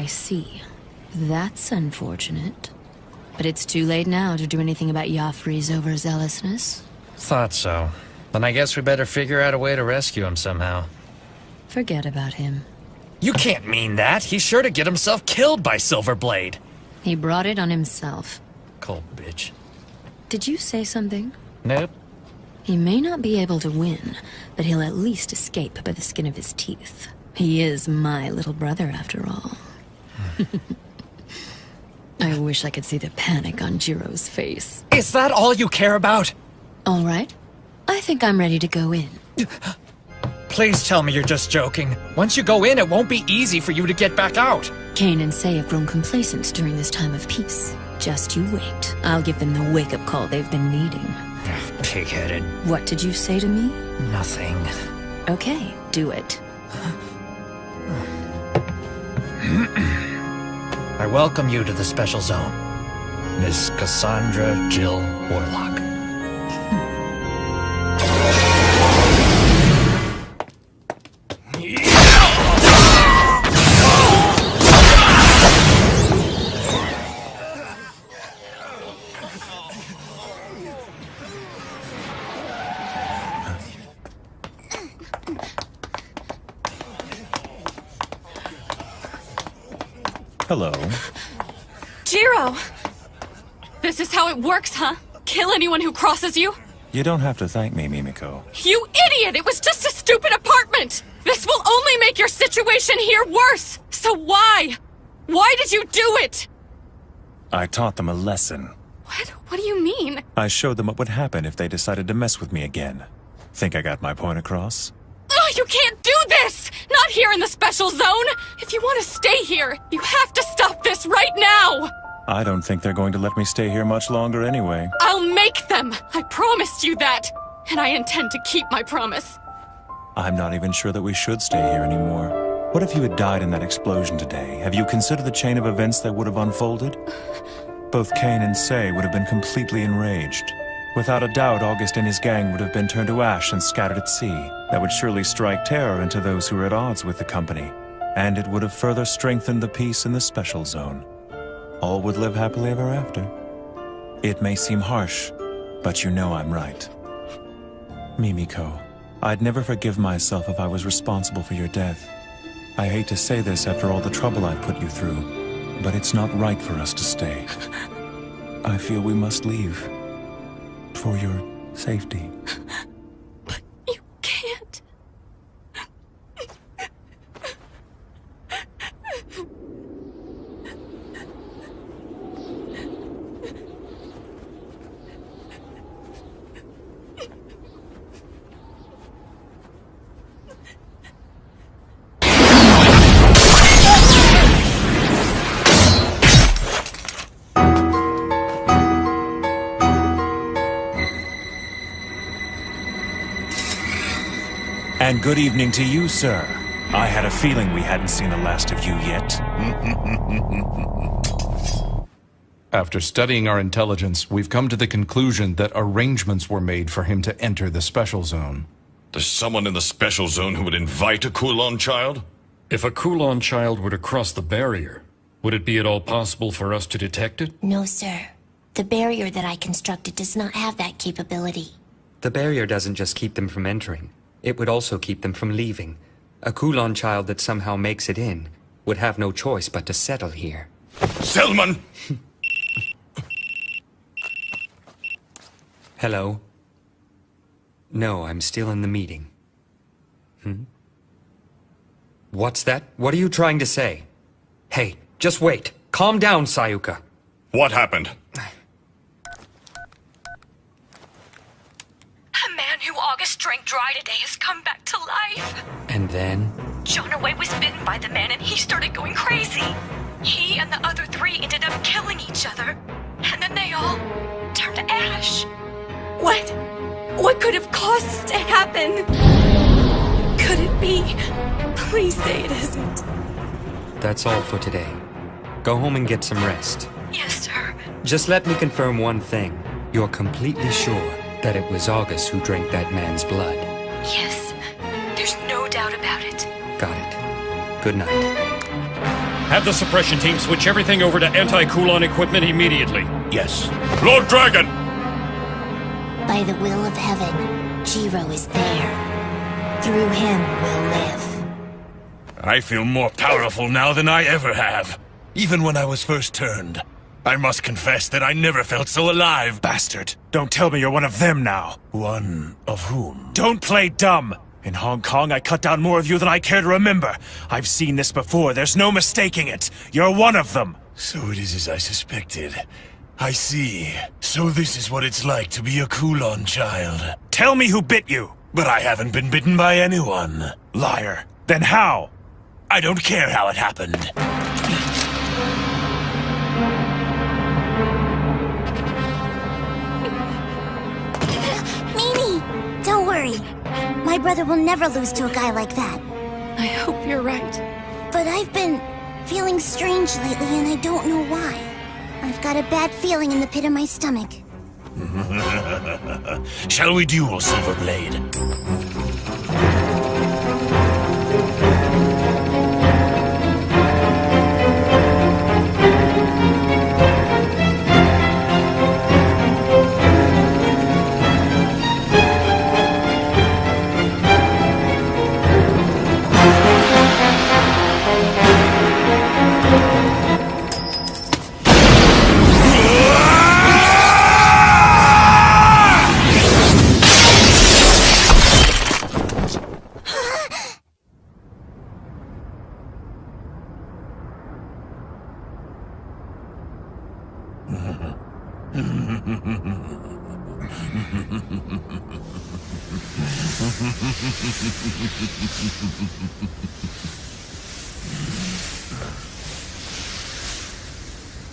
I see. That's unfortunate. But it's too late now to do anything about Joffrey's overzealousness. Thought so. Then I guess we better figure out a way to rescue him somehow. Forget about him. You can't mean that. He's sure to get himself killed by Silverblade. He brought it on himself. Cold bitch. Did you say something? Nope. He may not be able to win, but he'll at least escape by the skin of his teeth. He is my little brother, after all. I wish I could see the panic on Jiro's face. Is that all you care about? All right. I think I'm ready to go in. Please tell me you're just joking. Once you go in, it won't be easy for you to get back out. Kane and Say have grown complacent during this time of peace. Just you wait. I'll give them the wake-up call they've been needing. Pig-headed. What did you say to me? Nothing. Okay, do it. I welcome you to the Special Zone, Miss Cassandra Jill Warlock. Hello. Jiro! This is how it works, huh? Kill anyone who crosses you? You don't have to thank me, Mimiko. You idiot! It was just a stupid apartment! This will only make your situation here worse! So why? Why did you do it? I taught them a lesson. What do you mean? I showed them what would happen if they decided to mess with me again. Think I got my point across? Oh, you can't do this! Not here in the Special Zone! If you want to stay here, you have to stop this right now! I don't think they're going to let me stay here much longer anyway. I'll make them! I promised you that! And I intend to keep my promise. I'm not even sure that we should stay here anymore. What if you had died in that explosion today? Have you considered the chain of events that would have unfolded? Both Kane and Say would have been completely enraged. Without a doubt, August and his gang would have been turned to ash and scattered at sea. That would surely strike terror into those who were at odds with the company. And it would have further strengthened the peace in the Special Zone. All would live happily ever after. It may seem harsh, but you know I'm right. Mimiko, I'd never forgive myself if I was responsible for your death. I hate to say this after all the trouble I've put you through, but it's not right for us to stay. I feel we must leave. For your safety. But you can't. And good evening to you, sir. I had a feeling we hadn't seen the last of you yet. After studying our intelligence, we've come to the conclusion that arrangements were made for him to enter the Special Zone. There's someone in the Special Zone who would invite a Kulon child? If a Kulon child were to cross the barrier, would it be at all possible for us to detect it? No, sir. The barrier that I constructed does not have that capability. The barrier doesn't just keep them from entering. It would also keep them from leaving. A Kulon child that somehow makes it in would have no choice but to settle here. Selman! Hello? No, I'm still in the meeting. What's that? What are you trying to say? Hey, just wait. Calm down, Sayuka. What happened? A man who August drank dry today has come back to life. And then? Jonaway was bitten by the man and he started going crazy. He and the other three ended up killing each other. And then they all turned to ash. What could have caused this to happen? Could it be? Please say it isn't. That's all for today. Go home and get some rest. Yes, sir. Just let me confirm one thing. You're completely sure that it was August who drank that man's blood? Yes. There's no doubt about it. Got it. Good night. Have the suppression team switch everything over to anti-Kulon equipment immediately. Yes. Lord Dragon! By the will of heaven, Jiro is there. Through him we'll live. I feel more powerful now than I ever have. Even when I was first turned. I must confess that I never felt so alive. Bastard. Don't tell me you're one of them now. One of whom? Don't play dumb. In Hong Kong, I cut down more of you than I care to remember. I've seen this before. There's no mistaking it. You're one of them. So it is as I suspected. I see. So this is what it's like to be a Kulon child. Tell me who bit you. But I haven't been bitten by anyone. Liar. Then how? I don't care how it happened. Mimi! Don't worry. My brother will never lose to a guy like that. I hope you're right. But I've been feeling strange lately and I don't know why. I've got a bad feeling in the pit of my stomach. Shall we duel, Silverblade?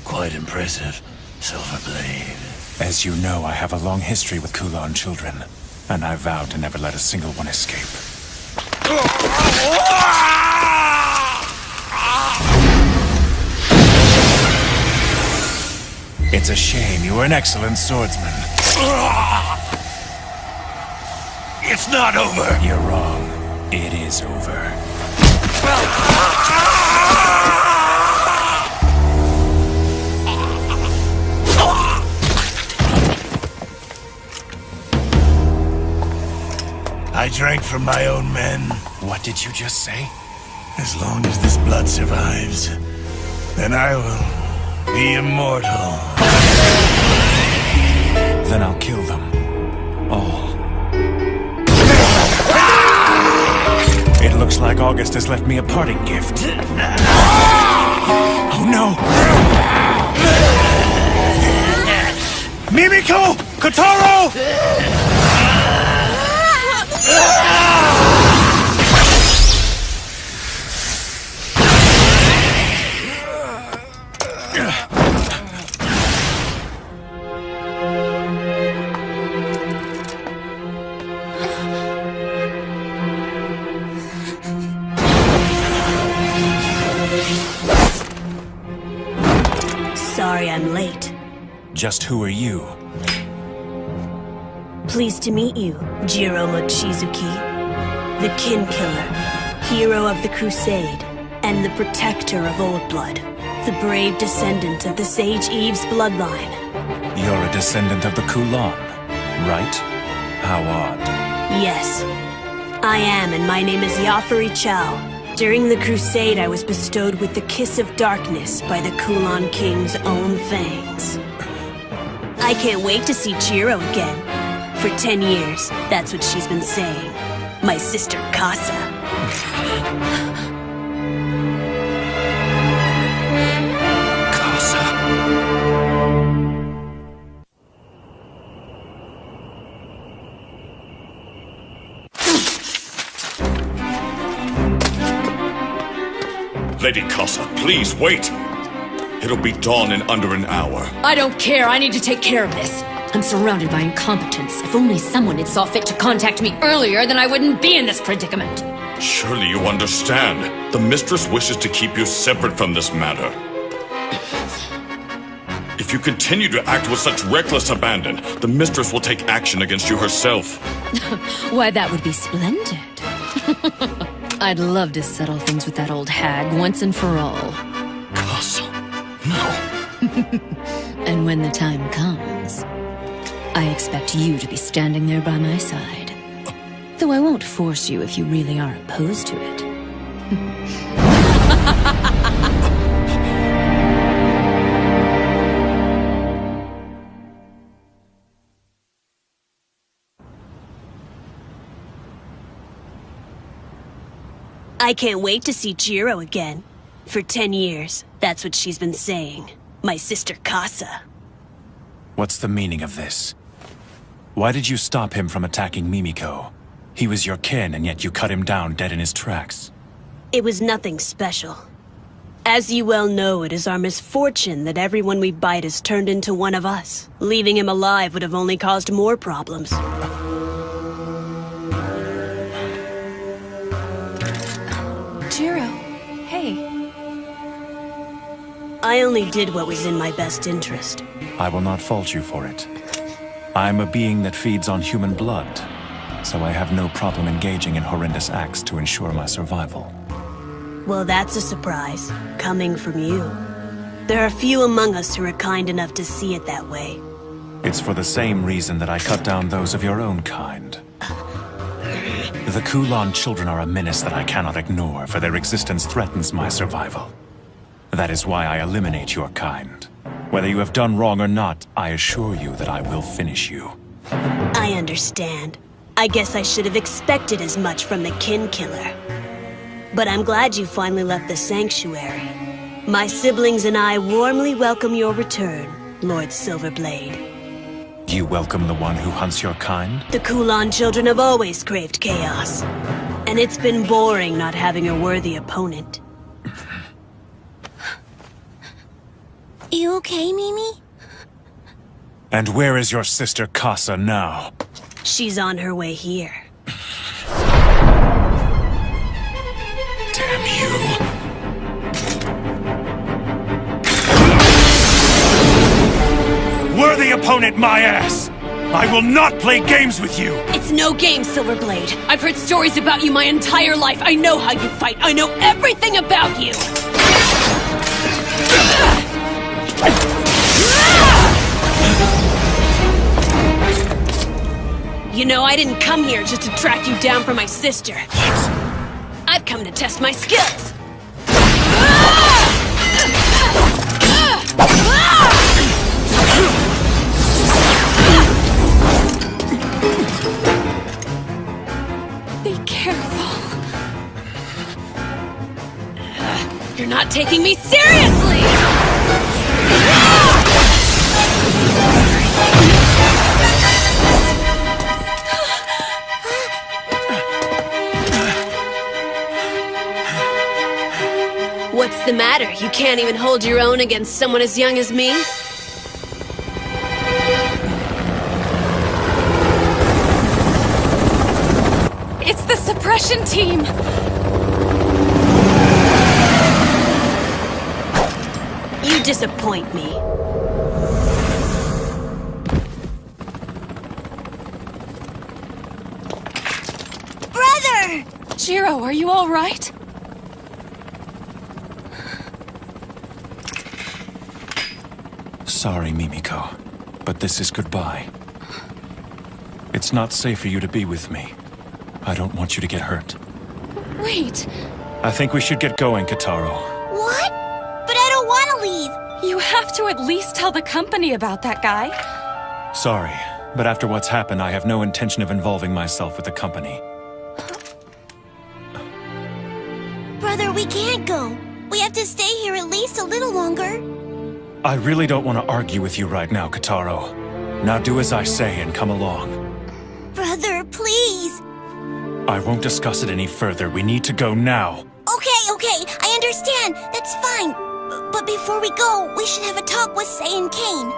Quite impressive, Silverblade. As you know, I have a long history with Kulon children, and I vowed to never let a single one escape. It's a shame. You were an excellent swordsman. It's not over! You're wrong. It is over. I drank from my own men. What did you just say? As long as this blood survives, then I will be immortal. Then I'll kill them. All. It looks like August has left me a parting gift. Oh no! Mimiko! Kotaro! Sorry I'm late. Just who are you? Pleased to meet you, Jiro Mochizuki. The Kin Killer, hero of the Crusade, and the protector of Old Blood. The brave descendant of the Sage Eve's bloodline. You're a descendant of the Kulon, right? How odd. Yes, I am, and my name is Yafari Chow. During the Crusade, I was bestowed with the Kiss of Darkness by the Kulon King's own fangs. I can't wait to see Jiro again. For 10 years, that's what she's been saying. My sister, Casa. Lady Casa, please wait. It'll be dawn in under an hour. I don't care. I need to take care of this. I'm surrounded by incompetence. If only someone had saw fit to contact me earlier, then I wouldn't be in this predicament. Surely you understand. The mistress wishes to keep you separate from this matter. If you continue to act with such reckless abandon, the mistress will take action against you herself. Why, that would be splendid. I'd love to settle things with that old hag once and for all. And when the time comes, I expect you to be standing there by my side. Though I won't force you if you really are opposed to it. I can't wait to see Jiro again. For 10 years, that's what she's been saying. My sister Casa. What's the meaning of this? Why did you stop him from attacking Mimiko? He was your kin, and yet you cut him down dead in his tracks. It was nothing special. As you well know, it is our misfortune that everyone we bite is turned into one of us. Leaving him alive would have only caused more problems. Jiro, hey. I only did what was in my best interest. I will not fault you for it. I am a being that feeds on human blood, so I have no problem engaging in horrendous acts to ensure my survival. Well, that's a surprise, coming from you. There are few among us who are kind enough to see it that way. It's for the same reason that I cut down those of your own kind. The Kulan children are a menace that I cannot ignore, for their existence threatens my survival. That is why I eliminate your kind. Whether you have done wrong or not, I assure you that I will finish you. I understand. I guess I should have expected as much from the kin killer. But I'm glad you finally left the sanctuary. My siblings and I warmly welcome your return, Lord Silverblade. You welcome the one who hunts your kind? The Kulan children have always craved chaos. And it's been boring not having a worthy opponent. You okay, Mimi? And where is your sister Casa now? She's on her way here. Damn you. Worthy opponent, my ass! I will not play games with you! It's no game, Silverblade. I've heard stories about you my entire life. I know how you fight. I know everything about you! You know, I didn't come here just to track you down for my sister. What? I've come to test my skills. Be careful. You're not taking me seriously! What's the matter? You can't even hold your own against someone as young as me? It's the suppression team! You disappoint me. Brother! Jiro, are you all right? Sorry, Mimiko, but this is goodbye. It's not safe for you to be with me. I don't want you to get hurt. Wait. I think we should get going, Kitaro. What? But I don't want to leave. You have to at least tell the company about that guy. Sorry, but after what's happened, I have no intention of involving myself with the company. Brother, we can't go. We have to stay here at least a little longer. I really don't want to argue with you right now, Kitaro. Now do as I say and come along. Brother, please. I won't discuss it any further. We need to go now. Okay, I understand. That's fine. But before we go, we should have a talk with Sei and Kane.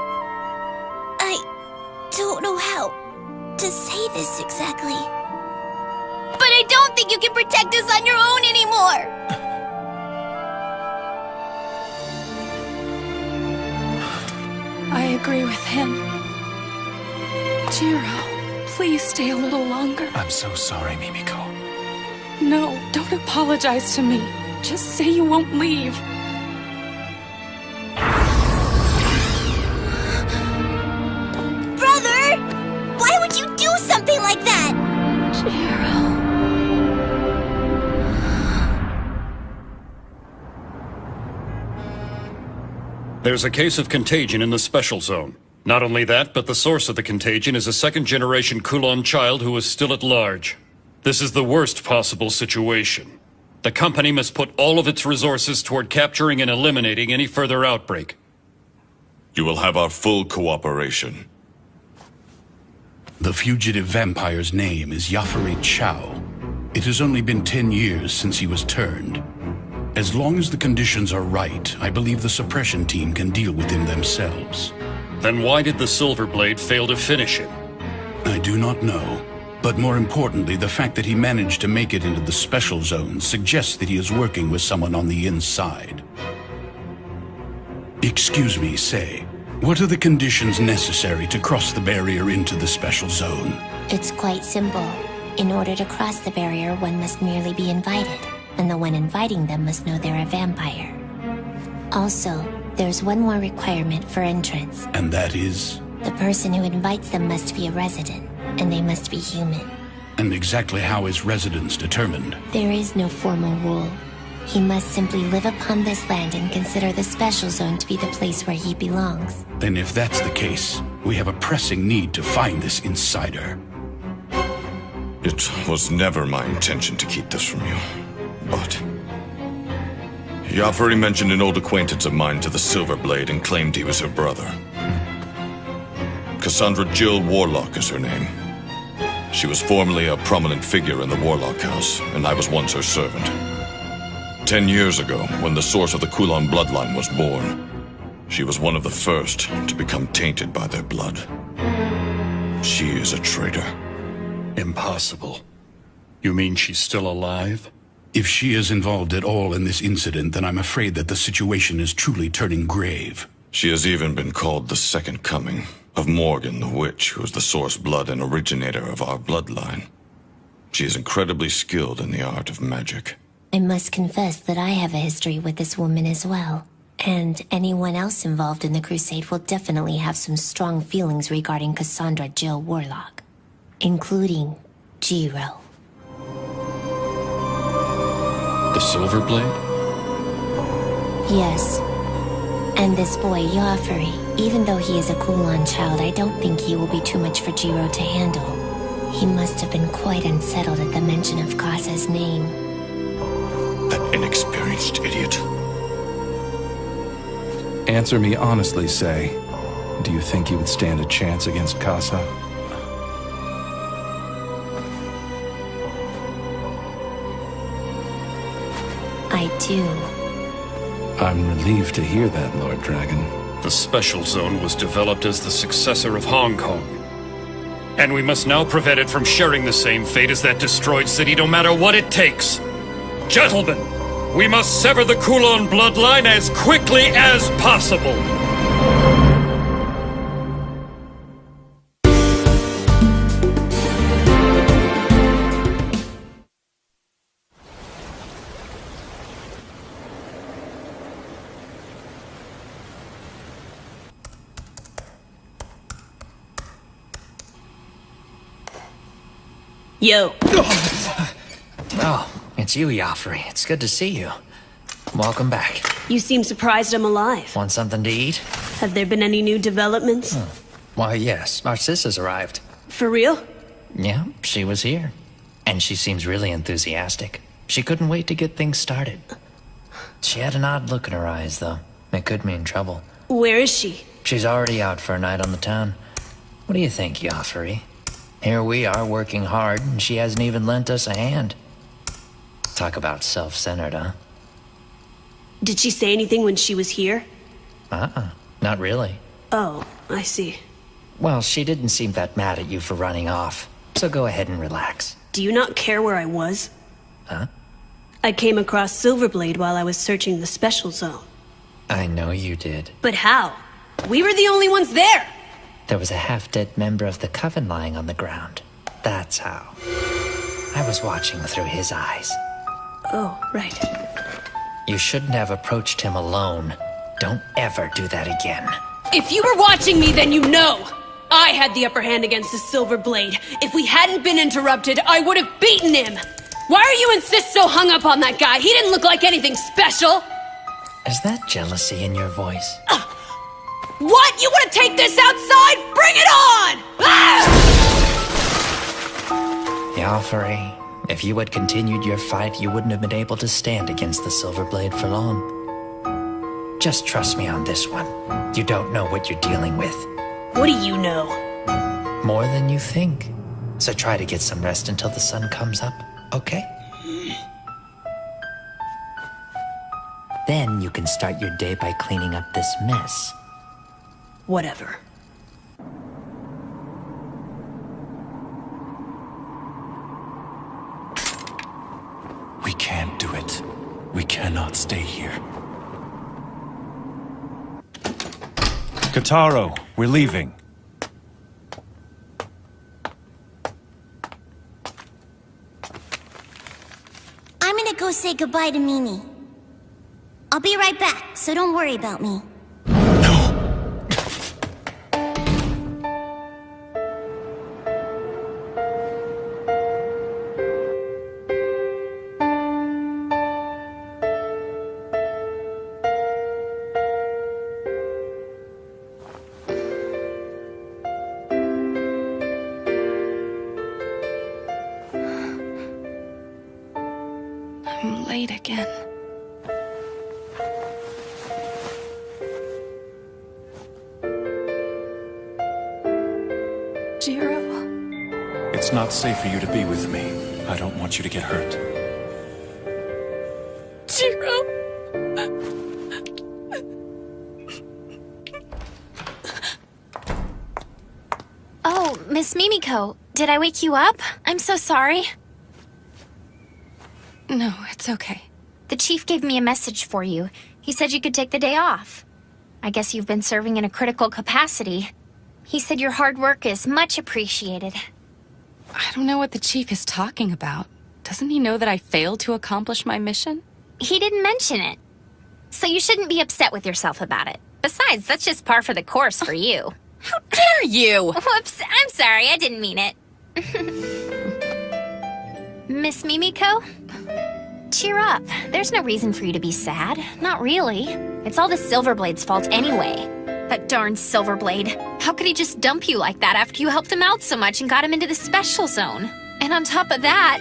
I don't know how to say this exactly. But I don't think you can protect us on your own anymore. I agree with him. Jiro, please stay a little longer. I'm so sorry, Mimiko. No, don't apologize to me. Just say you won't leave. There's a case of contagion in the special zone. Not only that, but the source of the contagion is a second-generation Kulon child who is still at large. This is the worst possible situation. The company must put all of its resources toward capturing and eliminating any further outbreak. You will have our full cooperation. The fugitive vampire's name is Yafari Chow. It has only been 10 years since he was turned. As long as the conditions are right, I believe the suppression team can deal with him themselves. Then why did the Silverblade fail to finish him? I do not know. But more importantly, the fact that he managed to make it into the special zone suggests that he is working with someone on the inside. Excuse me, Say. What are the conditions necessary to cross the barrier into the special zone? It's quite simple. In order to cross the barrier, one must merely be invited, and the one inviting them must know they're a vampire. Also, there's one more requirement for entrance. And that is? The person who invites them must be a resident, and they must be human. And exactly how is residence determined? There is no formal rule. He must simply live upon this land and consider the special zone to be the place where he belongs. Then if that's the case, we have a pressing need to find this insider. It was never my intention to keep this from you, but... Yafari mentioned an old acquaintance of mine to the Silverblade and claimed he was her brother. Cassandra Jill Warlock is her name. She was formerly a prominent figure in the Warlock House, and I was once her servant. 10 years ago, when the source of the Kulon bloodline was born, she was one of the first to become tainted by their blood. She is a traitor. Impossible. You mean she's still alive? If she is involved at all in this incident, then I'm afraid that the situation is truly turning grave. She has even been called the Second Coming of Morgan the Witch, who is the source blood and originator of our bloodline. She is incredibly skilled in the art of magic. I must confess that I have a history with this woman as well. And anyone else involved in the crusade will definitely have some strong feelings regarding Cassandra Jill Warlock. Including Jiro. The Silverblade? Yes. And this boy, Yafari, even though he is a Kulon child, I don't think he will be too much for Jiro to handle. He must have been quite unsettled at the mention of Kasa's name. That inexperienced idiot. Answer me honestly, Say. Do you think you would stand a chance against Kasa? I do. I'm relieved to hear that, Lord Dragon. The Special Zone was developed as the successor of Hong Kong. And we must now prevent it from sharing the same fate as that destroyed city, no matter what it takes. Gentlemen, we must sever the Kulon bloodline as quickly as possible. Yo. Oh, it's you, Yafari. It's good to see you. Welcome back. You seem surprised I'm alive. Want something to eat? Have there been any new developments? Why, yes. Our sis has arrived. For real? Yeah, she was here. And she seems really enthusiastic. She couldn't wait to get things started. She had an odd look in her eyes, though. It could mean trouble. Where is she? She's already out for a night on the town. What do you think, Yafari? Here we are working hard, and she hasn't even lent us a hand. Talk about self-centered, huh? Did she say anything when she was here? Not really. Oh, I see. Well, she didn't seem that mad at you for running off, so go ahead and relax. Do you not care where I was? Huh? I came across Silverblade while I was searching the special zone. I know you did. But how? We were the only ones there! There was a half-dead member of the Coven lying on the ground. That's how. I was watching through his eyes. Oh, right. You shouldn't have approached him alone. Don't ever do that again. If you were watching me, then you know! I had the upper hand against the Silverblade. If we hadn't been interrupted, I would have beaten him! Why are you insist so hung up on that guy? He didn't look like anything special! Is that jealousy in your voice? What? You want to take this outside? Bring it on! Joffrey, if you had continued your fight, you wouldn't have been able to stand against the Silverblade for long. Just trust me on this one. You don't know what you're dealing with. What do you know? More than you think. So try to get some rest until the sun comes up, okay? Then you can start your day by cleaning up this mess. Whatever. We can't do it. We cannot stay here. Kotaro, we're leaving. I'm gonna go say goodbye to Mimi. I'll be right back, so don't worry about me. I'm late again. Jiro. It's not safe for you to be with me. I don't want you to get hurt. Jiro. Oh, Miss Mimiko, did I wake you up? I'm so sorry. No, it's okay. The chief gave me a message for you. He said you could take the day off. I guess you've been serving in a critical capacity. He said your hard work is much appreciated. I don't know what the chief is talking about. Doesn't he know that I failed to accomplish my mission? He didn't mention it. So you shouldn't be upset with yourself about it. Besides, that's just par for the course for you. How dare you! Whoops, I'm sorry, I didn't mean it. Miss Mimiko? Cheer up. There's no reason for you to be sad. Not really. It's all the Silverblade's fault anyway. That darn Silverblade. How could he just dump you like that after you helped him out so much and got him into the special zone? And on top of that,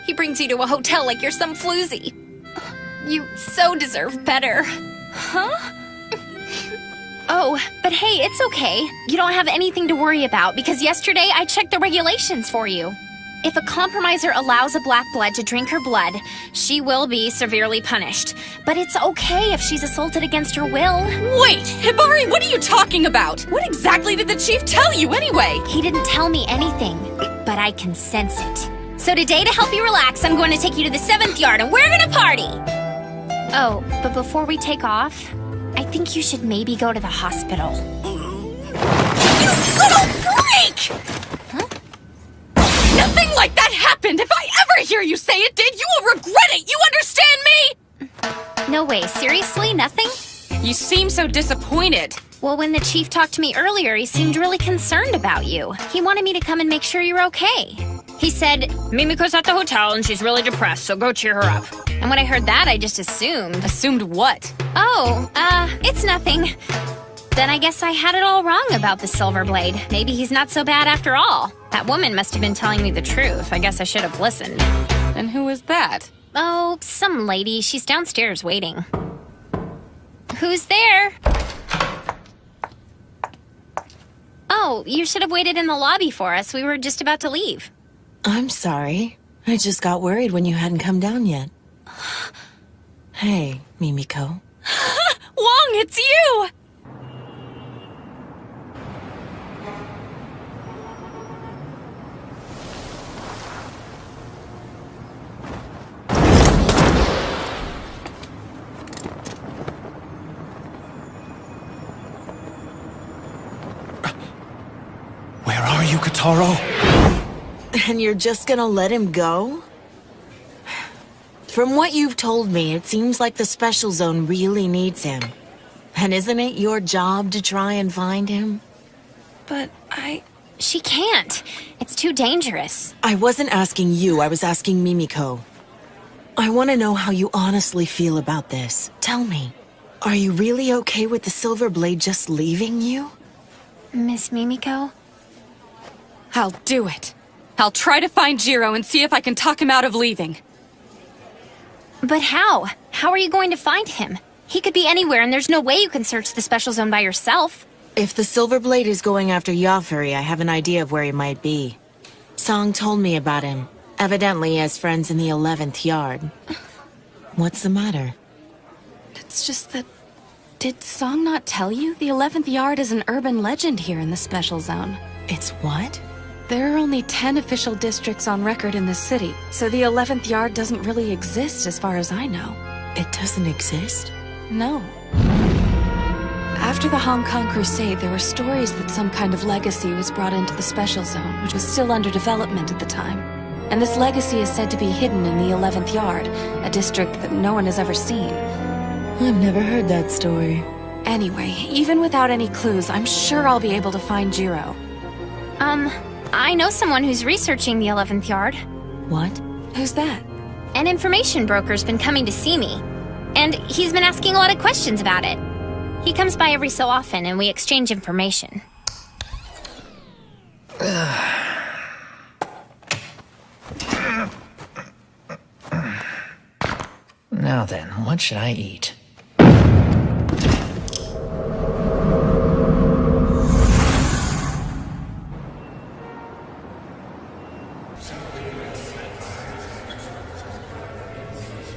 he brings you to a hotel like you're some floozy. You so deserve better. Huh? Oh, but hey, it's okay. You don't have anything to worry about because yesterday I checked the regulations for you. If a compromiser allows a black blood to drink her blood, she will be severely punished. But it's okay if she's assaulted against her will. Wait! Hibari, what are you talking about? What exactly did the chief tell you anyway? He didn't tell me anything, but I can sense it. So today, to help you relax, I'm going to take you to the 7th yard and we're gonna party! Oh, but before we take off, I think you should maybe go to the hospital. You little freak! Nothing like that happened! If I ever hear you say it did, you will regret it! You understand me? No way, seriously? Nothing? You seem so disappointed. Well, when the chief talked to me earlier, he seemed really concerned about you. He wanted me to come and make sure you're okay. He said, Mimiko's at the hotel and she's really depressed, so go cheer her up. And when I heard that, I just assumed. Assumed what? Oh, it's nothing. Then I guess I had it all wrong about the Silverblade. Maybe he's not so bad after all. That woman must have been telling me the truth. I guess I should have listened. And who is that? Oh, some lady. She's downstairs waiting. Who's there? Oh, you should have waited in the lobby for us. We were just about to leave. I'm sorry. I just got worried when you hadn't come down yet. Hey, Mimiko. Wong, it's you! Where are you, Kotaro? And you're just gonna let him go? From what you've told me, it seems like the Special Zone really needs him. And isn't it your job to try and find him? But She can't. It's too dangerous. I wasn't asking you, I was asking Mimiko. I want to know how you honestly feel about this. Tell me. Are you really okay with the Silver Blade just leaving you? Miss Mimiko? I'll do it. I'll try to find Jiro and see if I can talk him out of leaving. But how? How are you going to find him? He could be anywhere, and there's no way you can search the special zone by yourself. If the Silver Blade is going after Yafuri, I have an idea of where he might be. Song told me about him. Evidently, he has friends in the 11th Yard. What's the matter? It's just that... Did Song not tell you? The 11th Yard is an urban legend here in the Special Zone. It's what? There are only 10 official districts on record in this city, so the 11th Yard doesn't really exist as far as I know. It doesn't exist? No. After the Hong Kong Crusade, there were stories that some kind of legacy was brought into the Special Zone, which was still under development at the time. And this legacy is said to be hidden in the 11th Yard, a district that no one has ever seen. I've never heard that story. Anyway, even without any clues, I'm sure I'll be able to find Jiro. I know someone who's researching the 11th Yard. What? Who's that? An information broker's been coming to see me. And he's been asking a lot of questions about it. He comes by every so often, and we exchange information. Now then, what should I eat?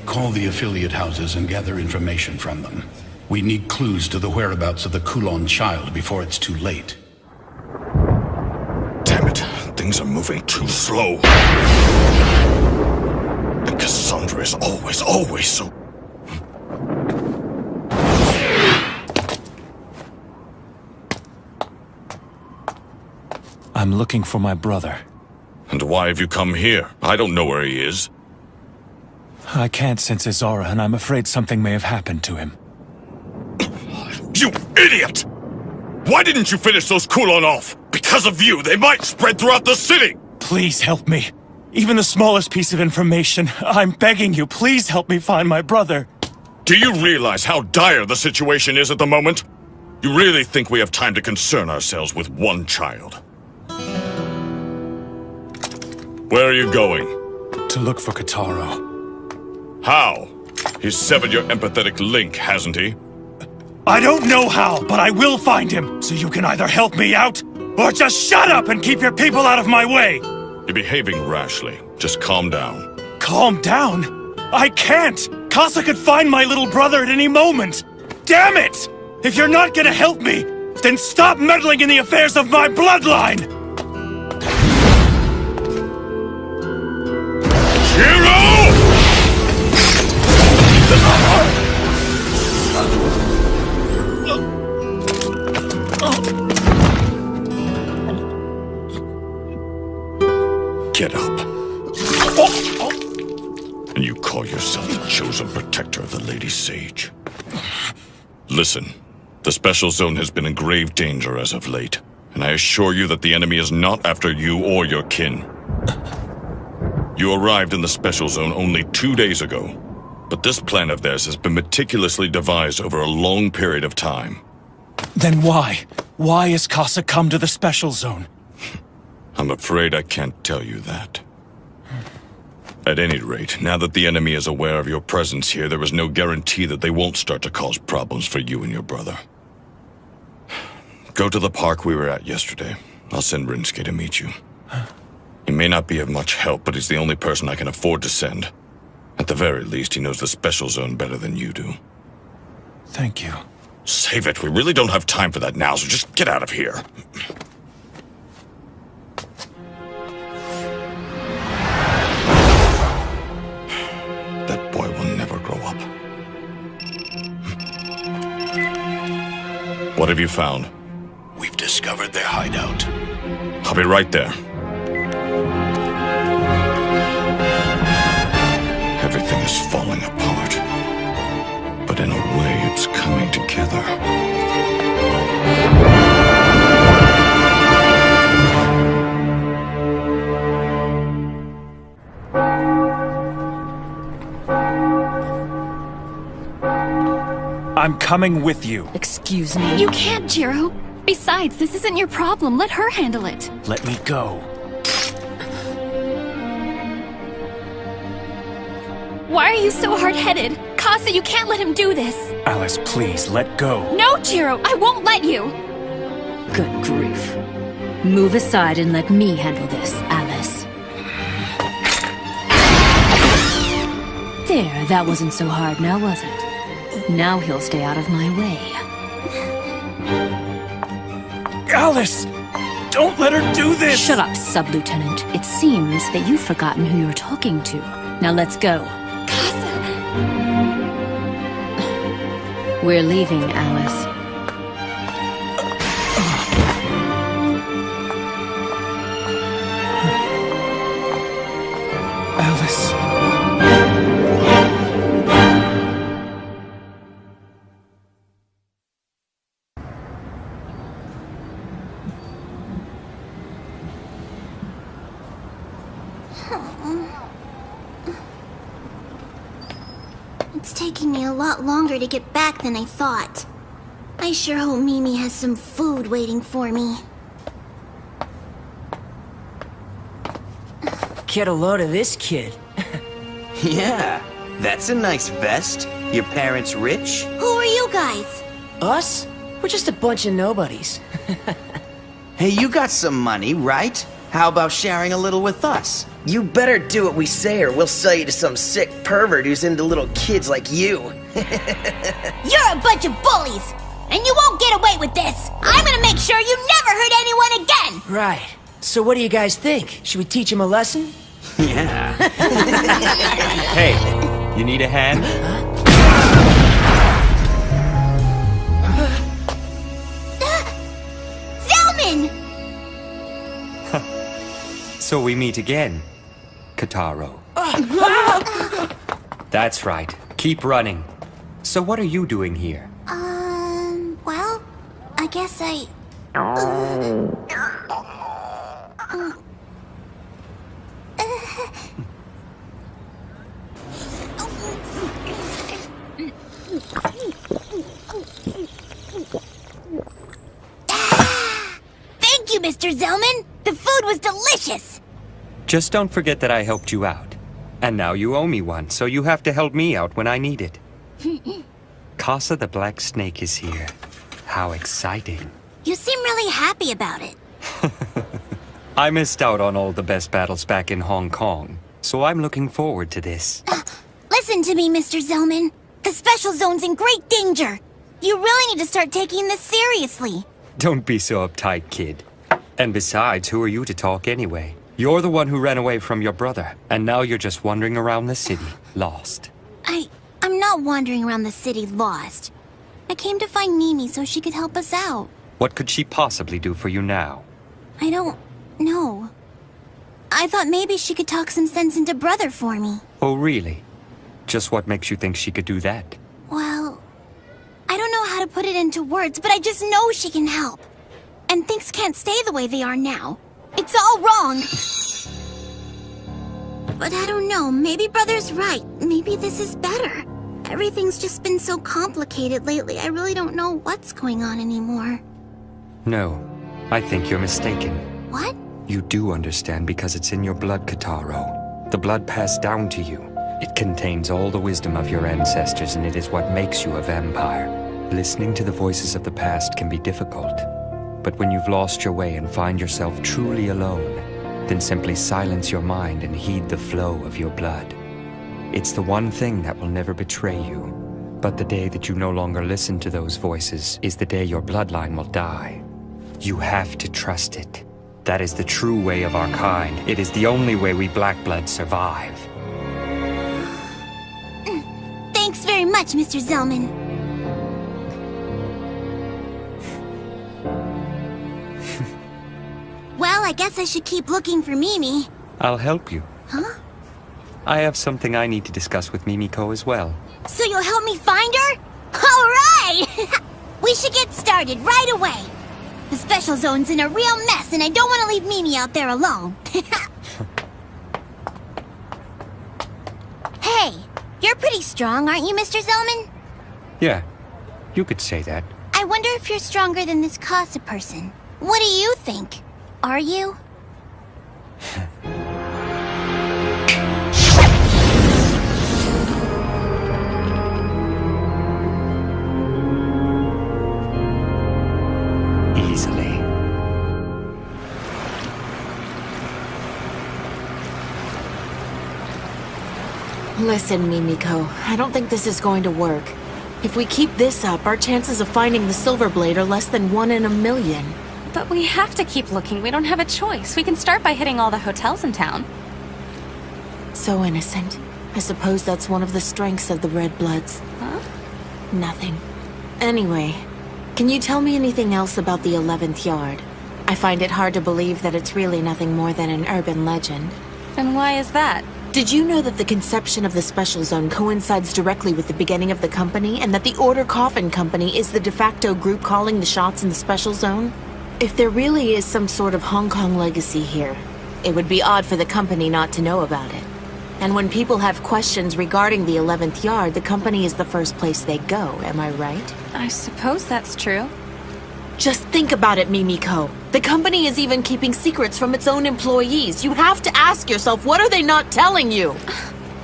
Call the affiliate houses and gather information from them. We need clues to the whereabouts of the Kulon child before it's too late. Damn it. Things are moving too slow. And Cassandra is always so... I'm looking for my brother. And why have you come here? I don't know where he is. I can't sense his aura, and I'm afraid something may have happened to him. You idiot! Why didn't you finish those Kulon off? Because of you, they might spread throughout the city! Please help me. Even the smallest piece of information. I'm begging you, please help me find my brother. Do you realize how dire the situation is at the moment? You really think we have time to concern ourselves with one child? Where are you going? To look for Kotaro. How? He's severed your empathetic link, hasn't he? I don't know how, but I will find him, so you can either help me out, or just shut up and keep your people out of my way! You're behaving rashly. Just calm down. Calm down? I can't! Casa could find my little brother at any moment! Damn it! If you're not gonna help me, then stop meddling in the affairs of my bloodline! Jiro! Get up. And you call yourself the chosen protector of the Lady Sage. Listen, the Special Zone has been in grave danger as of late, and I assure you that the enemy is not after you or your kin. You arrived in the Special Zone only 2 days ago, but this plan of theirs has been meticulously devised over a long period of time. Then why? Why has Casa come to the Special Zone? I'm afraid I can't tell you that. At any rate, now that the enemy is aware of your presence here, there is no guarantee that they won't start to cause problems for you and your brother. Go to the park we were at yesterday. I'll send Rinsuke to meet you. He may not be of much help, but he's the only person I can afford to send. At the very least, he knows the Special Zone better than you do. Thank you. Save it. We really don't have time for that now, so just get out of here. That boy will never grow up. What have you found? We've discovered their hideout. I'll be right there. Everything is falling apart. But in a way, it's coming together. I'm coming with you. Excuse me? You can't, Jiro. Besides, this isn't your problem. Let her handle it. Let me go. Why are you so hard-headed? Casa, you can't let him do this. Alice, please, let go. No, Jiro, I won't let you. Good grief. Move aside and let me handle this, Alice. There, that wasn't so hard now, was it? Now he'll stay out of my way. Alice! Don't let her do this! Shut up, Sub-Lieutenant. It seems that you've forgotten who you're talking to. Now let's go. We're leaving, Alice. Alice. It's taking me a lot longer to get back than I thought. I sure hope Mimi has some food waiting for me. Get a load of this kid. Yeah, that's a nice vest. Your parents rich? Who are you guys? Us? We're just a bunch of nobodies. Hey, you got some money, right? How about sharing a little with us? You better do what we say or we'll sell you to some sick pervert who's into little kids like you. You're a bunch of bullies! And you won't get away with this! I'm gonna make sure you never hurt anyone again! Right. So what do you guys think? Should we teach him a lesson? Yeah. Hey, you need a hand? Zelman! So we meet again, Kataro. That's right. Keep running. So what are you doing here? Well, I guess I... Thank you, Mr. Zelman! The food was delicious! Just don't forget that I helped you out. And now you owe me one, so you have to help me out when I need it. Casa the Black Snake is here. How exciting. You seem really happy about it. I missed out on all the best battles back in Hong Kong, so I'm looking forward to this. Listen to me, Mr. Zelman. The Special Zone's in great danger. You really need to start taking this seriously. Don't be so uptight, kid. And besides, who are you to talk anyway? You're the one who ran away from your brother, and now you're just wandering around the city, lost. I'm not wandering around the city lost. I came to find Mimi so she could help us out. What could she possibly do for you now? I don't know. I thought maybe she could talk some sense into Brother for me. Oh, really? Just what makes you think she could do that? Well, I don't know how to put it into words, but I just know she can help. And things can't stay the way they are now. It's all wrong. But I don't know, maybe Brother's right. Maybe this is better. Everything's just been so complicated lately, I really don't know what's going on anymore. No, I think you're mistaken. What? You do understand because it's in your blood, Kataro. The blood passed down to you. It contains all the wisdom of your ancestors, and it is what makes you a vampire. Listening to the voices of the past can be difficult. But when you've lost your way and find yourself truly alone, then simply silence your mind and heed the flow of your blood. It's the one thing that will never betray you. But the day that you no longer listen to those voices is the day your bloodline will die. You have to trust it. That is the true way of our kind. It is the only way we Black Bloods survive. Thanks very much, Mr. Zelman. Well, I guess I should keep looking for Mimi. I'll help you. Huh? I have something I need to discuss with Mimiko as well. So you'll help me find her? All right! We should get started right away. The Special Zone's in a real mess, and I don't want to leave Mimi out there alone. Hey, you're pretty strong, aren't you, Mr. Zelman? Yeah, You could say that. I wonder if you're stronger than this Casa person. What do you think? Are you? Easily. Listen, Mimiko, I don't think this is going to work. If we keep this up, our chances of finding the Silver Blade are less than 1 in a million. But we have to keep looking. We don't have a choice. We can start by hitting all the hotels in town. So innocent. I suppose that's one of the strengths of the Red Bloods. Huh? Nothing. Anyway, can you tell me anything else about the 11th Yard? I find it hard to believe that it's really nothing more than an urban legend. And why is that? Did you know that the conception of the Special Zone coincides directly with the beginning of the company, and that the Order Coffin Company is the de facto group calling the shots in the Special Zone? If there really is some sort of Hong Kong legacy here, it would be odd for the company not to know about it. And when people have questions regarding the 11th Yard, the company is the first place they go, am I right? I suppose that's true. Just think about it, Mimiko. The company is even keeping secrets from its own employees. You have to ask yourself, what are they not telling you?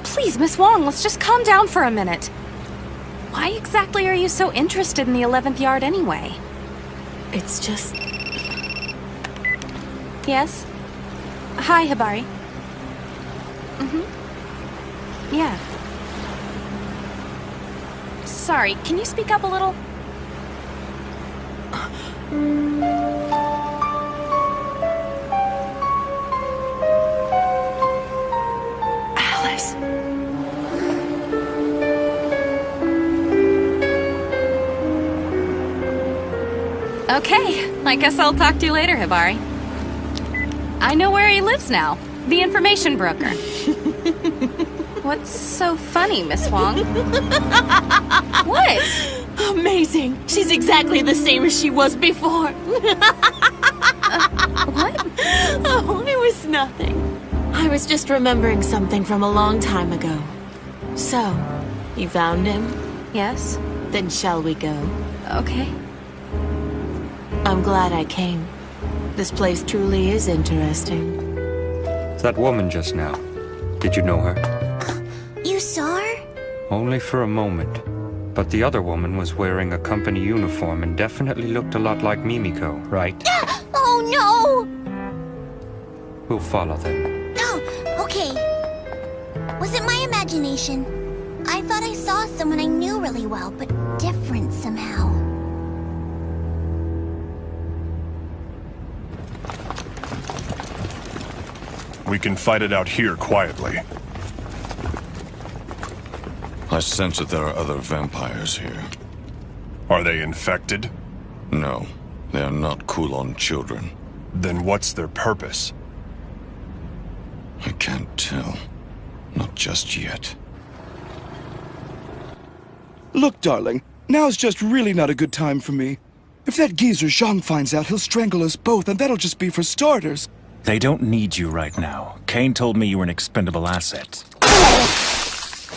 Please, Miss Wong, let's just calm down for a minute. Why exactly are you so interested in the 11th Yard anyway? It's just... Yes? Hi, Hibari. Yeah. Sorry, can you speak up a little? Alice. Okay, I guess I'll talk to you later, Hibari. I know where he lives now. The information broker. What's so funny, Miss Wong? What? Amazing. She's exactly the same as she was before. What? Oh, it was nothing. I was just remembering something from a long time ago. So, you found him? Yes. Then shall we go? Okay. I'm glad I came. This place truly is interesting. That woman just now. Did you know her? You saw her? Only for a moment. But the other woman was wearing a company uniform and definitely looked a lot like Mimiko, right? Oh no! We'll follow them. Oh, okay. Was it my imagination? I thought I saw someone I knew really well, but different somehow. We can fight it out here quietly. I sense that there are other vampires here. Are they infected? No, they are not Kulon children. Then what's their purpose? I can't tell. Not just yet. Look, darling, now's just really not a good time for me. If that geezer Zhang finds out, he'll strangle us both, and that'll just be for starters. They don't need you right now. Kane told me you were an expendable asset.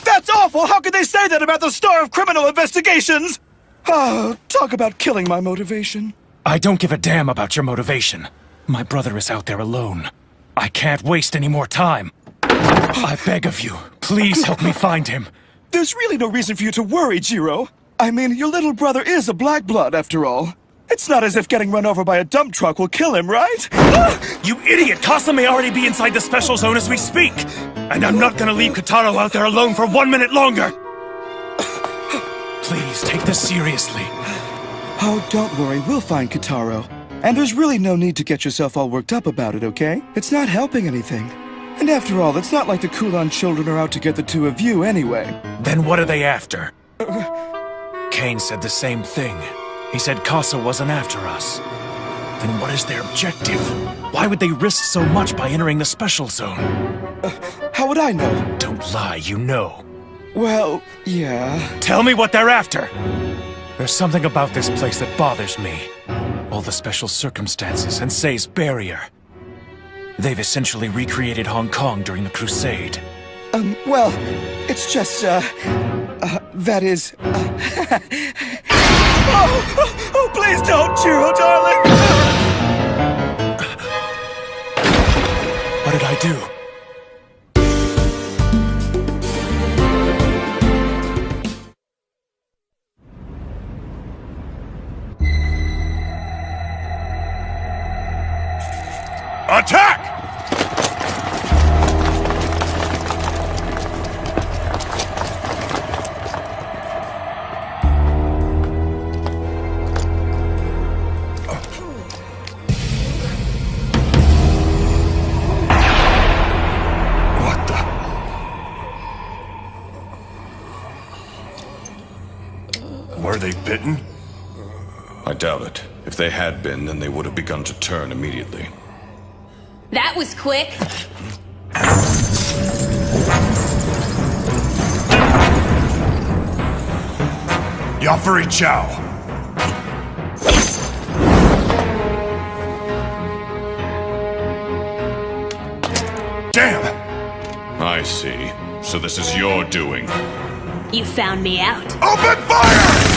That's awful! How could they say that about the star of criminal investigations? Ah, talk about killing my motivation. I don't give a damn about your motivation. My brother is out there alone. I can't waste any more time. I beg of you, please help me find him. There's really no reason for you to worry, Jiro. I mean, your little brother is a Black Blood, after all. It's not as if getting run over by a dump truck will kill him, right? You idiot! Casa may already be inside the Special Zone as we speak! And I'm not gonna leave Kotaro out there alone for 1 minute longer! Please, take this seriously. Oh, don't worry, we'll find Kotaro. And there's really no need to get yourself all worked up about it, okay? It's not helping anything. And after all, it's not like the Kulon children are out to get the two of you anyway. Then what are they after? Kane said the same thing. He said Casa wasn't after us. Then what is their objective? Why would they risk so much by entering the Special Zone? How would I know? Don't lie, you know. Well, yeah. Tell me what they're after! There's something about this place that bothers me. All the special circumstances and Say's barrier. They've essentially recreated Hong Kong during the Crusade. Well, it's just, that is, Oh, please don't, Jiro, darling! What did I do? Attack! What the? Were they bitten? I doubt it. If they had been, then they would have begun to turn immediately. That was quick. Yafuri Chow! Damn! I see. So this is your doing. You found me out. Open fire!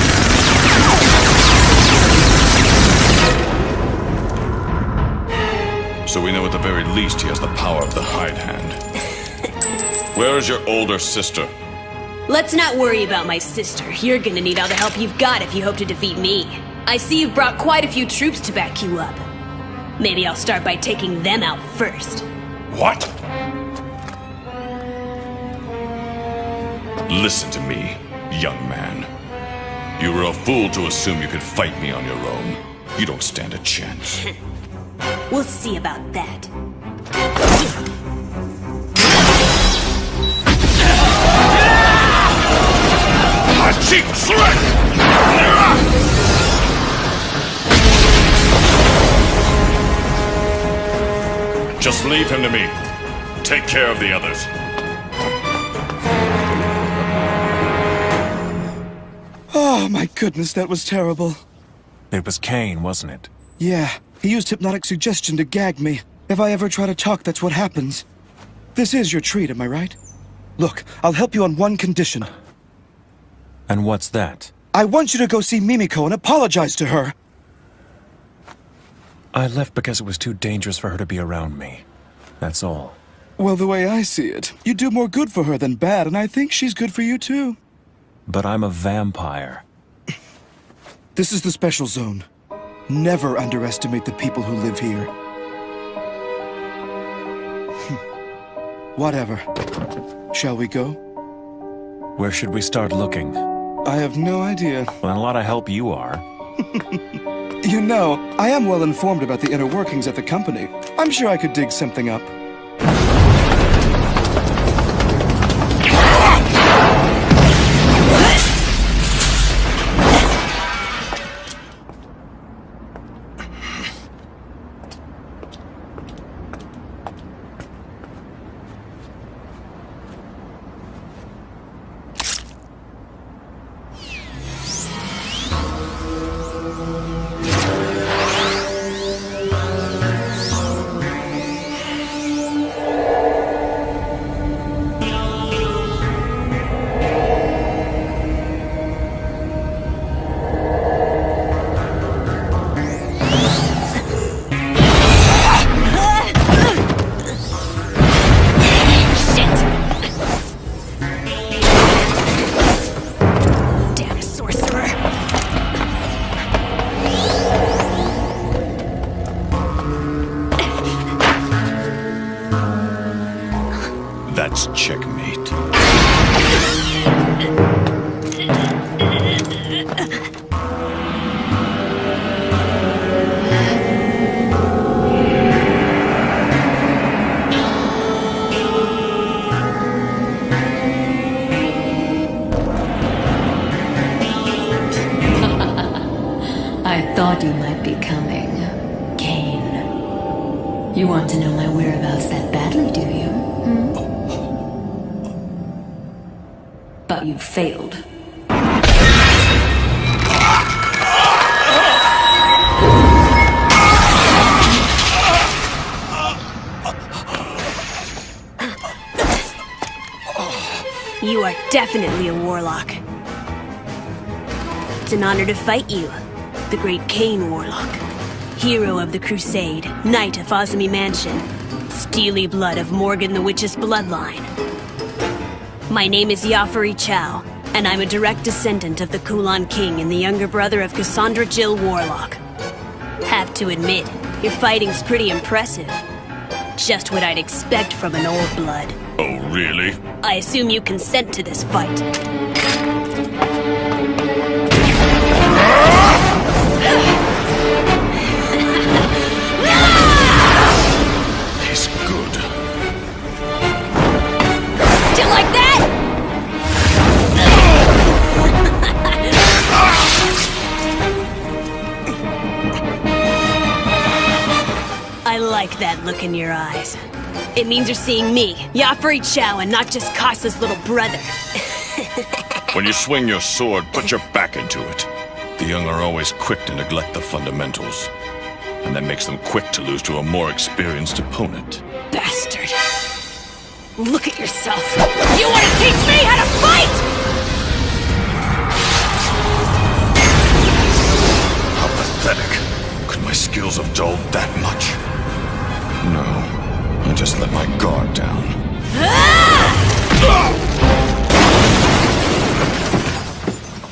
So we know at the very least he has the power of the hide hand. Where is your older sister? Let's not worry about my sister. You're gonna need all the help you've got if you hope to defeat me. I see you've brought quite a few troops to back you up. Maybe I'll start by taking them out first. What? Listen to me, young man. You were a fool to assume you could fight me on your own. You don't stand a chance. We'll see about that. Cheap trick! Just leave him to me. Take care of the others. Oh, my goodness, that was terrible. It was Kane, wasn't it? Yeah, he used hypnotic suggestion to gag me. If I ever try to talk, that's what happens. This is your treat, am I right? Look, I'll help you on one condition. And what's that? I want you to go see Mimiko and apologize to her. I left because it was too dangerous for her to be around me. That's all. Well, the way I see it, you do more good for her than bad, and I think she's good for you too. But I'm a vampire. This is the special zone. Never underestimate the people who live here. Whatever. Shall we go? Where should we start looking? I have no idea. Well, a lot of help you are. You know, I am well informed about the inner workings of the company. I'm sure I could dig something up. That's checkmate. I thought you might be coming, Kane. You want to know my whereabouts that badly, do you? But you failed. You are definitely a warlock. It's an honor to fight you, the great Kane Warlock. Hero of the Crusade, Knight of Azumi Mansion, steely blood of Morgan the Witch's bloodline. My name is Yafari Chow, and I'm a direct descendant of the Kulan King and the younger brother of Cassandra Jill Warlock. Have to admit, your fighting's pretty impressive. Just what I'd expect from an old blood. Oh, really? I assume you consent to this fight. He's good. Do you like that? I like that look in your eyes. It means you're seeing me, Yafari Chow, and not just Kasa's little brother. When you swing your sword, put your back into it. The young are always quick to neglect the fundamentals. And that makes them quick to lose to a more experienced opponent. Bastard. Look at yourself. You want to teach me how to fight?! How pathetic. Could my skills have dulled that much? No. I just let my guard down.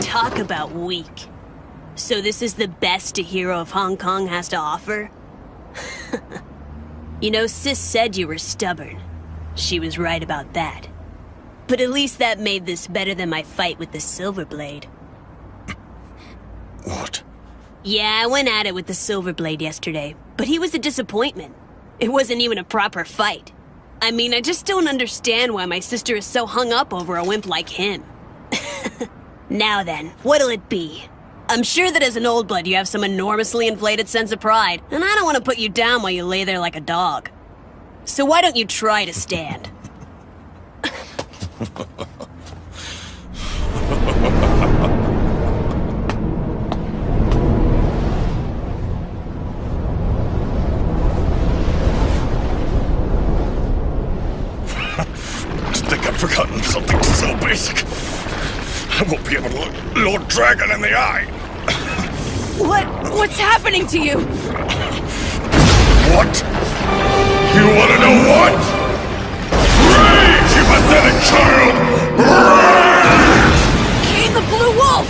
Talk about weak. So this is the best a hero of Hong Kong has to offer? You know, Sis said you were stubborn. She was right about that. But at least that made this better than my fight with the Silver Blade. What? Yeah, I went at it with the Silver Blade yesterday, but he was a disappointment. It wasn't even a proper fight. I mean, I just don't understand why my sister is so hung up over a wimp like him. Now then, what'll it be? I'm sure that as an old blood you have some enormously inflated sense of pride, and I don't want to put you down while you lay there like a dog. So why don't you try to stand? I think I've forgotten something so basic. I won't be able to look Lord Dragon in the eye. What's happening to you? What? You want to know what? Rage, you pathetic child! Rage! Kane the Blue Wolf!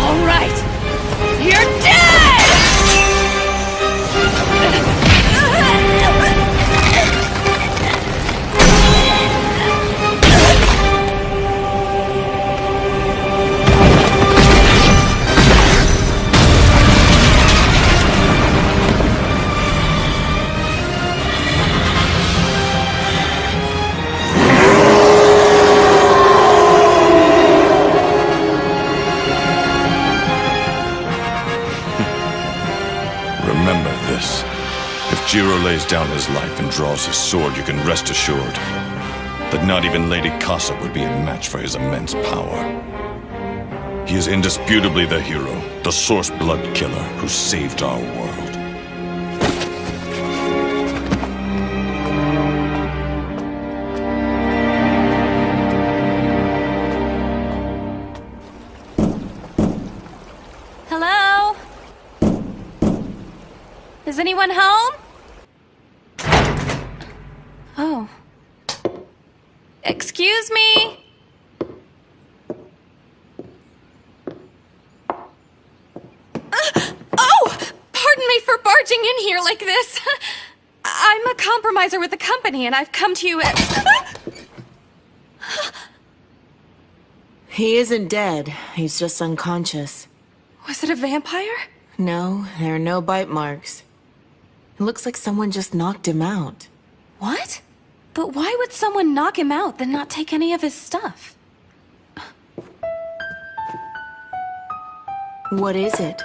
All right, you're dead! Remember this. If Jiro lays down his life and draws his sword, you can rest assured that not even Lady Casa would be a match for his immense power. He is indisputably the hero, the Source Blood Killer who saved our world. Hello? Is anyone home? Oh. Excuse me? Oh! Pardon me for barging in here like this. I'm a compromiser with the company, and I've come to you at... He isn't dead. He's just unconscious. Was it a vampire? No, there are no bite marks. It looks like someone just knocked him out. What? But why would someone knock him out, then not take any of his stuff? What is it?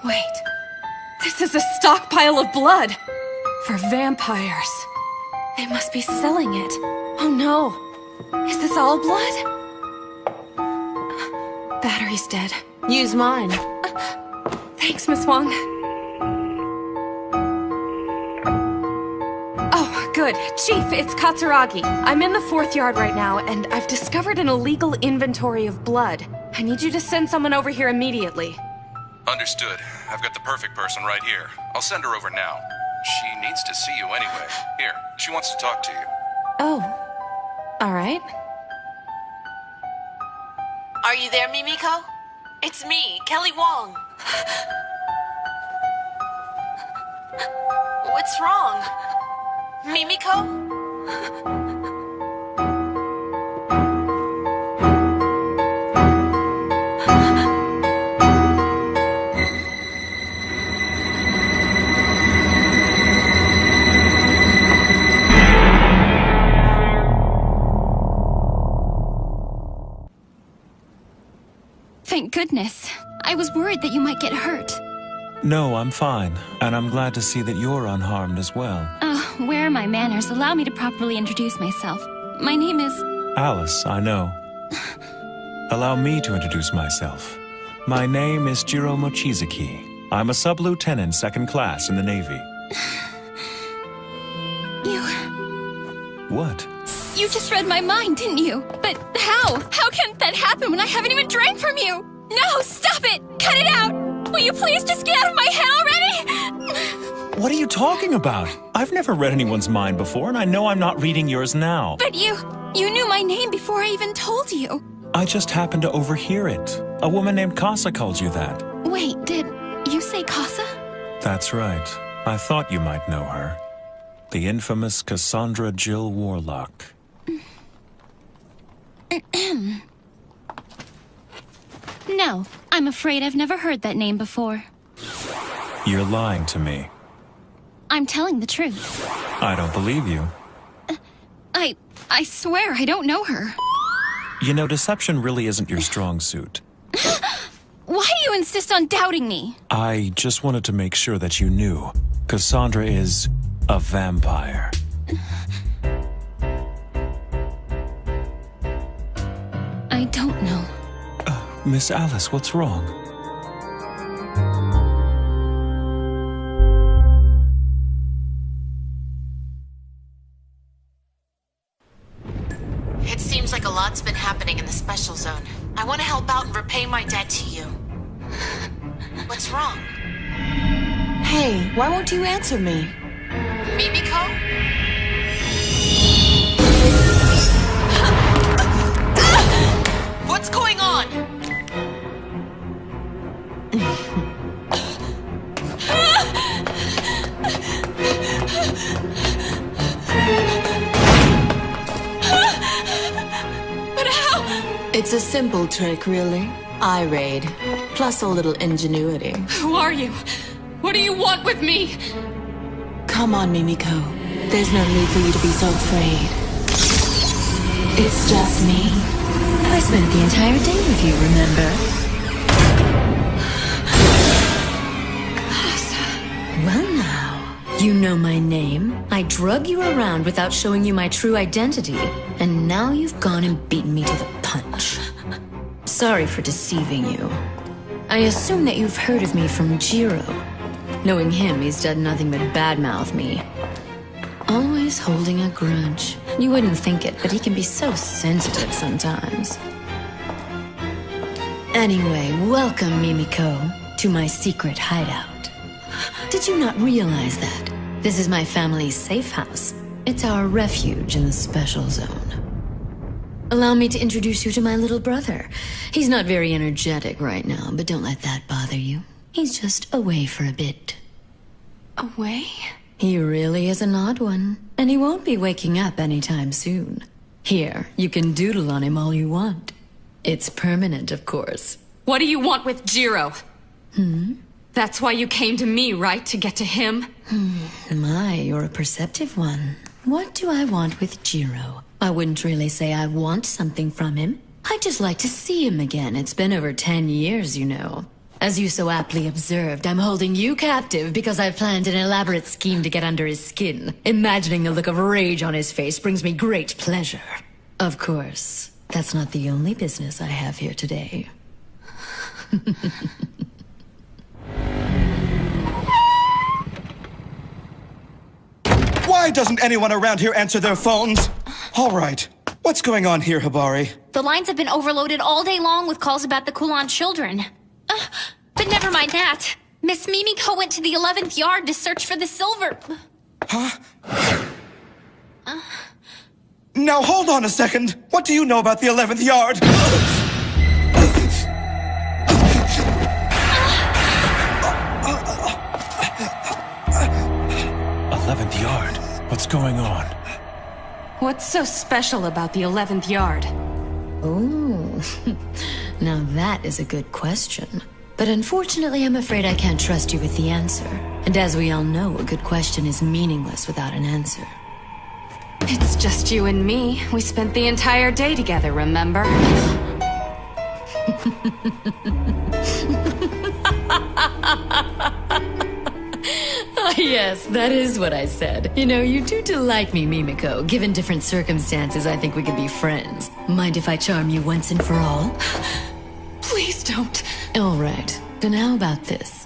Wait. This is a stockpile of blood. For vampires. They must be selling it. Oh no. Is this all blood? Battery's dead. Use mine. Thanks, Miss Wong. Oh, good. Chief, it's Katsuragi. I'm in the 4th yard right now, and I've discovered an illegal inventory of blood. I need you to send someone over here immediately. Understood. I've got the perfect person right here. I'll send her over now. She needs to see you anyway. Here, she wants to talk to you. Oh. Alright. Are you there, Mimiko? It's me, Kelly Wong. What's wrong? Mimiko? Thank goodness. I was worried that you might get hurt. No, I'm fine, and I'm glad to see that you're unharmed as well. Where are my manners? Allow me to properly introduce myself. My name is... Alice, I know. Allow me to introduce myself. My name is Jiro Mochizuki. I'm a sub-lieutenant, 2nd class in the Navy. You... What? You just read my mind, didn't you? But how? How can that happen when I haven't even drank from you? No, stop it! Cut it out! Will you please just get out of my head already? What are you talking about? I've never read anyone's mind before, and I know I'm not reading yours now. But you knew my name before I even told you. I just happened to overhear it. A woman named Casa called you that. Wait, did you say Casa? That's right. I thought you might know her. The infamous Cassandra Jill Warlock. No, I'm afraid I've never heard that name before. You're lying to me. I'm telling the truth. I don't believe you. I swear I don't know her. You know, deception really isn't your strong suit. Why do you insist on doubting me? I just wanted to make sure that you knew. Cassandra is a vampire. I don't know. Miss Alice, what's wrong? It seems like a lot's been happening in the special zone. I want to help out and repay my debt to you. What's wrong? Hey, why won't you answer me? Mimiko? What's going on? But how? It's a simple trick, really. Eye raid, plus a little ingenuity. Who are you? What do you want with me? Come on, Mimiko. There's no need for you to be so afraid. It's just me. I spent the entire day with you, remember? Well now, you know my name. I drug you around without showing you my true identity. And now you've gone and beaten me to the punch. Sorry for deceiving you. I assume that you've heard of me from Jiro. Knowing him, he's done nothing but badmouth me. Always holding a grudge. You wouldn't think it, but he can be so sensitive sometimes. Anyway, welcome, Mimiko, to my secret hideout. Did you not realize that? This is my family's safe house. It's our refuge in the special zone. Allow me to introduce you to my little brother. He's not very energetic right now, but don't let that bother you. He's just away for a bit. Away? He really is an odd one, and he won't be waking up anytime soon. Here, you can doodle on him all you want. It's permanent, of course. What do you want with Jiro? That's why you came to me, right? To get to him? My, you're a perceptive one. What do I want with Jiro? I wouldn't really say I want something from him. I'd just like to see him again. It's been over 10 years, you know. As you so aptly observed, I'm holding you captive because I've planned an elaborate scheme to get under his skin. Imagining the look of rage on his face brings me great pleasure. Of course, that's not the only business I have here today. Why doesn't anyone around here answer their phones? All right, What's going on here, Hibari? The lines have been overloaded all day long with calls about the Kulon children. But never mind that. Miss Mimiko went to the 11th yard to search for the silver... Huh? Now hold on a second. What do you know about the 11th yard? 11th yard? What's going on? What's so special about the 11th yard? Oh, now that is a good question. But unfortunately, I'm afraid I can't trust you with the answer. And as we all know, a good question is meaningless without an answer. It's just you and me. We spent the entire day together, remember? Yes, that is what I said. You know, you do delight me, Mimiko. Given different circumstances, I think we could be friends. Mind if I charm you once and for all? Please don't. All right. Then how about this?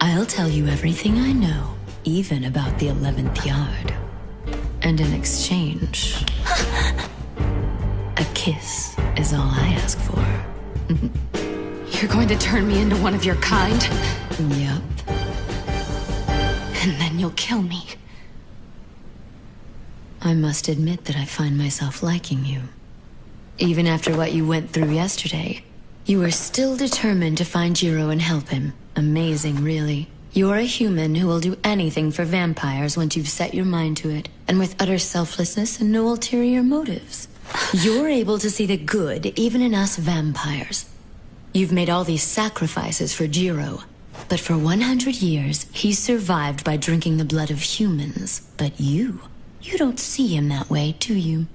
I'll tell you everything I know, even about the 11th yard. And in exchange, a kiss is all I ask for. You're going to turn me into one of your kind? Yup. And then you'll kill me. I must admit that I find myself liking you. Even after what you went through yesterday, you are still determined to find Jiro and help him. Amazing, really. You're a human who will do anything for vampires once you've set your mind to it, and with utter selflessness and no ulterior motives. You're able to see the good even in us vampires. You've made all these sacrifices for Jiro, but for 100 years, he's survived by drinking the blood of humans. But you don't see him that way, do you?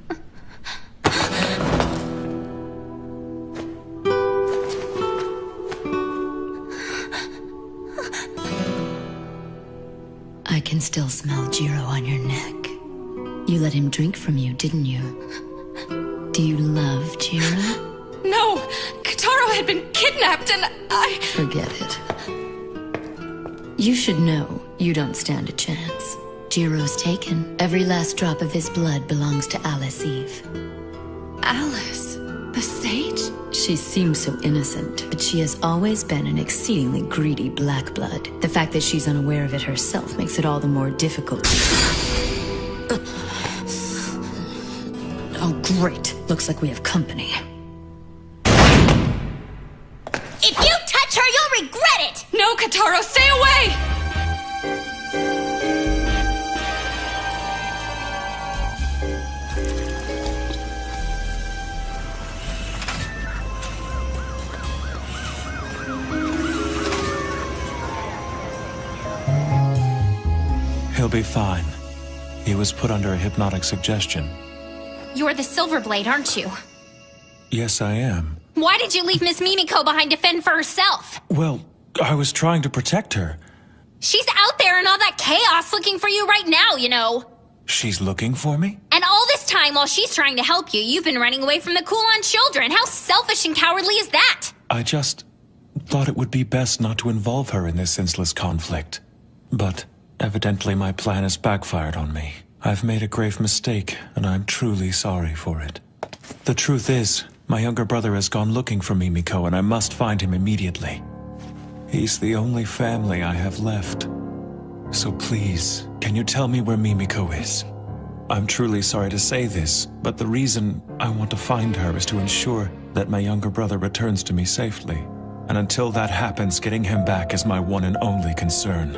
I can still smell Jiro on your neck. You let him drink from you, didn't you? Do you love Jiro? No! Kotaro had been kidnapped and I... Forget it. You should know you don't stand a chance. Jiro's taken. Every last drop of his blood belongs to Alice Eve. Alice? The sage? She seems so innocent, but she has always been an exceedingly greedy black blood. The fact that she's unaware of it herself makes it all the more difficult. Oh, great. Looks like we have company. If you touch her, you'll regret it! No, Kotaro, stay away! He'll be fine. He was put under a hypnotic suggestion. You're the Silverblade, aren't you? Yes, I am. Why did you leave Miss Mimiko behind to fend for herself? Well, I was trying to protect her. She's out there in all that chaos looking for you right now, you know. She's looking for me? And all this time while she's trying to help you, you've been running away from the Kulon children. How selfish and cowardly is that? I just thought it would be best not to involve her in this senseless conflict. But evidently my plan has backfired on me. I've made a grave mistake, and I'm truly sorry for it. The truth is, my younger brother has gone looking for Mimiko, and I must find him immediately. He's the only family I have left. So please, can you tell me where Mimiko is? I'm truly sorry to say this, but the reason I want to find her is to ensure that my younger brother returns to me safely. And until that happens, getting him back is my one and only concern.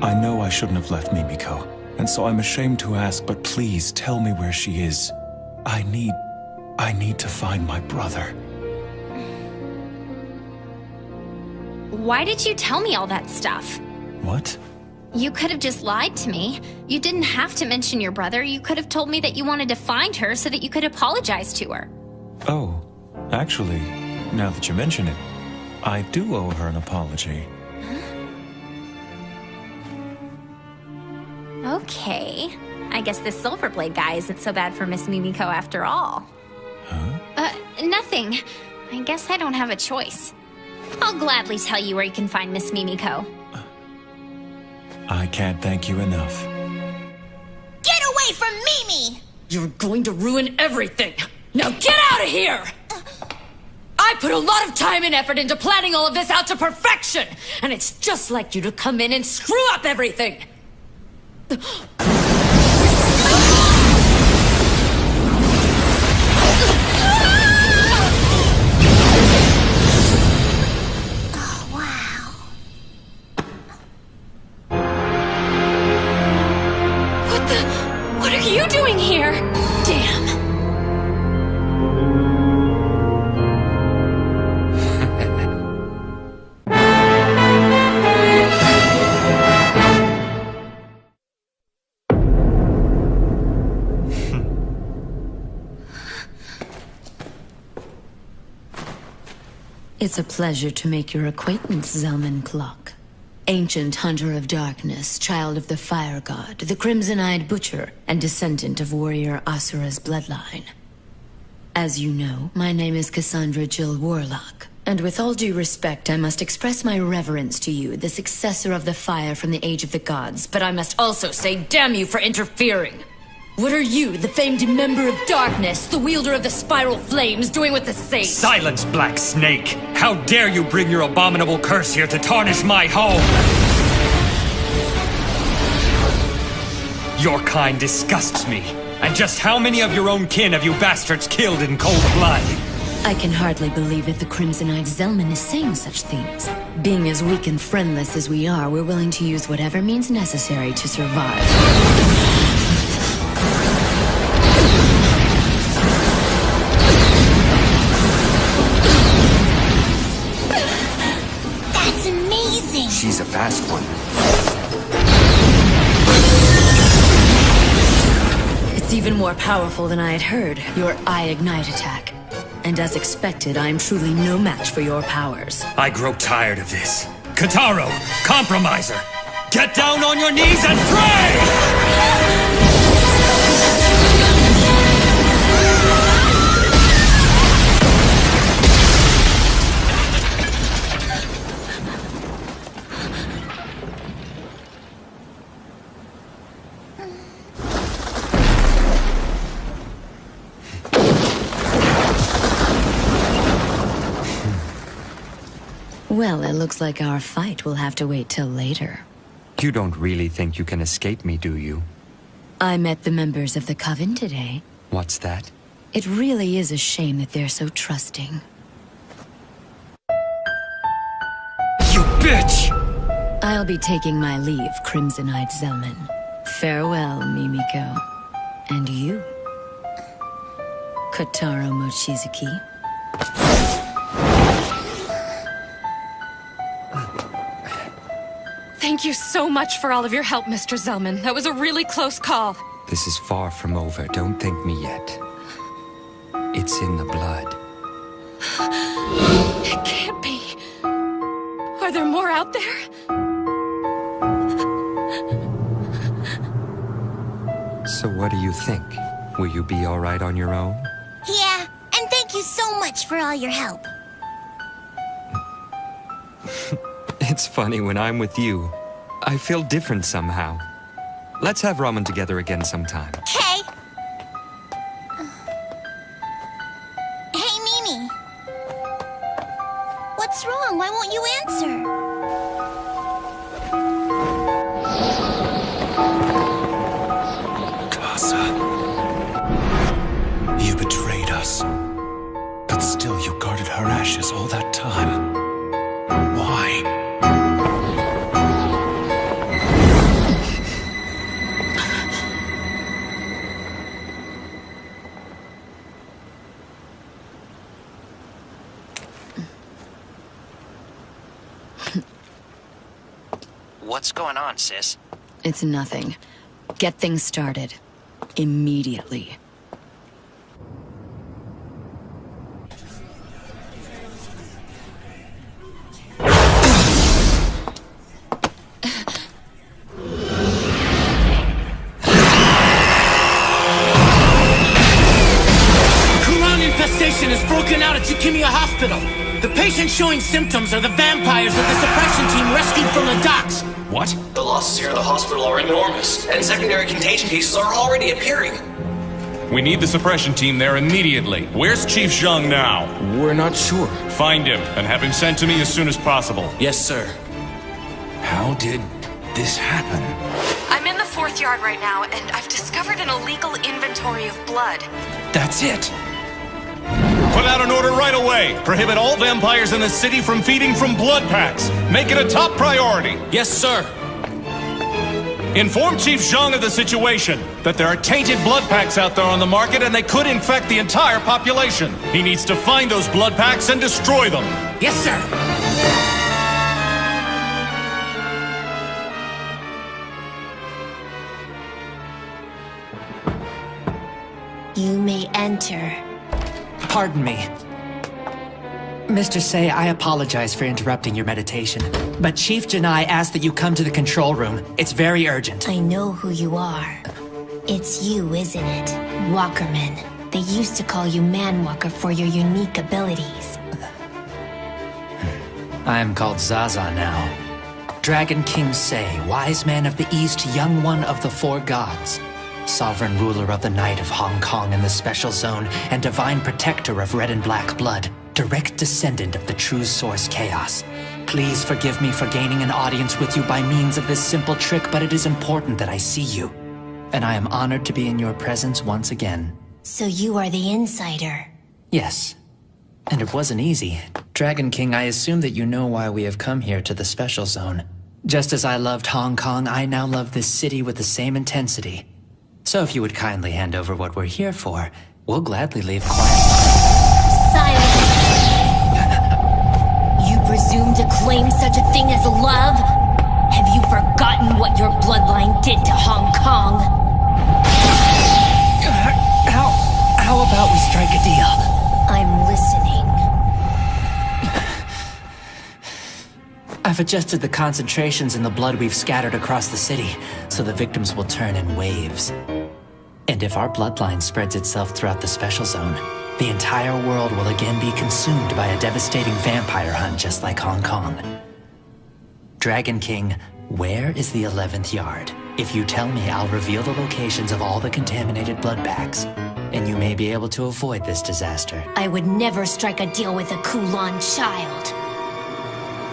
I know I shouldn't have left Mimiko, and so I'm ashamed to ask, but please tell me where she is. I need to find my brother. Why did you tell me all that stuff? What? You could have just lied to me. You didn't have to mention your brother. You could have told me that you wanted to find her so that you could apologize to her. Oh, actually, now that you mention it, I do owe her an apology. Okay. I guess this Silverblade guy isn't so bad for Miss Mimiko after all. Nothing. I guess I don't have a choice. I'll gladly tell you where you can find Miss Mimiko. I can't thank you enough. Get away from Mimi! You're going to ruin everything! Now get out of here! I put a lot of time and effort into planning all of this out to perfection! And it's just like you to come in and screw up everything! What are you doing here? Damn. It's a pleasure to make your acquaintance, Zelman Clock. Ancient hunter of darkness, child of the fire god, the crimson-eyed butcher, and descendant of warrior Asura's bloodline. As you know, my name is Cassandra Jill Warlock, and with all due respect, I must express my reverence to you, the successor of the fire from the Age of the Gods, but I must also say damn you for interfering! What are you, the famed member of darkness, the wielder of the spiral flames, doing with the sage? Silence, Black Snake! How dare you bring your abominable curse here to tarnish my home! Your kind disgusts me. And just how many of your own kin have you bastards killed in cold blood? I can hardly believe that the Crimson-Eyed Zelman is saying such things. Being as weak and friendless as we are, we're willing to use whatever means necessary to survive. She's a fast one. It's even more powerful than I had heard, your Eye Ignite attack. And as expected, I am truly no match for your powers. I grow tired of this. Kataro, compromiser! Get down on your knees and pray! Well, it looks like our fight will have to wait till later. You don't really think you can escape me, do you? I met the members of the Coven today. What's that? It really is a shame that they're so trusting. You bitch! I'll be taking my leave, Crimson-Eyed Zelman. Farewell, Mimiko. And you, Kotaro Mochizuki. Thank you so much for all of your help, Mr. Zelman. That was a really close call. This is far from over. Don't thank me yet. It's in the blood. It can't be. Are there more out there? So what do you think? Will you be all right on your own? Yeah, and thank you so much for all your help. It's funny, when I'm with you, I feel different somehow. Let's have ramen together again sometime. Okay. Hey, Mimi. What's wrong? Why won't you answer? Casa. You betrayed us. But still you guarded her ashes all that time. Why? What's going on, sis? It's nothing. Get things started. Immediately. Kuran infestation has broken out at Tsukimiya Hospital. The patients showing symptoms are the vampires that the suppression team rescued from the docks. What? The losses here at the hospital are enormous, and secondary contagion cases are already appearing. We need the suppression team there immediately. Where's Chief Zhang now? We're not sure. Find him, and have him sent to me as soon as possible. Yes, sir. How did this happen? I'm in the 4th yard right now, and I've discovered an illegal inventory of blood. That's it. Put out an order right away. Prohibit all vampires in the city from feeding from blood packs. Make it a top priority. Yes, sir. Inform Chief Zhang of the situation, that there are tainted blood packs out there on the market and they could infect the entire population. He needs to find those blood packs and destroy them. Yes, sir. You may enter. Pardon me. Mr. Say, I apologize for interrupting your meditation, but Chief Janai asked that you come to the control room. It's very urgent. I know who you are. It's you, isn't it? Walkerman. They used to call you Manwalker for your unique abilities. I am called Zaza now. Dragon King Say, wise man of the East, young one of the 4 gods. Sovereign ruler of the Night of Hong Kong and the Special Zone, and divine protector of red and black blood. Direct descendant of the true source Chaos. Please forgive me for gaining an audience with you by means of this simple trick, but it is important that I see you. And I am honored to be in your presence once again. So you are the insider. Yes. And it wasn't easy. Dragon King, I assume that you know why we have come here to the Special Zone. Just as I loved Hong Kong, I now love this city with the same intensity. So if you would kindly hand over what we're here for, we'll gladly leave quietly. Silence! You presume to claim such a thing as love? Have you forgotten what your bloodline did to Hong Kong? How about we strike a deal? I'm listening. I've adjusted the concentrations in the blood we've scattered across the city, so the victims will turn in waves. And if our bloodline spreads itself throughout the Special Zone, the entire world will again be consumed by a devastating vampire hunt just like Hong Kong. Dragon King, where is the 11th yard? If you tell me, I'll reveal the locations of all the contaminated blood packs, and you may be able to avoid this disaster. I would never strike a deal with a Kulan child.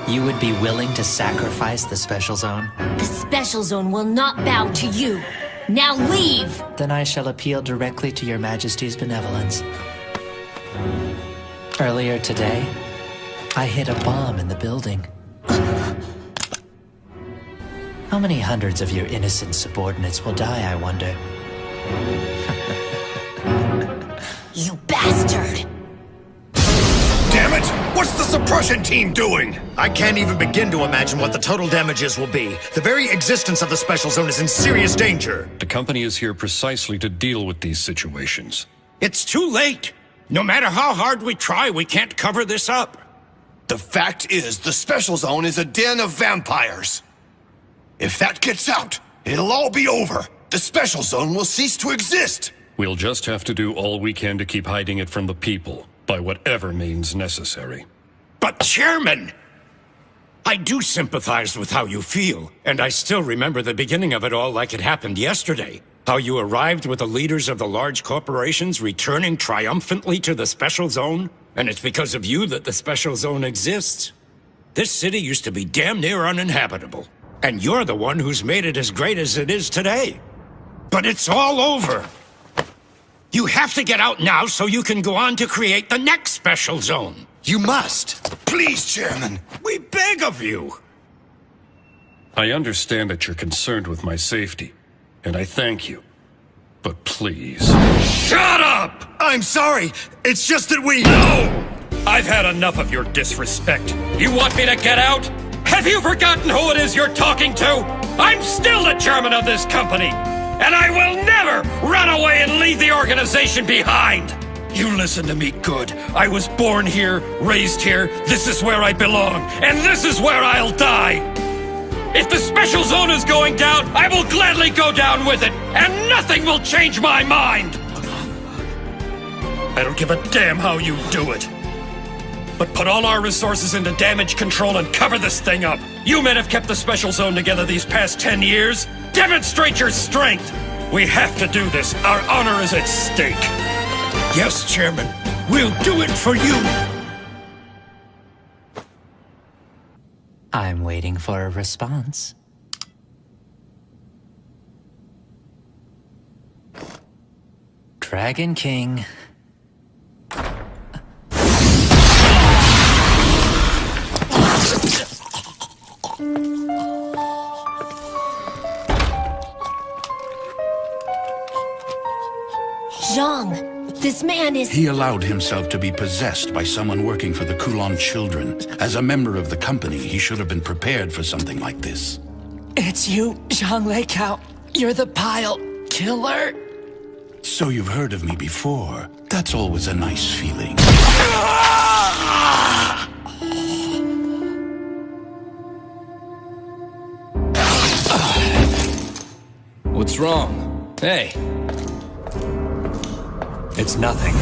You would be willing to sacrifice the Special Zone? The Special Zone will not bow to you. Now leave! Then I shall appeal directly to your Majesty's benevolence. Earlier today, I hit a bomb in the building. How many hundreds of your innocent subordinates will die, I wonder? You bastard! Damn it! What's the suppression team doing? I can't even begin to imagine what the total damages will be. The very existence of the Special Zone is in serious danger. The company is here precisely to deal with these situations. It's too late. No matter how hard we try, we can't cover this up. The fact is, the Special Zone is a den of vampires. If that gets out, it'll all be over. The Special Zone will cease to exist. We'll just have to do all we can to keep hiding it from the people, by whatever means necessary. But, Chairman, I do sympathize with how you feel, and I still remember the beginning of it all like it happened yesterday. How you arrived with the leaders of the large corporations returning triumphantly to the Special Zone, and it's because of you that the Special Zone exists. This city used to be damn near uninhabitable, and you're the one who's made it as great as it is today. But it's all over. You have to get out now so you can go on to create the next Special Zone. You must. Please, Chairman. We beg of you. I understand that you're concerned with my safety, and I thank you. But please... Shut up! I'm sorry. It's just that we... No! I've had enough of your disrespect. You want me to get out? Have you forgotten who it is you're talking to? I'm still the chairman of this company, and I will never run away and leave the organization behind. You listen to me good. I was born here, raised here. This is where I belong, and this is where I'll die. If the Special Zone is going down, I will gladly go down with it, and nothing will change my mind. I don't give a damn how you do it. But put all our resources into damage control and cover this thing up. You men have kept the Special Zone together these past 10 years. Demonstrate your strength. We have to do this. Our honor is at stake. Yes, Chairman. We'll do it for you. I'm waiting for a response. Dragon King. Zhang, this man is... He allowed himself to be possessed by someone working for the Kulon children. As a member of the company, he should have been prepared for something like this. It's you, Zhang Leikao. You're the pile killer. So you've heard of me before. That's always a nice feeling. What's wrong? Hey. It's nothing.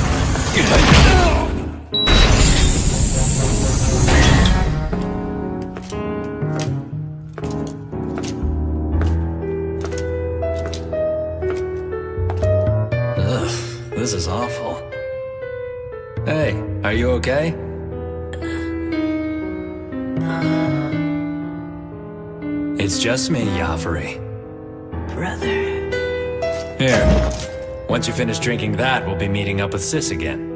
Ugh, this is awful. Hey, are you okay? It's just me, Yafari. Brother. Here. Once you finish drinking that, we'll be meeting up with Sis again.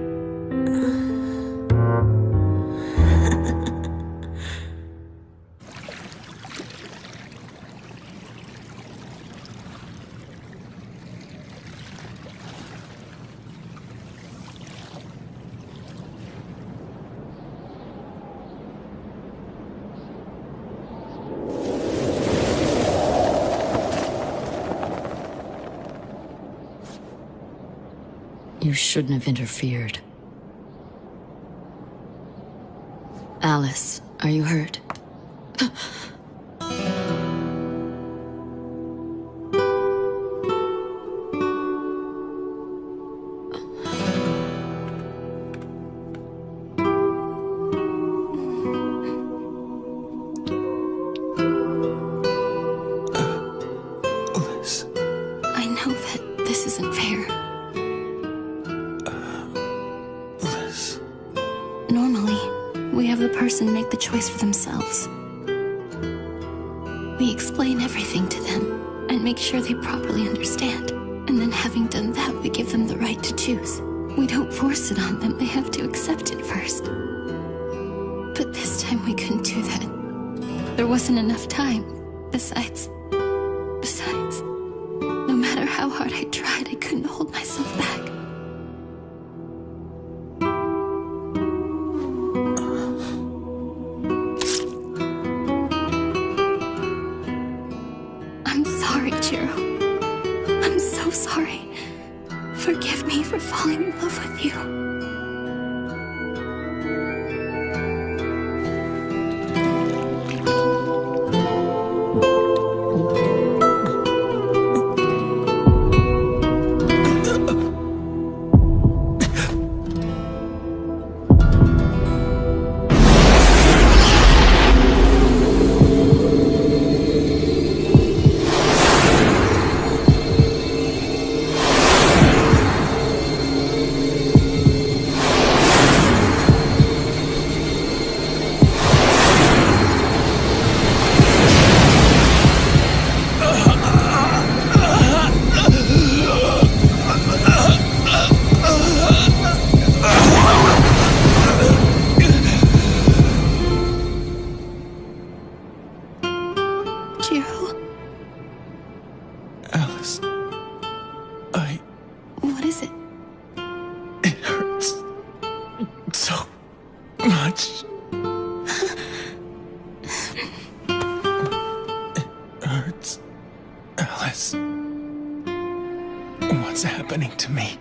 You shouldn't have interfered. Alice, are you hurt? I know that this isn't fair. Normally, we have the person make the choice for themselves. We explain everything to them and make sure they properly understand. And then having done that, we give them the right to choose. We don't force it on them, they have to accept it first. But this time we couldn't do that. There wasn't enough time. Besides, no matter how hard I tried, I couldn't hold myself back. I'm sorry, Jiro. I'm so sorry. Forgive me for falling in love with you. Alice, What is it? It hurts so much. It hurts. Alice, what's happening to me?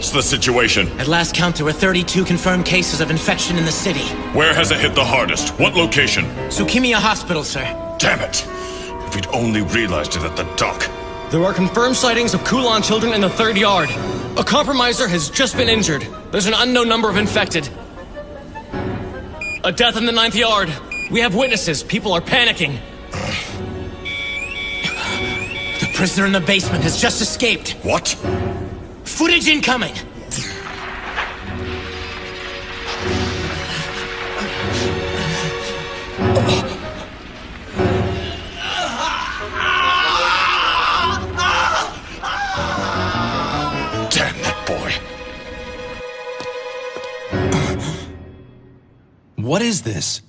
What's the situation? At last count, there were 32 confirmed cases of infection in the city. Where has it hit the hardest? What location? Tsukimiya Hospital, sir. Damn it! If we'd only realized it at the dock. There are confirmed sightings of Kulan children in the 3rd yard. A compromiser has just been injured. There's an unknown number of infected. A death in the 9th yard. We have witnesses. People are panicking. The prisoner in the basement has just escaped. What? Footage incoming! Damn that boy. What is this?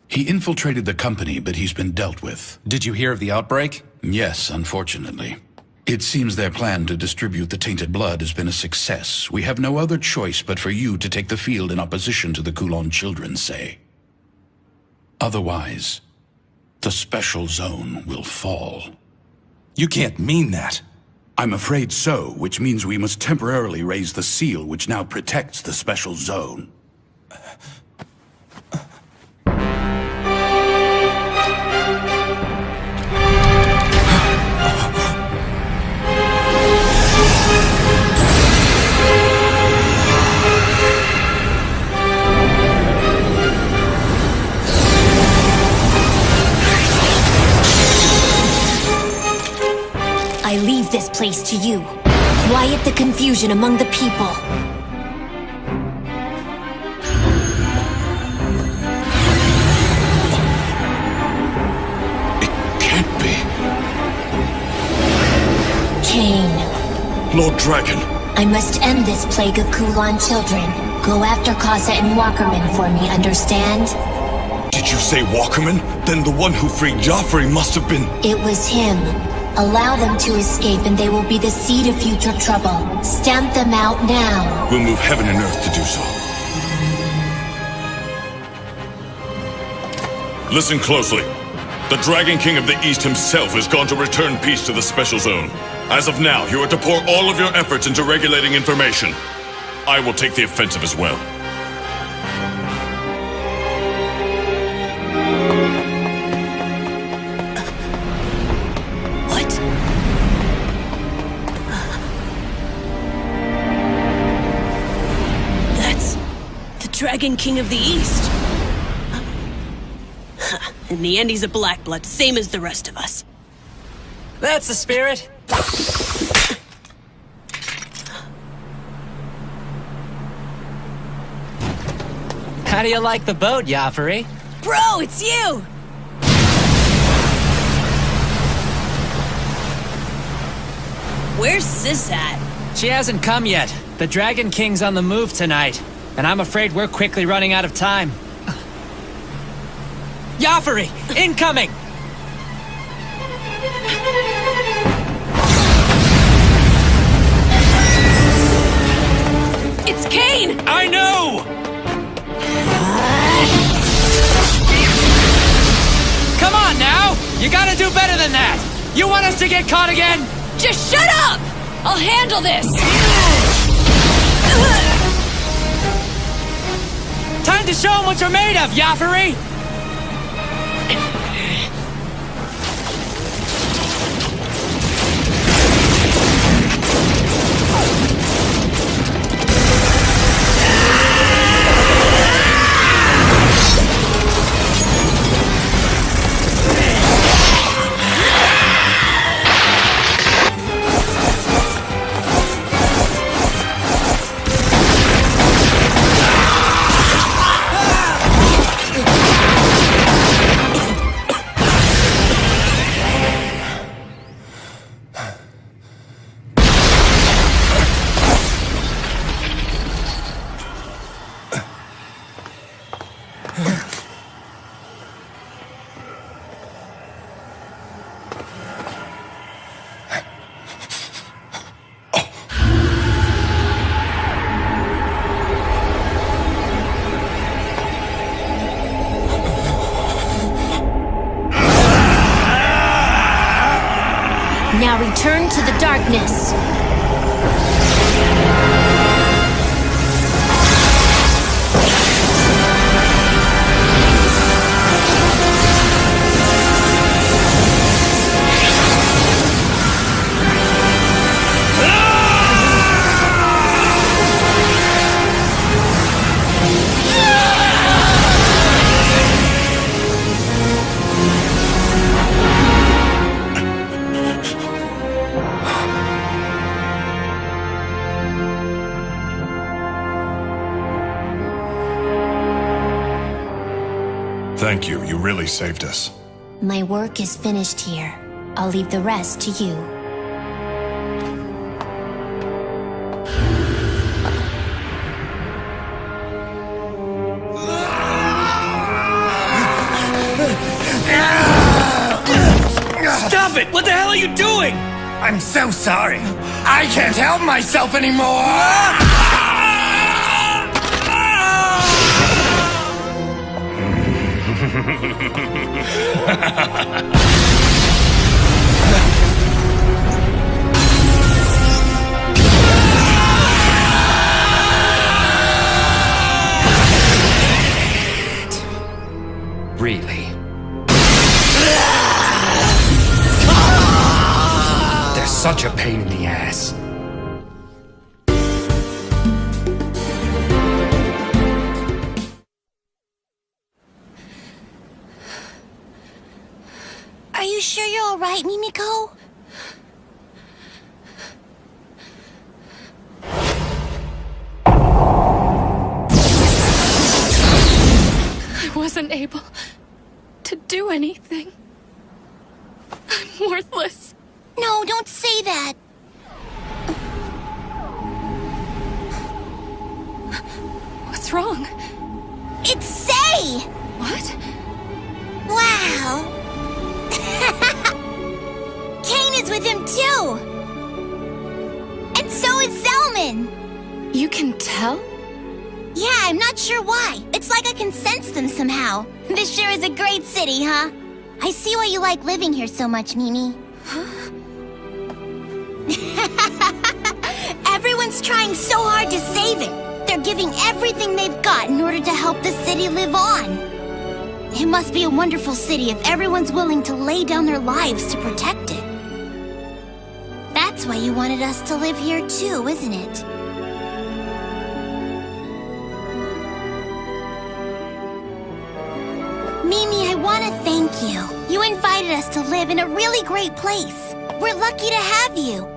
He infiltrated the company, but he's been dealt with. Did you hear of the outbreak? Yes, unfortunately. It seems their plan to distribute the tainted blood has been a success. We have no other choice but for you to take the field in opposition to the Kulan children, say. Otherwise, the special zone will fall. You can't mean that. I'm afraid so, which means we must temporarily raise the seal which now protects the special zone. I leave this place to you. Quiet the confusion among the people. It can't be. Cain. Lord Dragon. I must end this plague of Kulan children. Go after Kasa and Walkerman for me, understand? Did you say Walkerman? Then the one who freed Joffrey must have been... It was him. Allow them to escape and they will be the seed of future trouble. Stamp them out now. We'll move heaven and earth to do so. Listen closely. The Dragon King of the East himself is gone to return peace to the Special Zone. As of now, you are to pour all of your efforts into regulating information. I will take the offensive as well. Dragon King of the East. In the end, he's a black blood, same as the rest of us. That's the spirit. How do you like the boat, Joffrey? Bro, it's you! Where's Sis at? She hasn't come yet. The Dragon King's on the move tonight. And I'm afraid we're quickly running out of time. Joffrey, incoming! It's Cain! I know! Come on now! You gotta do better than that! You want us to get caught again? Just shut up! I'll handle this! Time to show them what you're made of, Joffrey! Now return to the darkness. Thank you. You really saved us. My work is finished here. I'll leave the rest to you. Stop it! What the hell are you doing? I'm so sorry. I can't help myself anymore! Really? They're such a pain in the ass. Are you sure you're all right, Mimiko? I wasn't able to do anything. I'm worthless. No, don't say that. What's wrong? It's Sei! What? Wow. Kane is with him too! And so is Zelman! You can tell? Yeah, I'm not sure why. It's like I can sense them somehow. This sure is a great city, huh? I see why you like living here so much, Mimi. Everyone's trying so hard to save it. They're giving everything they've got in order to help the city live on. It must be a wonderful city if everyone's willing to lay down their lives to protect it. That's why you wanted us to live here too, isn't it? Mimi, I want to thank you. You invited us to live in a really great place. We're lucky to have you.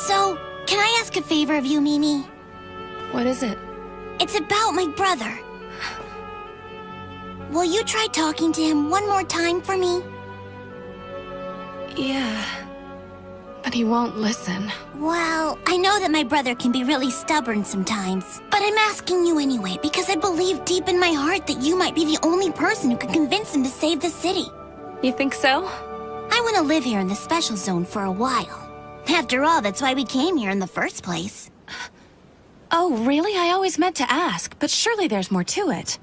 So, can I ask a favor of you, Mimi? What is it? It's about my brother. Will you try talking to him one more time for me? Yeah. But he won't listen. Well, I know that my brother can be really stubborn sometimes. But I'm asking you anyway, because I believe deep in my heart that you might be the only person who can convince him to save the city. You think so? I want to live here in the special zone for a while. After all, that's why we came here in the first place. Oh, really? I always meant to ask, but surely there's more to it.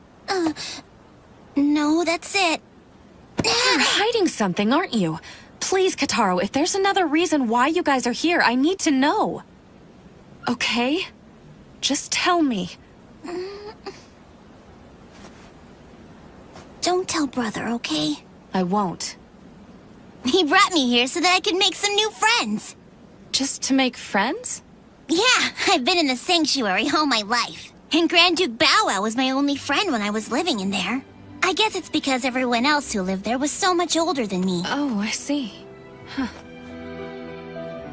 No, that's it. You're hiding something, aren't you? Please, Kotaro, if there's another reason why you guys are here, I need to know. Okay? Just tell me. Don't tell brother, okay? I won't. He brought me here so that I could make some new friends. Just to make friends? Yeah, I've been in the sanctuary all my life. And Grand Duke Bow Wow was my only friend when I was living in there. I guess it's because everyone else who lived there was so much older than me. Oh, I see. Huh.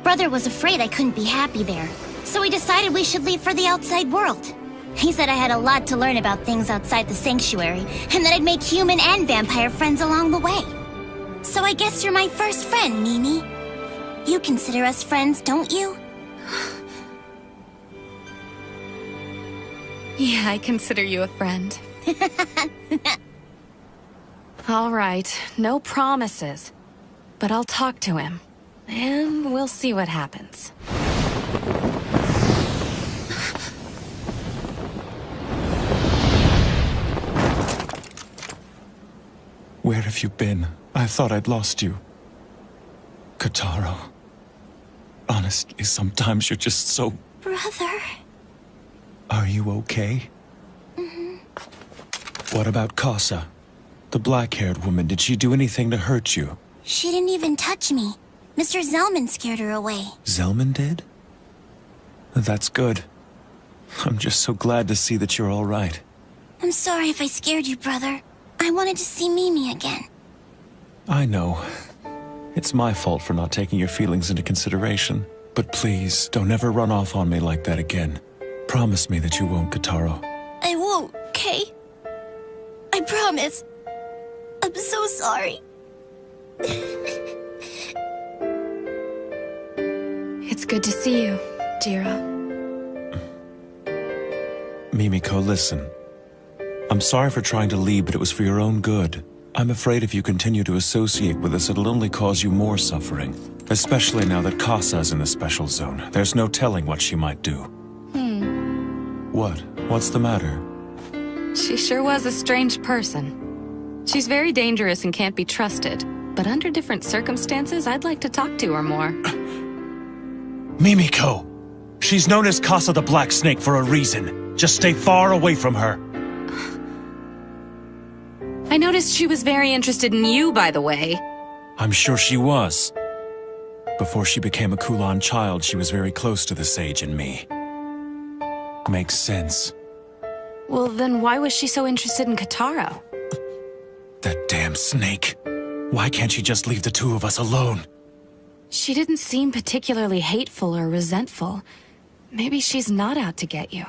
Brother was afraid I couldn't be happy there, so he decided we should leave for the outside world. He said I had a lot to learn about things outside the sanctuary, and that I'd make human and vampire friends along the way. So I guess you're my first friend, Mimi. You consider us friends, don't you? Yeah, I consider you a friend. All right, no promises. But I'll talk to him. And we'll see what happens. Where have you been? I thought I'd lost you. Kotaro. Honestly, sometimes you're just so... Brother. Are you okay? What about Casa? The black-haired woman, did she do anything to hurt you? She didn't even touch me. Mr. Zelman scared her away. Zelman did? That's good. I'm just so glad to see that you're all right. I'm sorry if I scared you, brother. I wanted to see Mimi again. I know. It's my fault for not taking your feelings into consideration. But please, don't ever run off on me like that again. Promise me that you won't, Kotaro. I won't, okay? I promise. I'm so sorry. It's good to see you, Jiro. Mimiko, listen. I'm sorry for trying to leave, but it was for your own good. I'm afraid if you continue to associate with us, it'll only cause you more suffering. Especially now that Kasa's in the special zone. There's no telling what she might do. What? What's the matter? She sure was a strange person. She's very dangerous and can't be trusted. But under different circumstances, I'd like to talk to her more. Mimiko! She's known as Kasa the Black Snake for a reason. Just stay far away from her. I noticed she was very interested in you, by the way. I'm sure she was. Before she became a Kulan child, she was very close to the Sage and me. Makes sense. Well, then why was she so interested in Kotaro? That damn snake. Why can't she just leave the two of us alone? She didn't seem particularly hateful or resentful. Maybe she's not out to get you.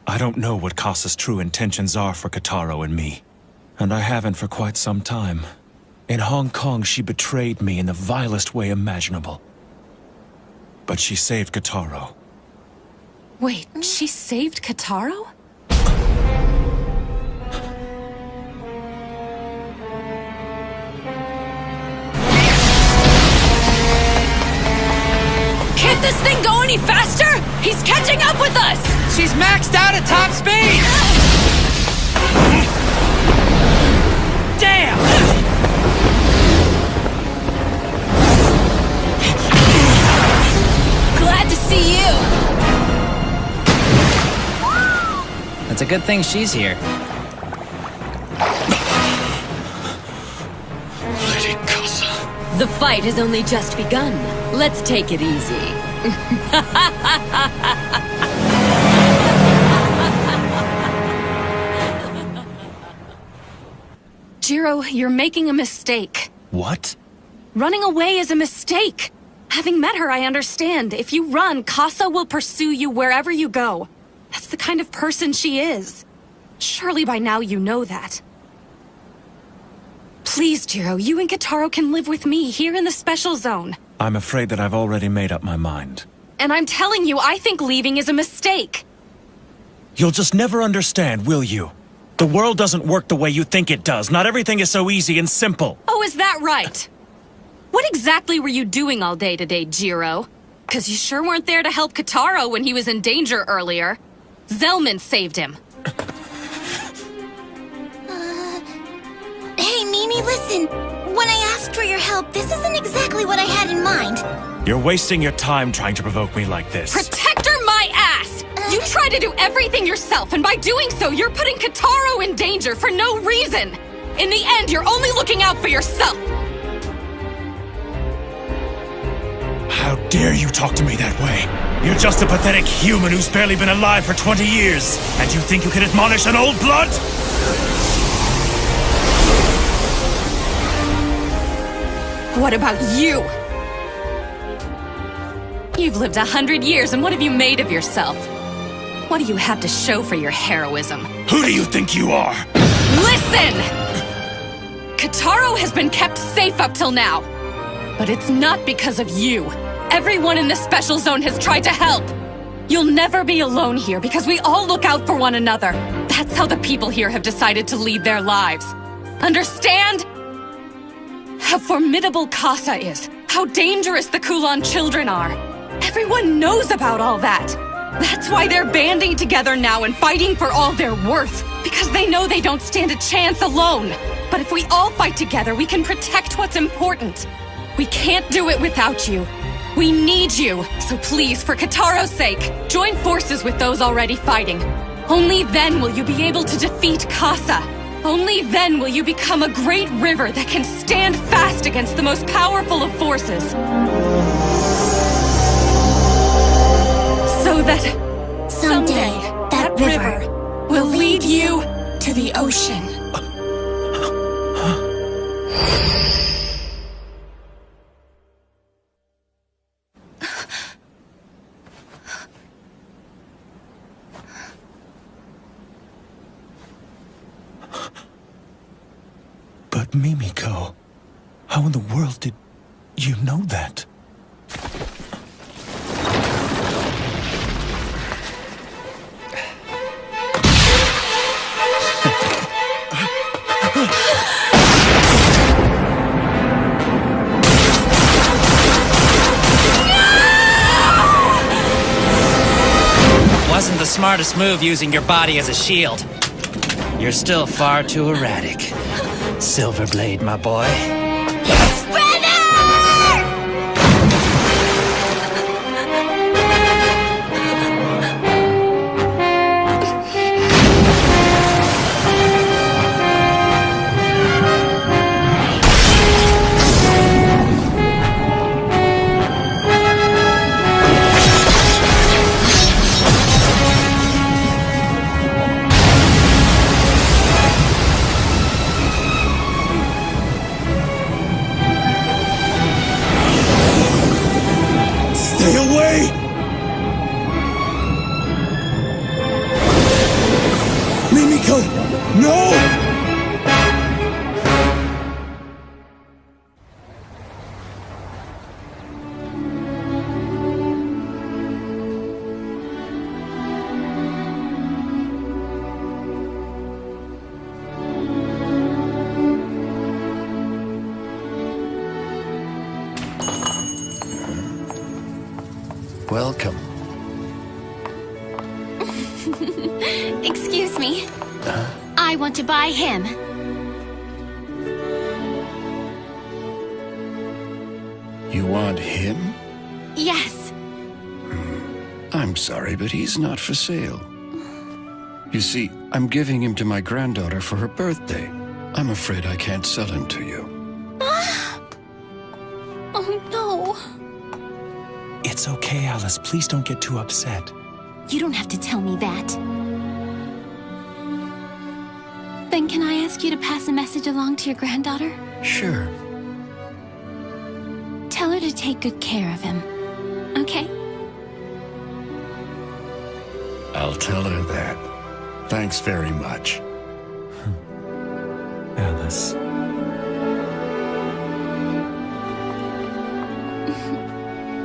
I don't know what Kasa's true intentions are for Kotaro and me. And I haven't for quite some time. In Hong Kong, she betrayed me in the vilest way imaginable. But she saved Kotaro. Wait, she saved Kotaro? Can't this thing go any faster? He's catching up with us! She's maxed out at top speed! Damn! Glad to see you! It's a good thing she's here. Lady Kasa. The fight has only just begun. Let's take it easy. Jiro, you're making a mistake. What? Running away is a mistake. Having met her, I understand. If you run, Kasa will pursue you wherever you go. That's the kind of person she is. Surely by now you know that. Please, Jiro, you and Kotaro can live with me here in the special zone. I'm afraid that I've already made up my mind. And I'm telling you, I think leaving is a mistake. You'll just never understand, will you? The world doesn't work the way you think it does. Not everything is so easy and simple. Oh, is that right? What exactly were you doing all day today, Jiro? 'Cause you sure weren't there to help Kotaro when he was in danger earlier. Zellman saved him. Hey, Mimi, listen. When I asked for your help, this isn't exactly what I had in mind. You're wasting your time trying to provoke me like this. Protector my ass! You try to do everything yourself, and by doing so, you're putting Kotaro in danger for no reason. In the end, you're only looking out for yourself. How dare you talk to me that way? You're just a pathetic human who's barely been alive for 20 years. And you think you can admonish an old blood? What about you? You've lived 100 years, and what have you made of yourself? What do you have to show for your heroism? Who do you think you are? Listen! Kotaro has been kept safe up till now. But it's not because of you. Everyone in the special zone has tried to help. You'll never be alone here because we all look out for one another. That's how the people here have decided to lead their lives. Understand? How formidable Kasa is. How dangerous the Kulan children are. Everyone knows about all that. That's why they're banding together now and fighting for all they're worth. Because they know they don't stand a chance alone. But if we all fight together, we can protect what's important. We can't do it without you. We need you. So please, for Kotaro's sake, join forces with those already fighting. Only then will you be able to defeat Kasa. Only then will you become a great river that can stand fast against the most powerful of forces. So that someday that river will lead you to the ocean. Mimiko, how in the world did you know that? Wasn't the smartest move using your body as a shield. You're still far too erratic. Silverblade, my boy. Stay away! Mimiko! No! Welcome. Excuse me. I want to buy him. You want him? Yes. I'm sorry, but he's not for sale. You see, I'm giving him to my granddaughter for her birthday. I'm afraid I can't sell him to you. Oh, no. It's okay, Alice. Please don't get too upset. You don't have to tell me that. Then can I ask you to pass a message along to your granddaughter? Sure. Tell her to take good care of him. Okay? I'll tell her that. Thanks very much. Alice.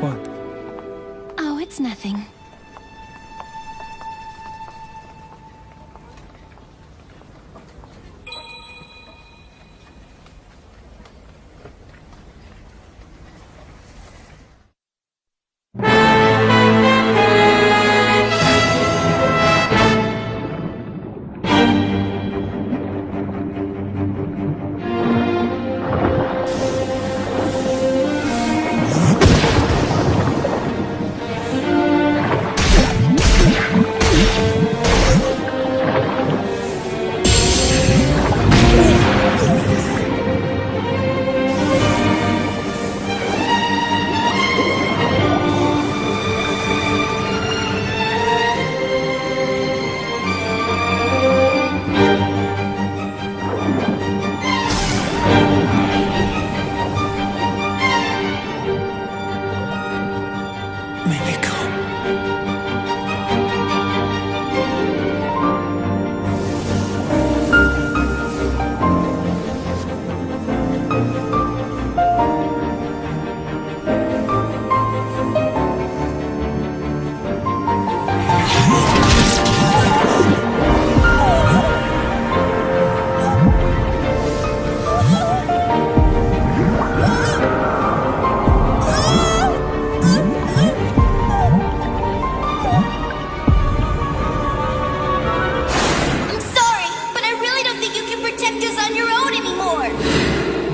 What? Oh, it's nothing.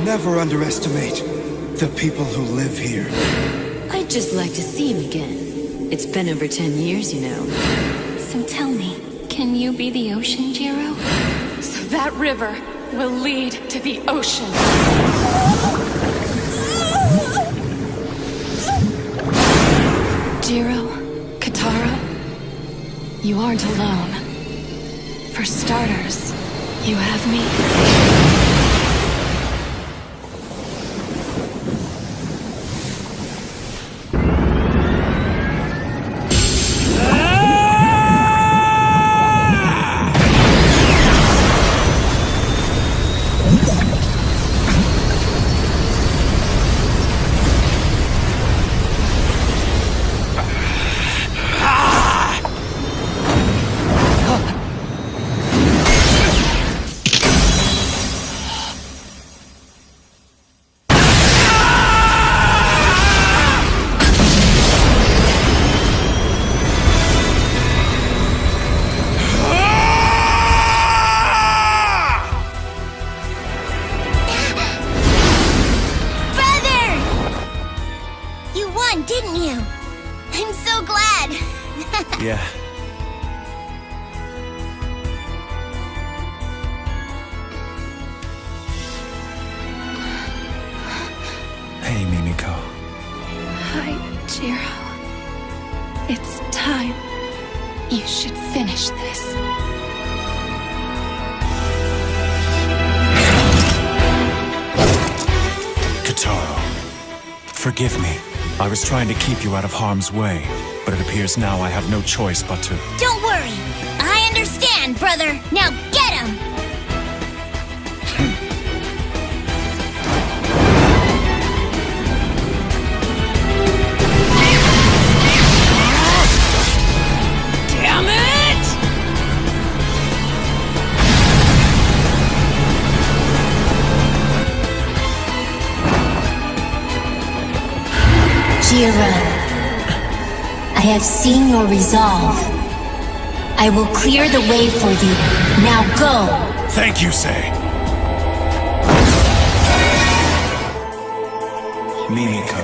Never underestimate the people who live here. I'd just like to see him again. It's been over 10 years, you know. So tell me, can you be the ocean, Jiro? So that river will lead to the ocean. Jiro, Katara, you aren't alone. For starters, you have me. Yeah. Hey, Mimiko. Hi, Jiro. It's time. You should finish this. Kataro, forgive me. I was trying to keep you out of harm's way, but it appears now I have no choice but to... Don't worry. I understand, brother. Now get him! Damn it! Jiro, I have seen your resolve. I will clear the way for you. Now go! Thank you, Sei. Mimiko.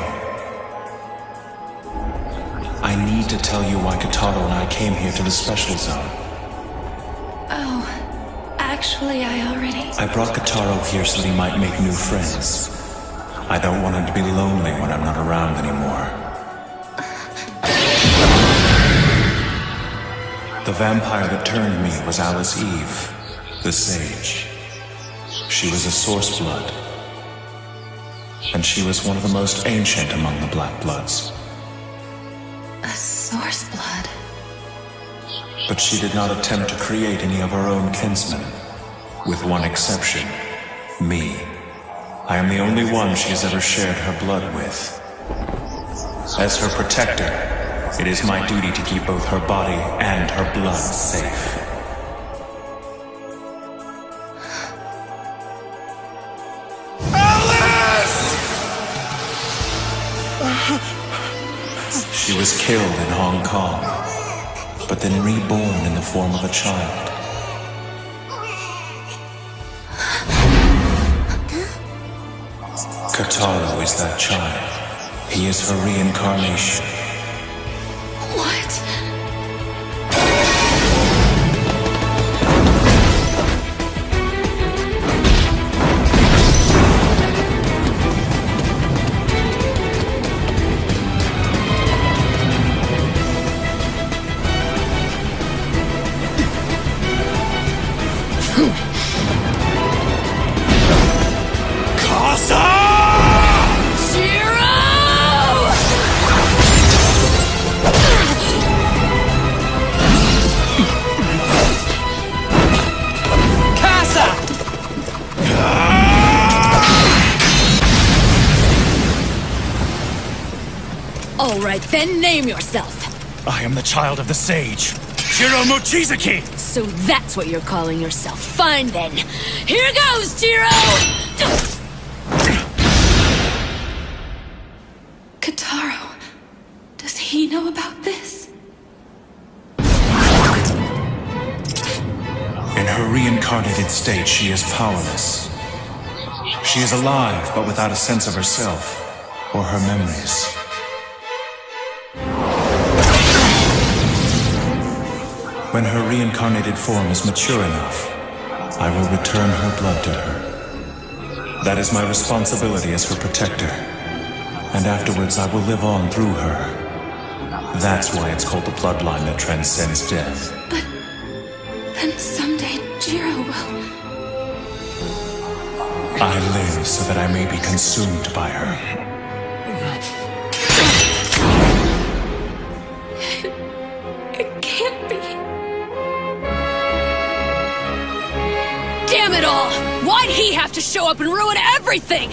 I need to tell you why Kataro and I came here to the Special Zone. Oh, actually, I already... I brought Kataro here so that he might make new friends. I don't want him to be lonely when I'm not around anymore. The vampire that turned me was Alice Eve, the Sage. She was a Source Blood. And she was one of the most ancient among the Black Bloods. A Source Blood. But she did not attempt to create any of her own kinsmen. With one exception, me. I am the only one she has ever shared her blood with. As her protector, it is my duty to keep both her body and her blood safe. She was killed in Hong Kong, but then reborn in the form of a child. Kataro is that child. He is her reincarnation. What? All right, then name yourself. I am the child of the Sage, Jiro Mochizuki! So that's what you're calling yourself. Fine then. Here goes, Jiro! Kataro, does he know about this? In her reincarnated state, she is powerless. She is alive, but without a sense of herself or her memories. When her reincarnated form is mature enough, I will return her blood to her. That is my responsibility as her protector. And afterwards I will live on through her. That's why it's called the bloodline that transcends death. But then someday Jiro will... I live so that I may be consumed by her. It can't be. Damn it all! Why'd he have to show up and ruin everything?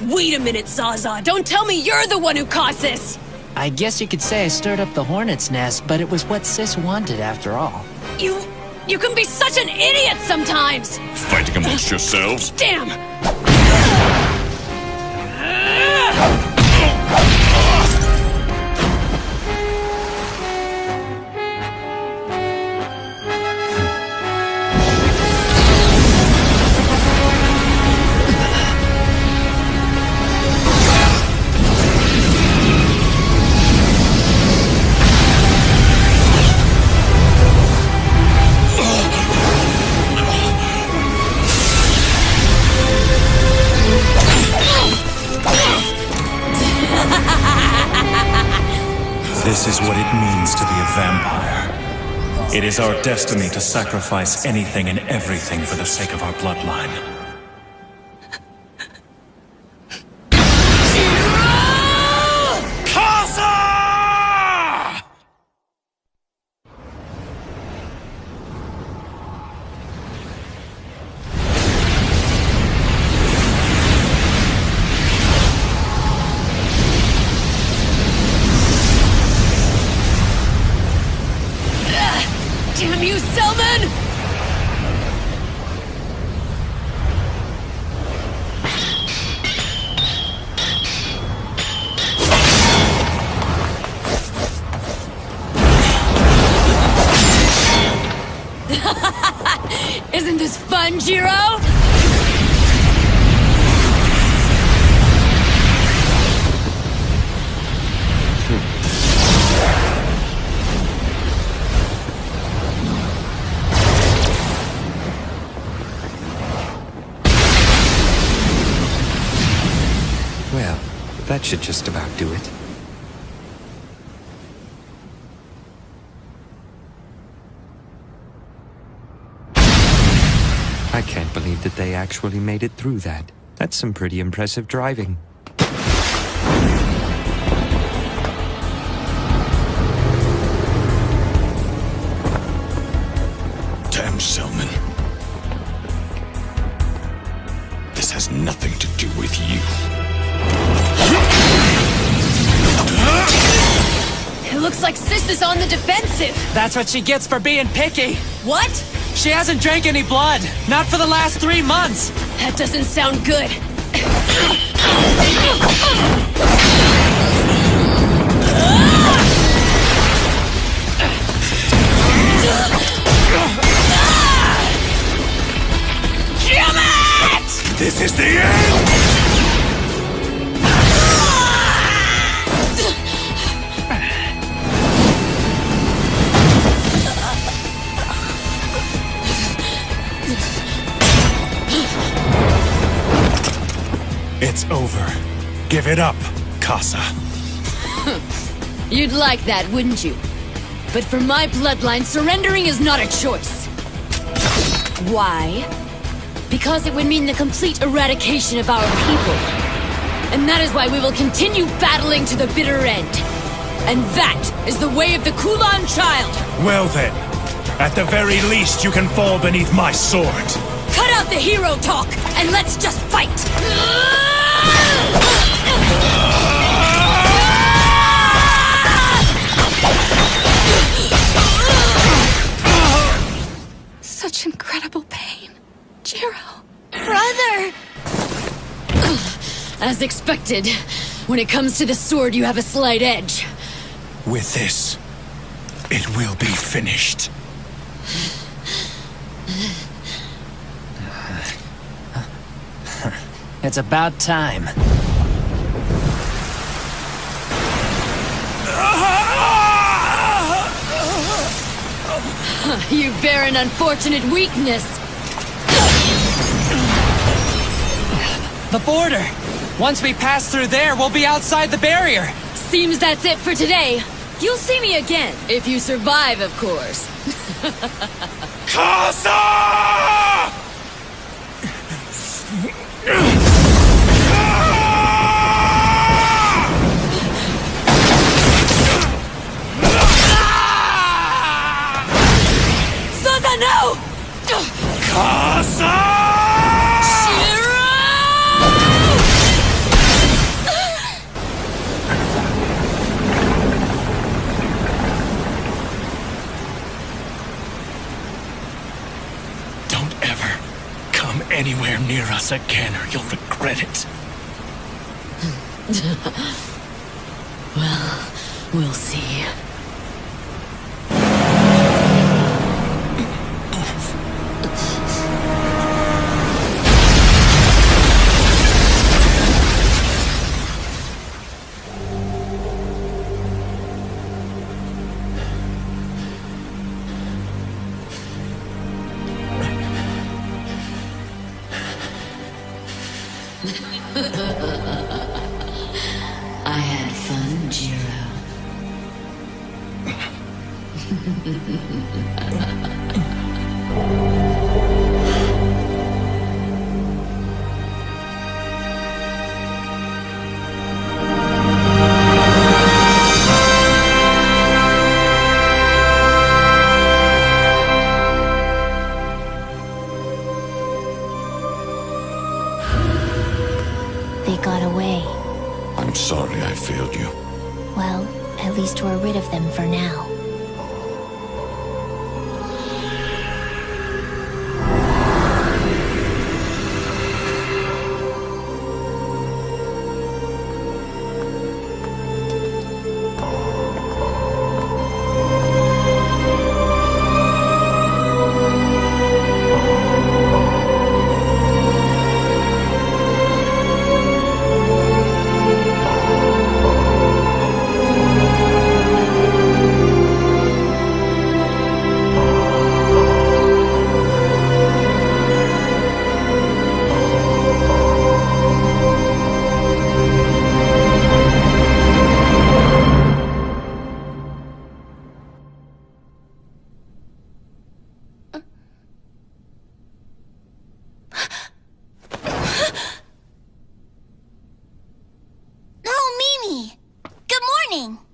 Wait a minute, Zaza. Don't tell me you're the one who caused this! I guess you could say I stirred up the hornet's nest, but it was what Sis wanted after all. You can be such an idiot sometimes! Fighting amongst yourselves? Damn! This is what it means to be a vampire. It is our destiny to sacrifice anything and everything for the sake of our bloodline. Damn you, Selman! Isn't this fun, Jiro? Well, that should just about do it. I can't believe that they actually made it through that. That's some pretty impressive driving. Damn, Selman. This has nothing to do with you. It looks like Sis is on the defensive. That's what she gets for being picky. What? She hasn't drank any blood. Not for the last 3 months. That doesn't sound good. Damn it! This is the end! It's over. Give it up, Casa. You'd like that, wouldn't you? But for my bloodline, surrendering is not a choice. Why? Because it would mean the complete eradication of our people. And that is why we will continue battling to the bitter end. And that is the way of the Kulan child! Well then, at the very least you can fall beneath my sword. Cut out the hero talk, and let's just fight! Such incredible pain. Jiro. Brother! As expected, when it comes to the sword, you have a slight edge. With this, it will be finished. It's about time. You bear an unfortunate weakness. The border! Once we pass through there, we'll be outside the barrier! Seems that's it for today. You'll see me again, if you survive, of course. Casa! Saza, no! Casa! Anywhere near us again or you'll regret it. Well, we'll see. I had fun, Jiro. They got away. I'm sorry I failed you. Well, at least we're rid of them for now.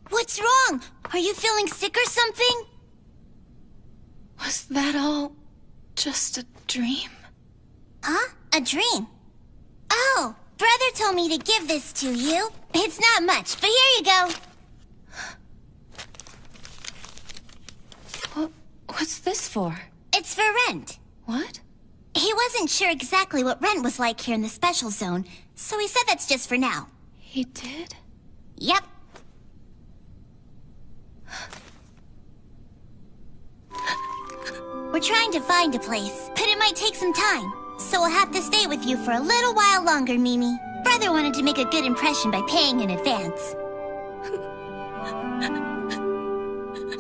What's wrong? Are you feeling sick or something? Was that all just a dream? Huh? A dream? Oh, brother told me to give this to you. It's not much, but here you go. What's this for? It's for rent. What? He wasn't sure exactly what rent was like here in the special zone, so he said that's just for now. He did? Yep. We're trying to find a place, but it might take some time. So we'll have to stay with you for a little while longer, Mimi. Brother wanted to make a good impression by paying in advance.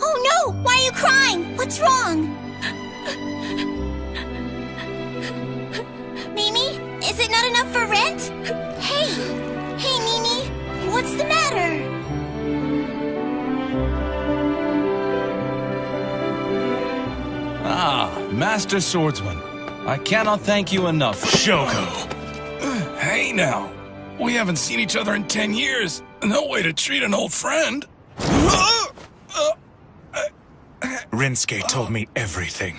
Oh no! Why are you crying? What's wrong? Mimi? Is it not enough for rent? Hey! Hey, Mimi! What's the matter? Ah, Master Swordsman. I cannot thank you enough. Shoko! Hey now. We haven't seen each other in 10 years. No way to treat an old friend. Rinsuke told me everything.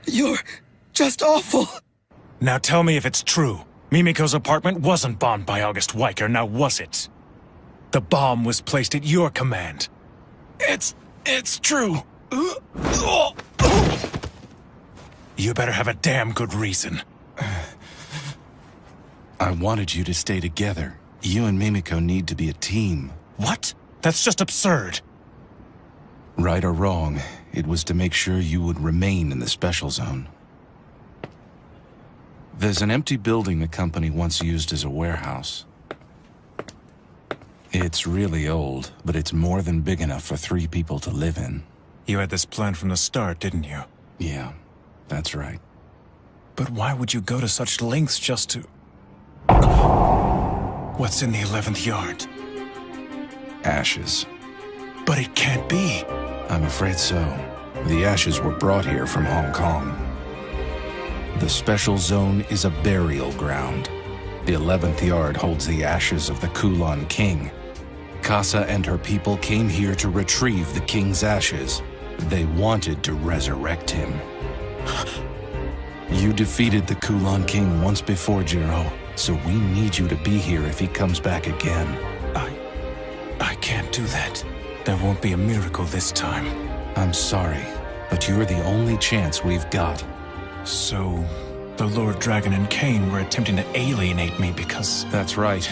You're just awful. Now tell me if it's true. Mimiko's apartment wasn't bombed by August Weicker, now was it? The bomb was placed at your command. It's true. You better have a damn good reason. I wanted you to stay together. You and Mimiko need to be a team. What? That's just absurd. Right or wrong, it was to make sure you would remain in the special zone. There's an empty building the company once used as a warehouse. It's really old, but it's more than big enough for 3 people to live in. You had this plan from the start, didn't you? Yeah, that's right. But why would you go to such lengths just to... What's in the 11th yard? Ashes. But it can't be. I'm afraid so. The ashes were brought here from Hong Kong. The special zone is a burial ground. The 11th yard holds the ashes of the Kulan King. Casa and her people came here to retrieve the king's ashes. They wanted to resurrect him. You defeated the Kulan King once before, Jiro, so we need you to be here if he comes back again. I can't do that. There won't be a miracle this time. I'm sorry, but you're the only chance we've got. So, the Lord Dragon and Cain were attempting to alienate me because... That's right.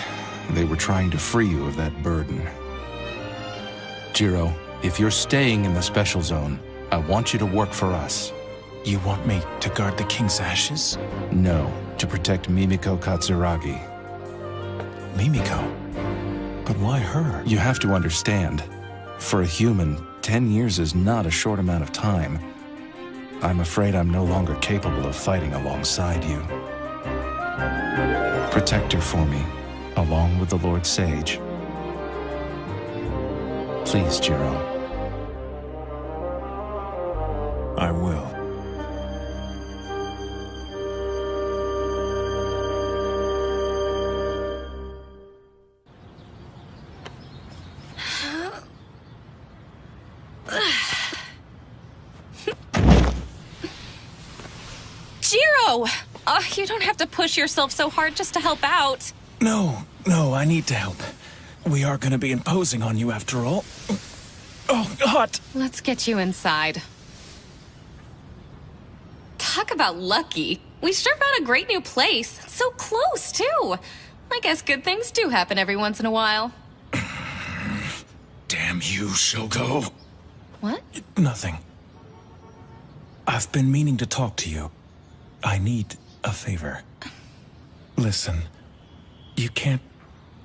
They were trying to free you of that burden. Jiro, if you're staying in the special zone, I want you to work for us. You want me to guard the king's ashes? No, to protect Mimiko Katsuragi. Mimiko? But why her? You have to understand. For a human, 10 years is not a short amount of time. I'm afraid I'm no longer capable of fighting alongside you. Protect her for me, along with the Lord Sage. Please, Jiro. I will. Jiro! You don't have to push yourself so hard just to help out. No, I need to help. We are gonna be imposing on you after all. Oh, hot! Let's get you inside. Talk about lucky. We sure found a great new place. So close, too. I guess good things do happen every once in a while. Damn you, Shogo. What? Nothing. I've been meaning to talk to you. I need a favor. Listen, you can't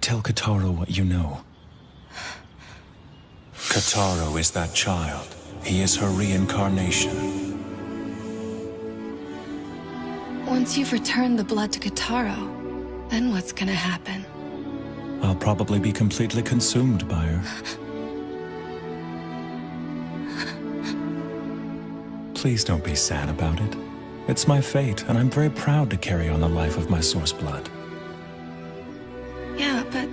tell Kotaro what you know. Kotaro is that child. He is her reincarnation. Once you've returned the blood to Kotaro, then what's gonna happen? I'll probably be completely consumed by her. Please don't be sad about it. It's my fate, and I'm very proud to carry on the life of my source blood. Yeah, but...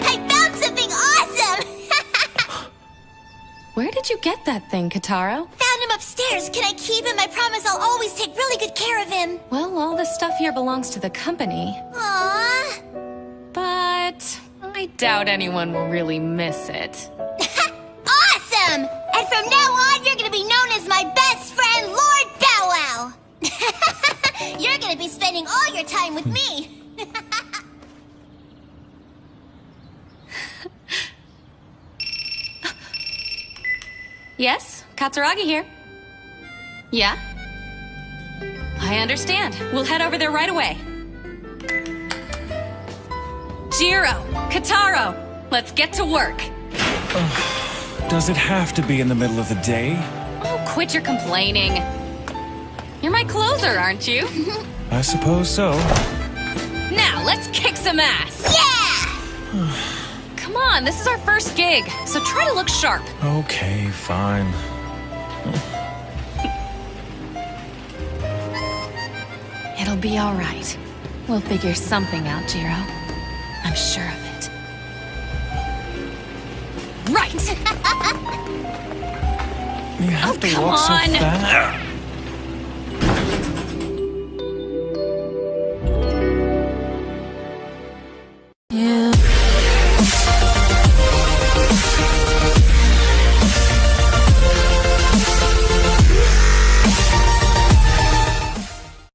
I found something awesome! Where did you get that thing, Kotaro? Found him upstairs. Can I keep him? I promise I'll always take really good care of him. Well, all the stuff here belongs to the company. Aww. But I doubt anyone will really miss it. Awesome! And from now on, you're gonna be known as my best friend, Lord Bow Wow. You're gonna be spending all your time with me. Yes, Katsuragi here. Yeah? I understand. We'll head over there right away. Jiro, Kotaro, let's get to work. Does it have to be in the middle of the day? Oh, quit your complaining. You're my closer, aren't you? I suppose so. Now, let's kick some ass. Yeah! Come on, this is our first gig, so try to look sharp. Okay, fine. It'll be all right. We'll figure something out, Jiro. I'm sure of it. Right! You have to walk so fast.